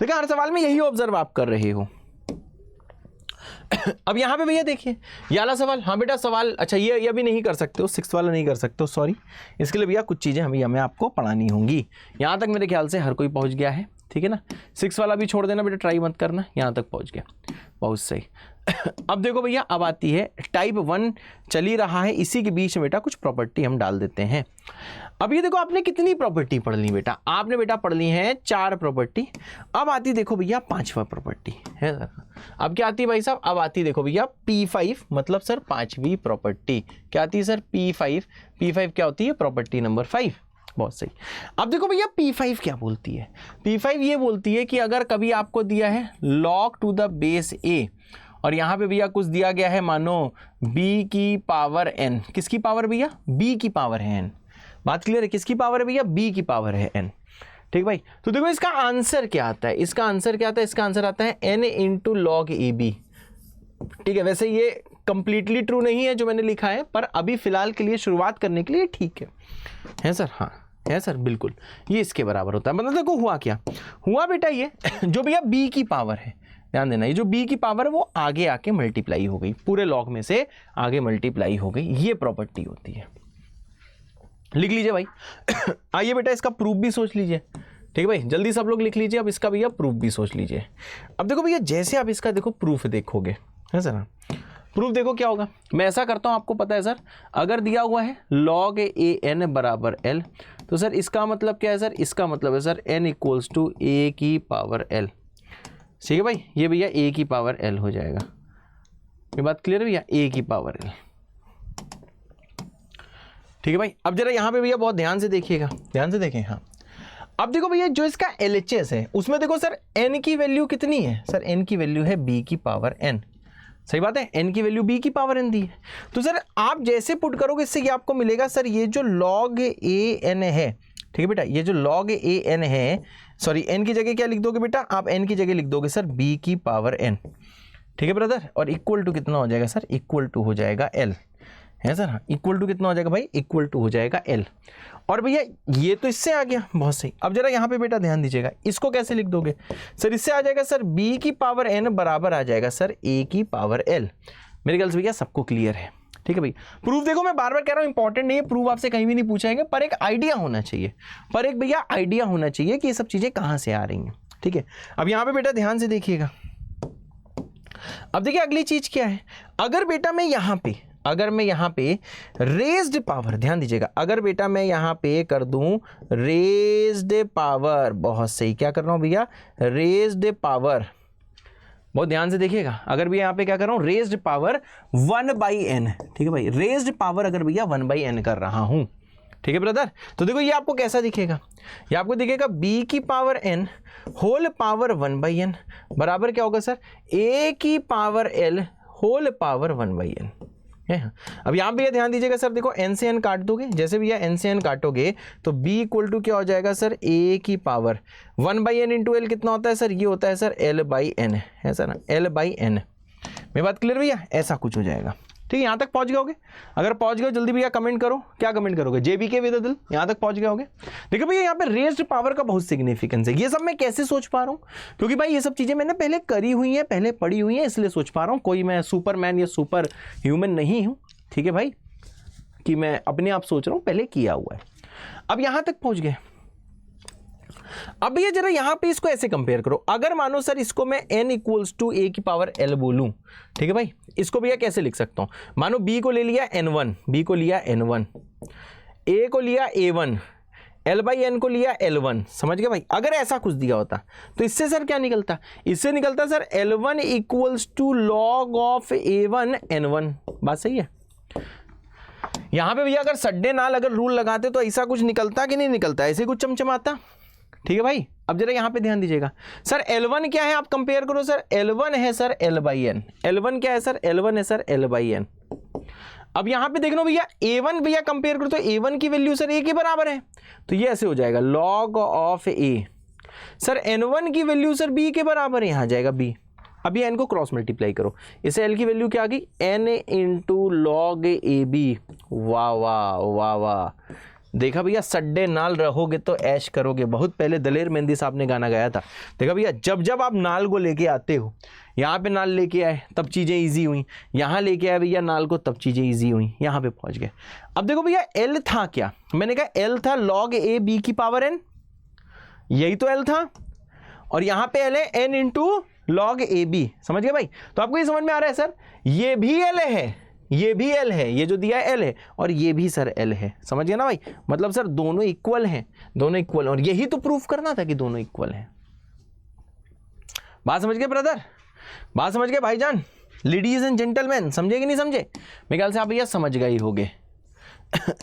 देखिए हर सवाल में यही ऑब्जर्व आप कर रहे हो। अब यहां पे भैया देखिए ये वाला सवाल, हाँ बेटा सवाल, अच्छा ये अभी नहीं कर सकते हो, 6th वाला नहीं कर सकते हो, सॉरी, इसके लिए भैया कुछ चीज़ें हमें आपको पढ़ानी होंगी। यहाँ तक मेरे ख्याल से हर कोई पहुँच गया है, ठीक है ना, 6 वाला भी छोड़ देना बेटा, ट्राई मत करना, यहाँ तक पहुँच गया, बहुत सही। अब देखो भैया अब आती है टाइप 1 चल ही रहा है, इसी के बीच में बेटा कुछ प्रॉपर्टी हम डाल देते हैं। अब ये देखो आपने कितनी प्रॉपर्टी पढ़ ली बेटा, आपने बेटा पढ़ ली है 4 प्रॉपर्टी। अब आती देखो भैया 5वां प्रॉपर्टी है, अब क्या आती है भाई साहब, अब आती देखो भैया P5, मतलब सर 5वीं प्रॉपर्टी क्या आती है सर, P5। P5 क्या होती है, प्रॉपर्टी नंबर 5। बहुत सही। अब देखो भैया P5 क्या बोलती है, P5 ये बोलती है कि अगर कभी आपको दिया है log to the base a और यहाँ पे भैया कुछ दिया गया है, मानो b की पावर n, किसकी पावर भैया, b की पावर है n, बात क्लियर है, किसकी पावर है भैया, b की पावर है n। ठीक भाई, तो देखो इसका आंसर क्या आता है, इसका आंसर क्या आता है, इसका आंसर आता है n into log A B. ठीक है, वैसे ये कंप्लीटली ट्रू नहीं है जो मैंने लिखा है, पर अभी फिलहाल के लिए शुरुआत करने के लिए ठीक है सर, हाँ है सर बिल्कुल, ये इसके बराबर होता है। मतलब देखो हुआ क्या, हुआ बेटा ये जो भैया b की पावर है, ध्यान देना, ये जो b की पावर है वो आगे आके मल्टीप्लाई हो गई, पूरे लॉग में से आगे मल्टीप्लाई हो गई, ये प्रॉपर्टी होती है। लिख लीजिए भाई। आइए बेटा इसका प्रूफ भी सोच लीजिए, ठीक है भाई, जल्दी सब लोग लिख लीजिए। अब इसका भैया प्रूफ भी सोच लीजिए। अब देखो भैया जैसे आप इसका देखो प्रूफ देखोगे, है सर, प्रूफ देखो क्या होगा, मैं ऐसा करता हूं, आपको पता है सर, अगर दिया हुआ है log a n बराबर l, तो सर इसका मतलब क्या है सर, इसका मतलब है sir n equals to a की पावर l। ठीक है भाई, ये भैया a की पावर l हो जाएगा, ये बात क्लियर है भैया, a की पावर l। ठीक है भाई, अब जरा यहाँ पे भैया बहुत ध्यान से देखिएगा, ध्यान से देखें, हाँ। अब देखो भैया जो इसका LHS है उसमें देखो सर n की वैल्यू कितनी है सर, n की वैल्यू है b की पावर n, सही बात है, n की वैल्यू b की पावर n दी है। तो सर आप जैसे पुट करोगे इससे ये आपको मिलेगा सर, ये जो log a n है, ठीक है बेटा, ये जो log a n है, सॉरी n की जगह क्या लिख दोगे बेटा, आप n की जगह लिख दोगे सर b की पावर n, ठीक है ब्रदर, और इक्वल टू कितना हो जाएगा सर, इक्वल टू हो जाएगा l, है सर, हाँ, इक्वल टू कितना हो जाएगा भाई, इक्वल टू हो जाएगा l। और भैया ये तो इससे आ गया, बहुत सही। अब जरा यहाँ पे बेटा ध्यान दीजिएगा, इसको कैसे लिख दोगे सर, इससे आ जाएगा सर b की पावर n बराबर आ जाएगा सर a की पावर l। मेरे ख्याल से भैया सबको क्लियर है, ठीक है भाई। प्रूफ देखो मैं बार बार कह रहा हूँ, इंपॉर्टेंट नहीं है, प्रूफ आपसे कहीं भी नहीं पूछाएंगे, पर एक आइडिया होना चाहिए, पर एक भैया आइडिया होना चाहिए कि ये सब चीजें कहाँ से आ रही हैं, ठीक है। अब यहाँ पे बेटा ध्यान से देखिएगा, अब देखिए अगली चीज क्या है, अगर बेटा मैं यहाँ पे, अगर मैं यहाँ पे रेज्ड पावर, ध्यान दीजिएगा, अगर बेटा मैं यहाँ पे कर दूं रेज्ड पावर, बहुत सही, क्या कर रहा हूँ भैया, रेज्ड पावर, बहुत ध्यान से देखिएगा, अगर भी यहाँ पे क्या कर रहा हूँ, रेज्ड पावर 1/n, ठीक है भाई, रेज्ड पावर अगर भैया 1/n कर रहा हूँ, ठीक है ब्रदर, तो देखो ये आपको कैसा दिखेगा, ये आपको दिखेगा b की power n whole power 1/n बराबर क्या होगा सर, a की power l whole power 1/n है। अब यहाँ पे ध्यान दीजिएगा सर, देखो n से n काट दोगे, जैसे भैया n से n काटोगे तो b इक्वल टू क्या हो जाएगा सर, a की पावर 1/n इंटू l कितना होता है सर, ये होता है सर l/n, है सर, l/n। मेरी बात क्लियर भैया, ऐसा कुछ हो जाएगा, ठीक है। यहाँ तक पहुँच गए, अगर पहुँच गए जल्दी भैया कमेंट करो, क्या कमेंट करोगे, JBK विद दिल, यहाँ तक पहुँच गए। देखो भैया यहाँ पे रेज्ड पावर का बहुत सिग्निफिकेंस है, ये सब मैं कैसे सोच पा रहा हूँ, क्योंकि भाई ये सब चीज़ें मैंने पहले करी हुई हैं, पहले पढ़ी हुई हैं, इसलिए सोच पा रहा हूँ, कोई मैं सुपरमैन या सुपर ह्यूमन नहीं हूँ, ठीक है भाई, कि मैं अपने आप सोच रहा हूँ, पहले किया हुआ है। अब यहाँ तक पहुँच गए। अब भैया जरा यहाँ पे इसको ऐसे कंपेयर करो, अगर मानो सर इसको मैं n इक्वल्स टू a की पावर l बोलूं, ठीक है भाई, इसको भैया कैसे लिख सकता हूं, मानो b को ले लिया n1, b को लिया n1, a को लिया a1, L/n को लिया L1, समझ गए भाई। अगर ऐसा कुछ दिया होता तो इससे सर क्या निकलता, इससे निकलता sir L1 equals to log of A1 N1। बात सही है। यहां पे भैया अगर सड्डे नाल अगर रूल लगाते तो ऐसा कुछ निकलता कि नहीं निकलता, ऐसे कुछ चमचमाता। ठीक है भाई, अब जरा यहां पे ध्यान दीजिएगा सर। L1 क्या है आप कंपेयर करो सर, L1 है सर L/n। L1 क्या है सर, L1 है सर L/n। अब यहां पे देख लो भैया A1 भैया कंपेयर करो तो A1 की वैल्यू सर A के बराबर है, तो ये ऐसे हो जाएगा log of A। Sir N1 की वैल्यू सर B के बराबर है, यहां जाएगा B। अभी n को क्रॉस मल्टीप्लाई करो, इसे l की वैल्यू क्या आ गई n इंटू लॉग AB। वाह वाह वाह वाह, देखा भैया सड्डे नाल रहोगे तो ऐश करोगे। बहुत पहले दलेर मेहंदी साहब ने गाना गाया था। देखा भैया जब जब आप नाल को लेके आते हो, यहाँ पे नाल लेके आए तब चीज़ें इजी हुई, यहाँ लेके आए भैया नाल को तब चीज़ें इजी हुई, यहाँ पे पहुँच गए। अब देखो भैया l था क्या, मैंने कहा l था log A B की पावर n, यही तो l था। और यहाँ पे l है n इंटू लॉग AB, समझ गए भाई। तो आपको ये समझ में आ रहा है सर, ये भी l है, ये भी l है, ये जो दिया है l है, और ये भी सर l है, समझ गए ना भाई। मतलब सर दोनों इक्वल हैं, दोनों इक्वल, और यही तो प्रूफ करना था कि दोनों इक्वल हैं। बात समझ गए ब्रदर, बात समझ गए भाईजान, लेडीज एंड जेंटलमैन, समझे कि नहीं समझे? मेरे ख्याल से आप भैया समझ गए ही होगे।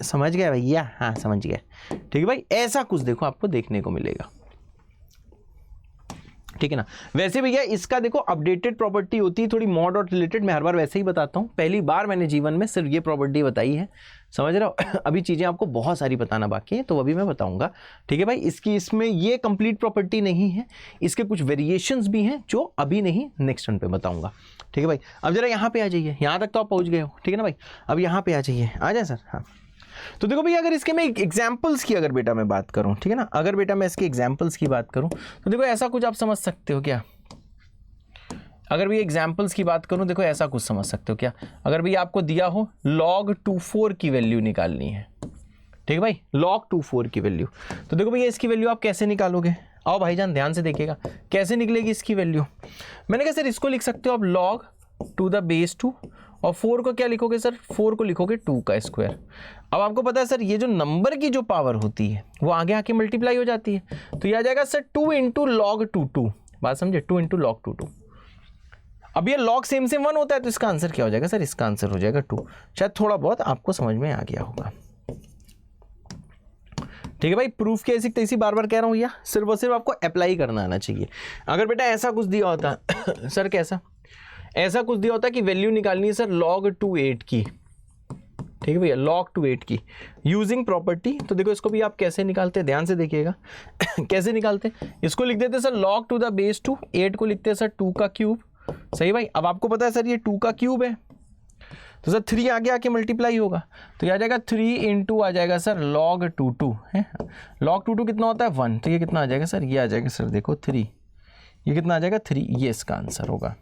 समझ गए भैया, हाँ समझ गए। ठीक है भाई, ऐसा कुछ देखो आपको देखने को मिलेगा, ठीक है ना। वैसे भैया इसका देखो अपडेटेड प्रॉपर्टी होती है थोड़ी मॉड और रिलेटेड, मैं हर बार वैसे ही बताता हूँ, पहली बार मैंने जीवन में सिर्फ ये प्रॉपर्टी बताई है, समझ रहे हो। अभी चीज़ें आपको बहुत सारी बताना बाकी है, तो अभी मैं बताऊंगा। ठीक है भाई, इसकी इसमें ये कंप्लीट प्रॉपर्टी नहीं है, इसके कुछ वेरिएशंस भी हैं जो अभी नहीं, नेक्स्ट टर्न पे बताऊंगा। ठीक है भाई, अब जरा यहाँ पे आ जाइए, यहाँ तक तो आप पहुँच गए हो, ठीक है ना भाई। अब यहाँ पे आ जाइए, आ जाए सर। हाँ, तो देखो भैया अगर इसके मैं एग्जाम्पल्स की अगर बेटा मैं बात करूं, ठीक है ना, अगर बेटा मैं इसके एग्जाम्पल्स की बात करूं तो देखो ऐसा कुछ आप समझ सकते हो क्या। अगर भैया एग्जाम्पल्स की बात करूं, देखो ऐसा कुछ समझ सकते हो क्या। अगर भैया आपको दिया हो log 24 की वैल्यू निकालनी है, ठीक है भाई, log 24 की वैल्यू, तो देखो भैया इसकी वैल्यू आप कैसे निकालोगे। आओ भाईजान ध्यान से देखिएगा कैसे निकलेगी इसकी वैल्यू। मैंने कहा सर इसको लिख सकते हो आप log टू द बेस 2, और 4 को क्या लिखोगे सर, 4 को लिखोगे 2 का स्क्वायर। अब आपको पता है सर ये जो नंबर की जो पावर होती है वो आगे आके मल्टीप्लाई हो जाती है, तो ये आ जाएगा सर 2 इंटू लॉग 2, बात समझे, 2 इंटू लॉग 2। अब ये लॉग सेम 1 होता है, तो इसका आंसर क्या हो जाएगा सर, इसका आंसर हो जाएगा 2। शायद थोड़ा बहुत आपको समझ में आ गया होगा। ठीक है भाई, प्रूफ की ऐसी तैसी बार बार कह रहा हूँ भैया, सिर्फ और सिर्फ आपको अप्लाई करना आना चाहिए। अगर बेटा ऐसा कुछ दिया होता सर, कैसा ऐसा कुछ दिया होता है कि वैल्यू निकालनी है सर log 28 की, ठीक है भैया, log 28 की यूजिंग प्रॉपर्टी, तो देखो इसको भी आप कैसे निकालते हैं, ध्यान से देखिएगा। कैसे निकालते, इसको लिख देते sir log to the base 2, 8 को लिखते हैं सर 2 का क्यूब, सही भाई। अब आपको पता है सर ये 2 का क्यूब है, तो सर 3 आगे आके मल्टीप्लाई होगा, तो ये आ जाएगा 3 इंटू आ जाएगा सर log 2 है। log 2 कितना होता है 1, तो ये कितना आ जाएगा सर, ये आ जाएगा सर देखो 3, ये कितना आ जाएगा 3, ये इसका आंसर होगा।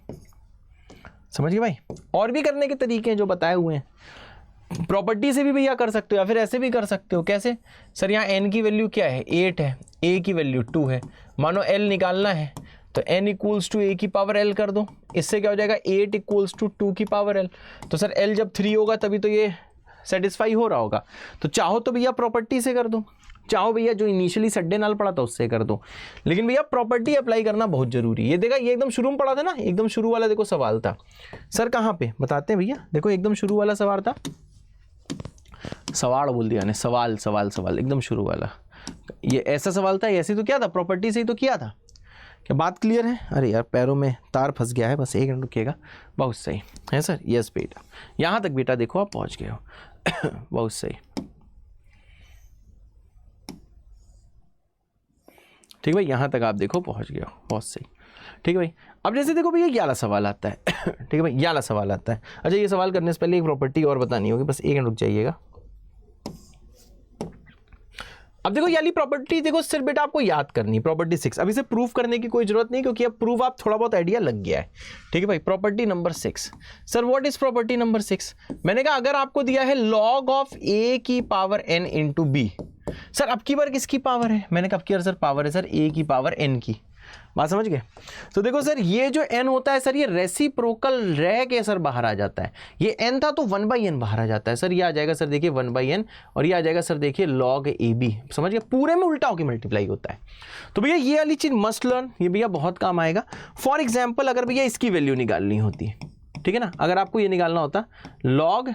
समझिए भाई, और भी करने के तरीके हैं जो बताए हुए हैं। प्रॉपर्टी से भी भैया कर सकते हो, या फिर ऐसे भी कर सकते हो। कैसे सर, यहाँ n की वैल्यू क्या है 8 है, a की वैल्यू 2 है, मानो l निकालना है तो n इक्वल्स टू a की पावर l कर दो, इससे क्या हो जाएगा 8 इक्वल्स टू 2 की पावर l। तो सर l जब 3 होगा तभी तो ये सेटिस्फाई हो रहा होगा। तो चाहो तो भैया प्रॉपर्टी से कर दो, चाहो भैया जो इनिशियली सड्डे नाल पढ़ा था उससे कर दो, लेकिन भैया प्रॉपर्टी अप्लाई करना बहुत जरूरी है। ये देखा, ये एकदम शुरू में पढ़ा था ना, एकदम शुरू वाला देखो सवाल था सर, कहाँ पे बताते हैं भैया, देखो एकदम शुरू वाला सवाल था, सवाल बोल दिया ने, सवाल सवाल सवाल एकदम शुरू वाला, ये ऐसा सवाल था, ऐसे तो क्या था, प्रॉपर्टी से ही तो किया था। क्या बात क्लियर है? अरे यार पैरों में तार फंस गया है, बस एक मिनट रुकिएगा। बहुत सही है सर, यस बेटा, यहाँ तक बेटा देखो आप पहुँच गए हो। बहुत सही, ठीक है भाई, यहाँ तक आप देखो पहुँच गए हो, बहुत सही। ठीक है भाई, अब जैसे देखो भैया ये वाला सवाल आता है। ठीक है भाई, ये वाला सवाल आता है। अच्छा, ये सवाल करने से पहले एक प्रॉपर्टी और बतानी होगी, बस एक मिनट रुक जाइएगा। अब देखो ये वाली प्रॉपर्टी देखो सिर्फ बेटा आपको याद करनी, प्रॉपर्टी 6। अब इसे प्रूफ करने की कोई जरूरत नहीं, क्योंकि अब प्रूफ आप थोड़ा बहुत आइडिया लग गया है। ठीक है भाई, property number 6। Sir what is property number 6? मैंने कहा अगर आपको दिया है log ऑफ a की पावर n इंटू बी, सर अब की बार किसकी पावर है? मैंने कहा अब की बार सर पावर है सर a की पावर n की। बात समझ गए? तो देखो सर ये जो n होता है सर ये रेसिप्रोकल रह के सर बाहर आ जाता है। ये n था तो 1/n बाहर आ जाता है सर। ये आ जाएगा सर देखिए 1/n और ये आ जाएगा सर देखिए log AB। समझ गए? पूरे में उल्टा होकर मल्टीप्लाई होता है। तो भैया ये वाली चीज मस्ट लर्न, ये भैया बहुत काम आएगा। फॉर एग्जाम्पल अगर भैया इसकी वैल्यू निकालनी होती, ठीक है ना, अगर आपको ये निकालना होता log,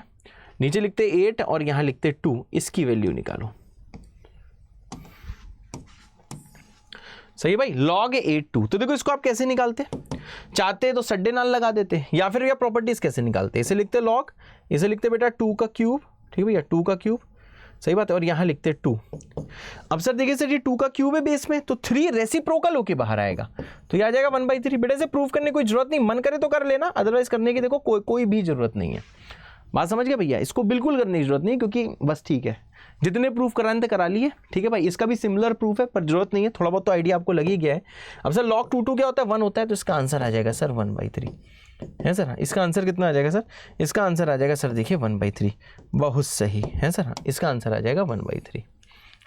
नीचे लिखते 8 और यहां लिखते 2, इसकी वैल्यू निकालो। सही भाई, log 8/2। तो देखो इसको आप कैसे निकालते, चाहते तो सड्डे नाल लगा देते या फिर भैया प्रॉपर्टीज कैसे निकालते, इसे लिखते log, इसे लिखते बेटा 2 का क्यूब, ठीक है भैया 2 का क्यूब, सही बात है, और यहां लिखते 2। अब सर देखिए सर ये 2 का क्यूब है बेस में, तो 3 रेसिप्रोकल होके बाहर आएगा, तो ये आ जाएगा 1/3। बेटे से प्रूफ करने की कोई जरूरत नहीं, मन करे तो कर लेना, अदरवाइज करने की देखो कोई भी जरूरत नहीं है। बात समझ गए भैया? इसको बिल्कुल करने की जरूरत नहीं, क्योंकि बस ठीक है, जितने प्रूफ कराने थे करा लिए, ठीक है भाई। इसका भी सिमिलर प्रूफ है पर जरूरत नहीं है, थोड़ा बहुत तो आइडिया आपको लग ही गया है। अब सर log 2 क्या होता है, 1 होता है, तो इसका आंसर आ जाएगा सर 1/3 है सर। इसका आंसर कितना आ जाएगा सर, इसका आंसर आ जाएगा सर देखिए 1/3। बहुत सही है सर, इसका आंसर आ जाएगा 1/3।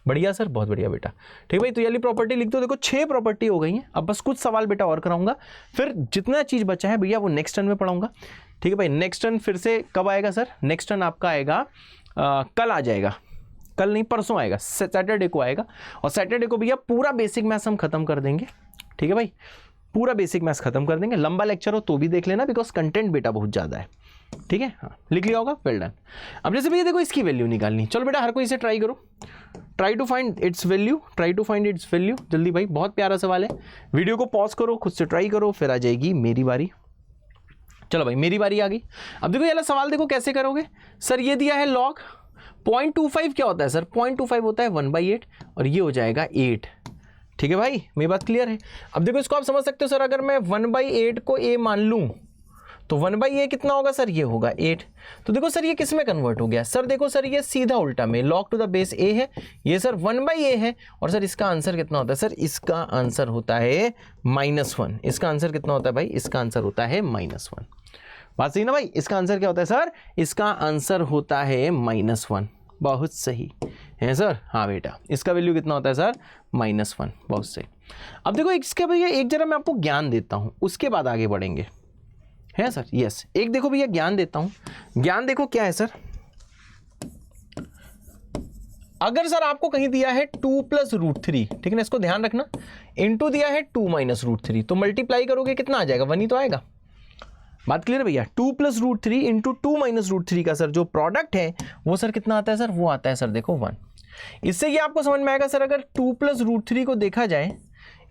बढ़िया सर, बहुत बढ़िया बेटा। ठीक है भाई, तो ये वाली प्रॉपर्टी लिख दो। देखो 6 प्रॉपर्टी हो गई हैं। अब बस कुछ सवाल बेटा और कराऊंगा, फिर जितना चीज बचा है भैया वो नेक्स्ट टर्न में पढ़ाऊंगा। ठीक है भाई, नेक्स्ट टर्न फिर से कब आएगा सर? नेक्स्ट टर्न आपका आएगा कल आ जाएगा, कल नहीं परसों आएगा, सैटरडे को आएगा। और सैटरडे को भैया पूरा बेसिक मैथ्स हम खत्म कर देंगे। ठीक है भाई, पूरा बेसिक मैथ्स खत्म कर देंगे। लंबा लेक्चर हो तो भी देख लेना, बिकॉज कंटेंट बेटा बहुत ज़्यादा है। ठीक है, हाँ लिख लिया होगा, वेल डन। अब जैसे भैया देखो इसकी वैल्यू निकालनी, चलो बेटा हर कोई इसे ट्राई करो, try to find its value, try to find its value. जल्दी भाई, बहुत प्यारा सवाल है। वीडियो को पॉज करो, खुद से ट्राई करो, फिर आ जाएगी मेरी बारी। चलो भाई मेरी बारी आ गई। अब देखो ये वाला सवाल देखो कैसे करोगे। सर ये दिया है log 0.25 क्या होता है सर? 0.25 होता है 1/8 और ये हो जाएगा 8। ठीक है भाई, मेरी बात क्लियर है। अब देखो इसको आप समझ सकते हो सर, अगर मैं 1/8 को a मान लूं तो 1/a कितना होगा सर? ये होगा 8। तो देखो सर ये किस में कन्वर्ट हो गया सर? देखो सर ये सीधा उल्टा में log to the base a है, ये सर 1/a है। और सर इसका आंसर कितना होता है सर? इसका आंसर होता है -1। इसका आंसर कितना होता है भाई? इसका आंसर होता है -1। बात सही ना भाई? इसका आंसर क्या होता है सर? इसका आंसर होता है -1। बहुत सही है सर। हाँ बेटा, इसका वैल्यू कितना होता है सर? -1। बहुत सही। अब देखो इसके भैया एक जरा मैं आपको ज्ञान देता हूं, उसके बाद आगे बढ़ेंगे, है सर? यस, एक देखो भैया ज्ञान देता हूं। ज्ञान देखो क्या है सर? अगर सर आपको कहीं दिया है 2 + √3, ठीक है ना, इसको ध्यान रखना, इनटू दिया है 2 - √3, तो मल्टीप्लाई करोगे कितना आ जाएगा? 1 ही तो आएगा। बात क्लियर है भैया? 2 + √3 इंटू 2 - √3 का सर जो प्रोडक्ट है वो सर कितना आता है सर? वो आता है सर देखो 1। इससे ये आपको समझ में आएगा सर, अगर 2 + √3 को देखा जाए,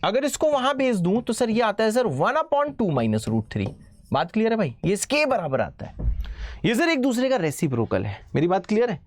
अगर इसको वहां भेज दूं तो सर ये आता है सर 1/2 - √3। बात क्लियर है भाई? ये इसके बराबर आता है। ये सर एक दूसरे का रेसिप्रोकल है। मेरी बात क्लियर है?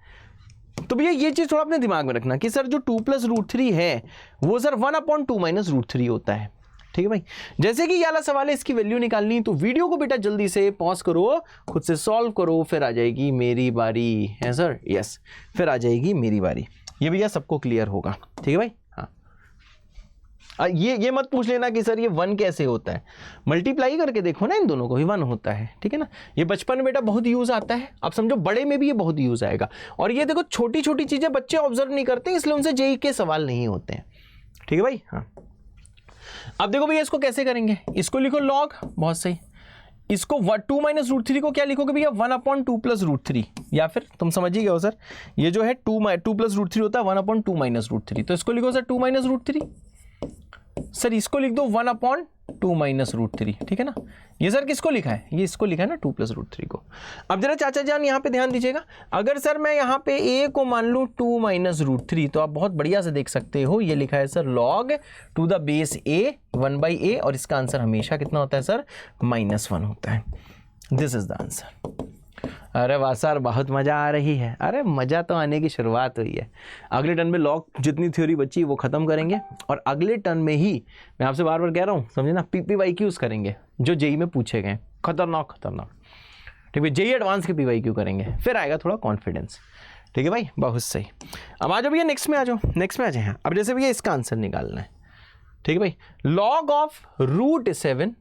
तो भैया ये चीज थोड़ा अपने दिमाग में रखना कि सर जो 2 + √3 है वो सर 1/2 - √3 होता है। ठीक है भाई, जैसे कि ये वाला सवाल है, इसकी वैल्यू निकालनी, तो वीडियो को बेटा जल्दी से पॉज करो, खुद से सॉल्व करो, फिर आ जाएगी मेरी बारी, है सर? यस, फिर आ जाएगी मेरी बारी। ये भैया सबको क्लियर होगा। ठीक है भाई? हाँ, ये मत पूछ लेना कि सर ये 1 कैसे होता है, मल्टीप्लाई करके देखो ना, इन दोनों को भी 1 होता है। ठीक है ना, ये बचपन में बेटा बहुत यूज आता है, अब समझो बड़े में भी ये बहुत यूज आएगा। और ये देखो छोटी छोटी चीजें बच्चे ऑब्जर्व नहीं करते, इसलिए उनसे जेई के सवाल नहीं होते हैं। ठीक है भाई? हाँ, अब देखो भैया इसको कैसे करेंगे, इसको लिखो log, बहुत सही। इसको 2 - √3 को क्या लिखोगे भैया? 1/2 + √3, या फिर तुम समझ ही गए हो सर, ये जो है 2 + √3 होता है 1/2 - √3, तो इसको लिखो सर 2 - √3। सर इसको लिख दो 1/2 - √3। ठीक है ना, ये सर किसको लिखा है? ये इसको लिखा है ना 2 + √3 को। अब जरा चाचा जान यहाँ पे ध्यान दीजिएगा, अगर सर मैं यहाँ पे a को मान लूँ 2 - √3, तो आप बहुत बढ़िया से देख सकते हो, ये लिखा है sir log to the base a 1/a, और इसका आंसर हमेशा कितना होता है सर? -1 होता है। This is the answer. अरे वाह सर, बहुत मजा आ रही है। अरे मजा तो आने की शुरुआत हुई है। अगले टर्न में लॉग जितनी थ्योरी बची वो खत्म करेंगे, और अगले टर्न में ही मैं आपसे बार बार कह रहा हूँ, समझे ना, PPYQs करेंगे जो जेई में पूछे गए, खतरनाक खतरनाक। ठीक है, जेई एडवांस के PYQ करेंगे, फिर आएगा थोड़ा कॉन्फिडेंस। ठीक है भाई, बहुत सही। अब आ जाओ भैया नेक्स्ट में, आ जाओ नेक्स्ट में आ जाए। अब जैसे भैया इसका आंसर निकालना है, ठीक है भाई, log ऑफ √7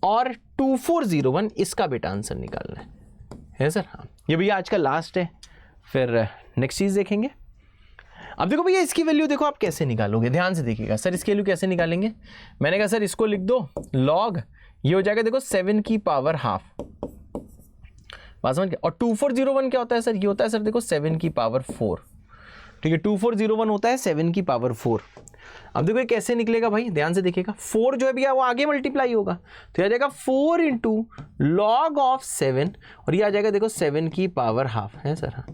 और 2401, इसका बेटा आंसर निकालना है सर? हाँ, ये भैया आज का लास्ट है, फिर नेक्स्ट चीज़ देखेंगे। अब देखो भैया इसकी वैल्यू देखो आप कैसे निकालोगे, ध्यान से देखिएगा। सर इसकी वैल्यू कैसे निकालेंगे, मैंने कहा सर इसको लिख दो लॉग, ये हो जाएगा देखो 7 की पावर हाफ, बात समझ गए। और 2401 क्या होता है सर, ये होता है सर देखो 7 की पावर 4, ठीक है। 2401 होता है 7 की पावर 4। अब देखो ये कैसे निकलेगा भाई, ध्यान से देखिएगा। 4 जो है भैया वो आगे मल्टीप्लाई होगा, तो ये आ जाएगा 4 इंटू लॉग ऑफ 7, और ये आ जाएगा देखो 7 की पावर हाफ है सर। हाँ,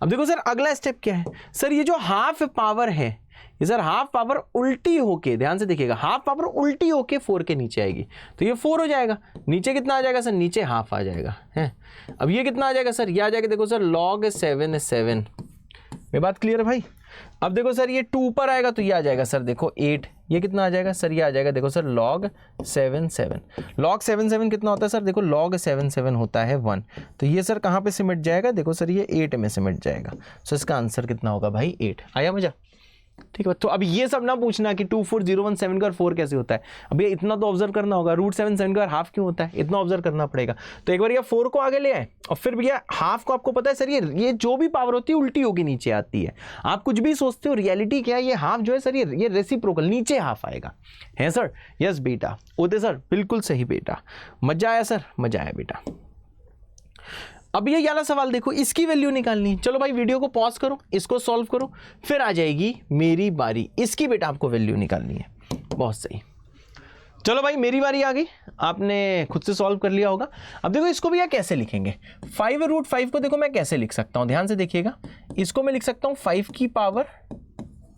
अब देखो सर अगला स्टेप क्या है सर, ये जो हाफ पावर है ये सर हाफ पावर उल्टी होके, ध्यान से देखिएगा, हाफ पावर उल्टी होके 4 के नीचे आएगी, तो ये 4 हो जाएगा। नीचे कितना आ जाएगा सर, नीचे हाफ आ जाएगा है। अब ये कितना आ जाएगा सर, ये आ जाएगा देखो सर लॉग 7 7, ये बात क्लियर है भाई। अब देखो सर ये 2 पर आएगा तो ये आ जाएगा सर देखो 8, ये कितना आ जाएगा सर, ये आ जाएगा देखो सर log 7 7। log 7 7 कितना होता है सर, देखो log 7 7 होता है 1, तो ये सर कहाँ पे सिमट जाएगा, देखो सर ये 8 में सिमट जाएगा। सो इसका आंसर कितना होगा भाई 8। आया मजा, ठीक है। तो अब ये सब ना पूछना कि 2401 7 का 4 कैसे होता है, अब ये इतना तो ऑब्जर्व करना होगा। रूट 7 7 का हाफ क्यों होता है, इतना ऑब्जर्व करना पड़ेगा। तो एक बार ये 4 को आगे ले आए, और फिर भैया हाफ को आपको पता है सर ये जो भी पावर होती है उल्टी होगी नीचे आती है। आप कुछ भी सोचते हो, रियलिटी क्या है, ये हाफ जो है सर ये रेसिप्रोकल नीचे हाफ आएगा, है सर। यस बेटा, ओते सर बिल्कुल सही बेटा, मजा आया सर, मजा आया बेटा। अब ये वाला सवाल देखो, इसकी वैल्यू निकालनी है। चलो भाई वीडियो को पॉज करो, इसको सॉल्व करो, फिर आ जाएगी मेरी बारी। इसकी बेटा आपको वैल्यू निकालनी है, बहुत सही। चलो भाई मेरी बारी आ गई, आपने खुद से सॉल्व कर लिया होगा। अब देखो इसको भैया कैसे लिखेंगे, 5√5 को देखो मैं कैसे लिख सकता हूँ, ध्यान से देखिएगा। इसको मैं लिख सकता हूँ 5 की पावर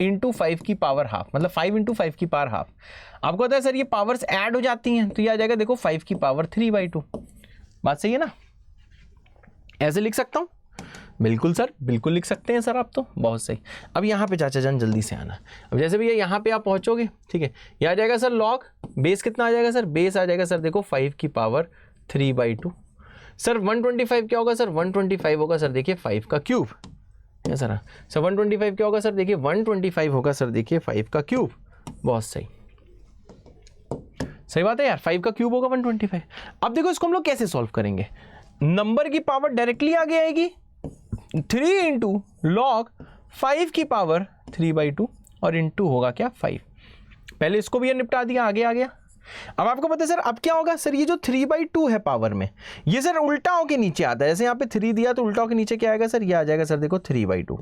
इंटू 5 की पावर हाफ, मतलब 5 इंटू 5 की पावर हाफ। आपको पता है सर ये पावर्स ऐड हो जाती हैं, तो ये आ जाएगा देखो 5 की पावर 3/2। बात सही है ना, ऐसे लिख सकता हूँ, बिल्कुल सर बिल्कुल लिख सकते हैं सर आप तो, बहुत सही। अब यहाँ पे चाचा जान जल्दी से आना। अब जैसे भैया यहाँ पे आप पहुँचोगे, ठीक है, ये आ जाएगा सर लॉग, बेस कितना आ जाएगा सर, बेस आ जाएगा सर देखो 5 की पावर 3/2। सर 125 क्या होगा सर, 125 होगा सर देखिए 5 का क्यूब है सर। सर 125 क्या होगा सर, देखिए 125 होगा सर देखिए 5 का क्यूब, बहुत सही, सही बात है यार, 5 का क्यूब होगा 125। अब देखो इसको हम लोग कैसे सॉल्व करेंगे, नंबर की पावर डायरेक्टली आगे आएगी, 3 इंटू लॉग 5 की पावर 3/2, और इंटू होगा क्या 5। पहले इसको भी निपटा दिया, आगे आ गया। अब आपको पता है सर अब क्या होगा सर, ये जो 3/2 है पावर में, ये सर उल्टा होके नीचे आता है। जैसे यहाँ पे 3 दिया तो उल्टा होके नीचे क्या आएगा सर, ये आ जाएगा सर देखो 3/2,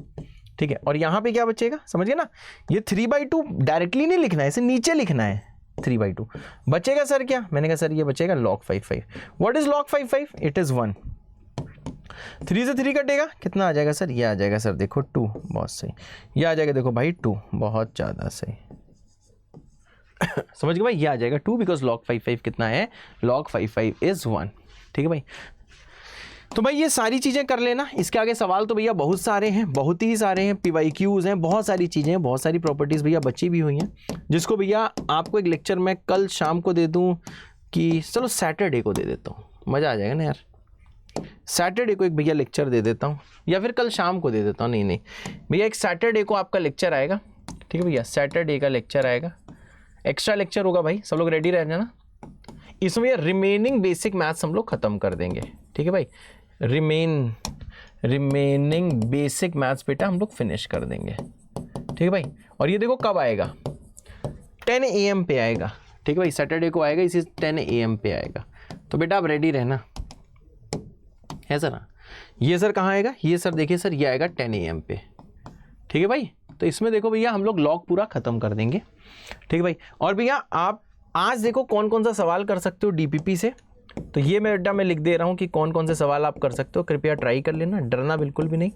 ठीक है। और यहाँ पे क्या बचेगा, समझिए ना, ये 3/2 डायरेक्टली नहीं लिखना है, इसे नीचे लिखना है 3/2। बचेगा सर क्या, मैंने कहा सर ये बचेगा log 55। What is log 55, it is 1। 3 से 3 कटेगा, कितना आ जाएगा सर, ये आ जाएगा सर देखो 2, बहुत सही। ये आ जाएगा देखो भाई 2, बहुत ज़्यादा सही। समझ गए भाई, ये आ जाएगा 2 बिकॉज log 55 कितना है, log 55 इज 1, ठीक है भाई। तो भाई ये सारी चीज़ें कर लेना, इसके आगे सवाल तो भैया बहुत सारे हैं, बहुत ही सारे हैं, PYQs हैं, बहुत सारी चीज़ें हैं, बहुत सारी प्रॉपर्टीज़ भैया बची भी हुई हैं, जिसको भैया आपको एक लेक्चर मैं कल शाम को दे दूं कि चलो सैटरडे को दे देता हूँ, मज़ा आ जाएगा ना यार। सैटरडे को एक भैया लेक्चर दे देता हूँ, या फिर कल शाम को दे देता हूँ। नहीं भैया एक सैटरडे को आपका लेक्चर आएगा, ठीक है भैया, सैटरडे का लेक्चर आएगा, एक्स्ट्रा लेक्चर होगा भाई, सब लोग रेडी रह जाना। इसमें रिमेनिंग बेसिक मैथ्स हम लोग ख़त्म कर देंगे, ठीक है भाई, रिमेनिंग बेसिक मैथ्स बेटा हम लोग फिनिश कर देंगे, ठीक है भाई। और ये देखो कब आएगा, 10 AM पे आएगा, ठीक है भाई, सैटरडे को आएगा, इसी 10 AM पे आएगा। तो बेटा आप रेडी रहना, है सर ना। ये सर कहाँ आएगा, ये सर देखिए सर ये आएगा 10 AM पे, ठीक है भाई। तो इसमें देखो भैया हम लोग लॉग पूरा ख़त्म कर देंगे, ठीक है भाई। और भैया आप आज देखो कौन कौन सा सवाल कर सकते हो DPP से, तो ये मैं लिख दे रहा हूँ कि कौन कौन से सवाल आप कर सकते हो, कृपया ट्राई कर लेना, डरना बिल्कुल भी नहीं,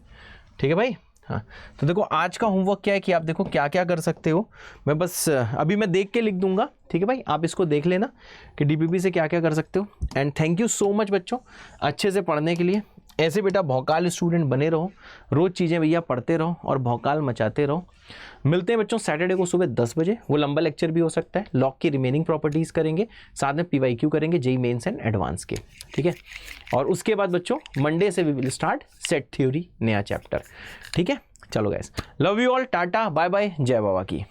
ठीक है भाई। हाँ तो देखो आज का होमवर्क क्या है कि आप देखो क्या क्या कर सकते हो, मैं बस अभी मैं देख के लिख दूंगा, ठीक है भाई, आप इसको देख लेना कि DPP से क्या क्या कर सकते हो। And thank you so much बच्चों अच्छे से पढ़ने के लिए। ऐसे बेटा भौकाल स्टूडेंट बने रहो, रोज़ चीज़ें भैया पढ़ते रहो और भौकाल मचाते रहो। मिलते हैं बच्चों सैटरडे को सुबह 10 बजे, वो लंबा लेक्चर भी हो सकता है, लॉग की रिमेनिंग प्रॉपर्टीज़ करेंगे, साथ में PYQ करेंगे JEE मेंस एंड एडवांस के, ठीक है। और उसके बाद बच्चों मंडे से we will start set theory नया चैप्टर, ठीक है। चलो guys, love you all, tata bye bye, जय बाबा की।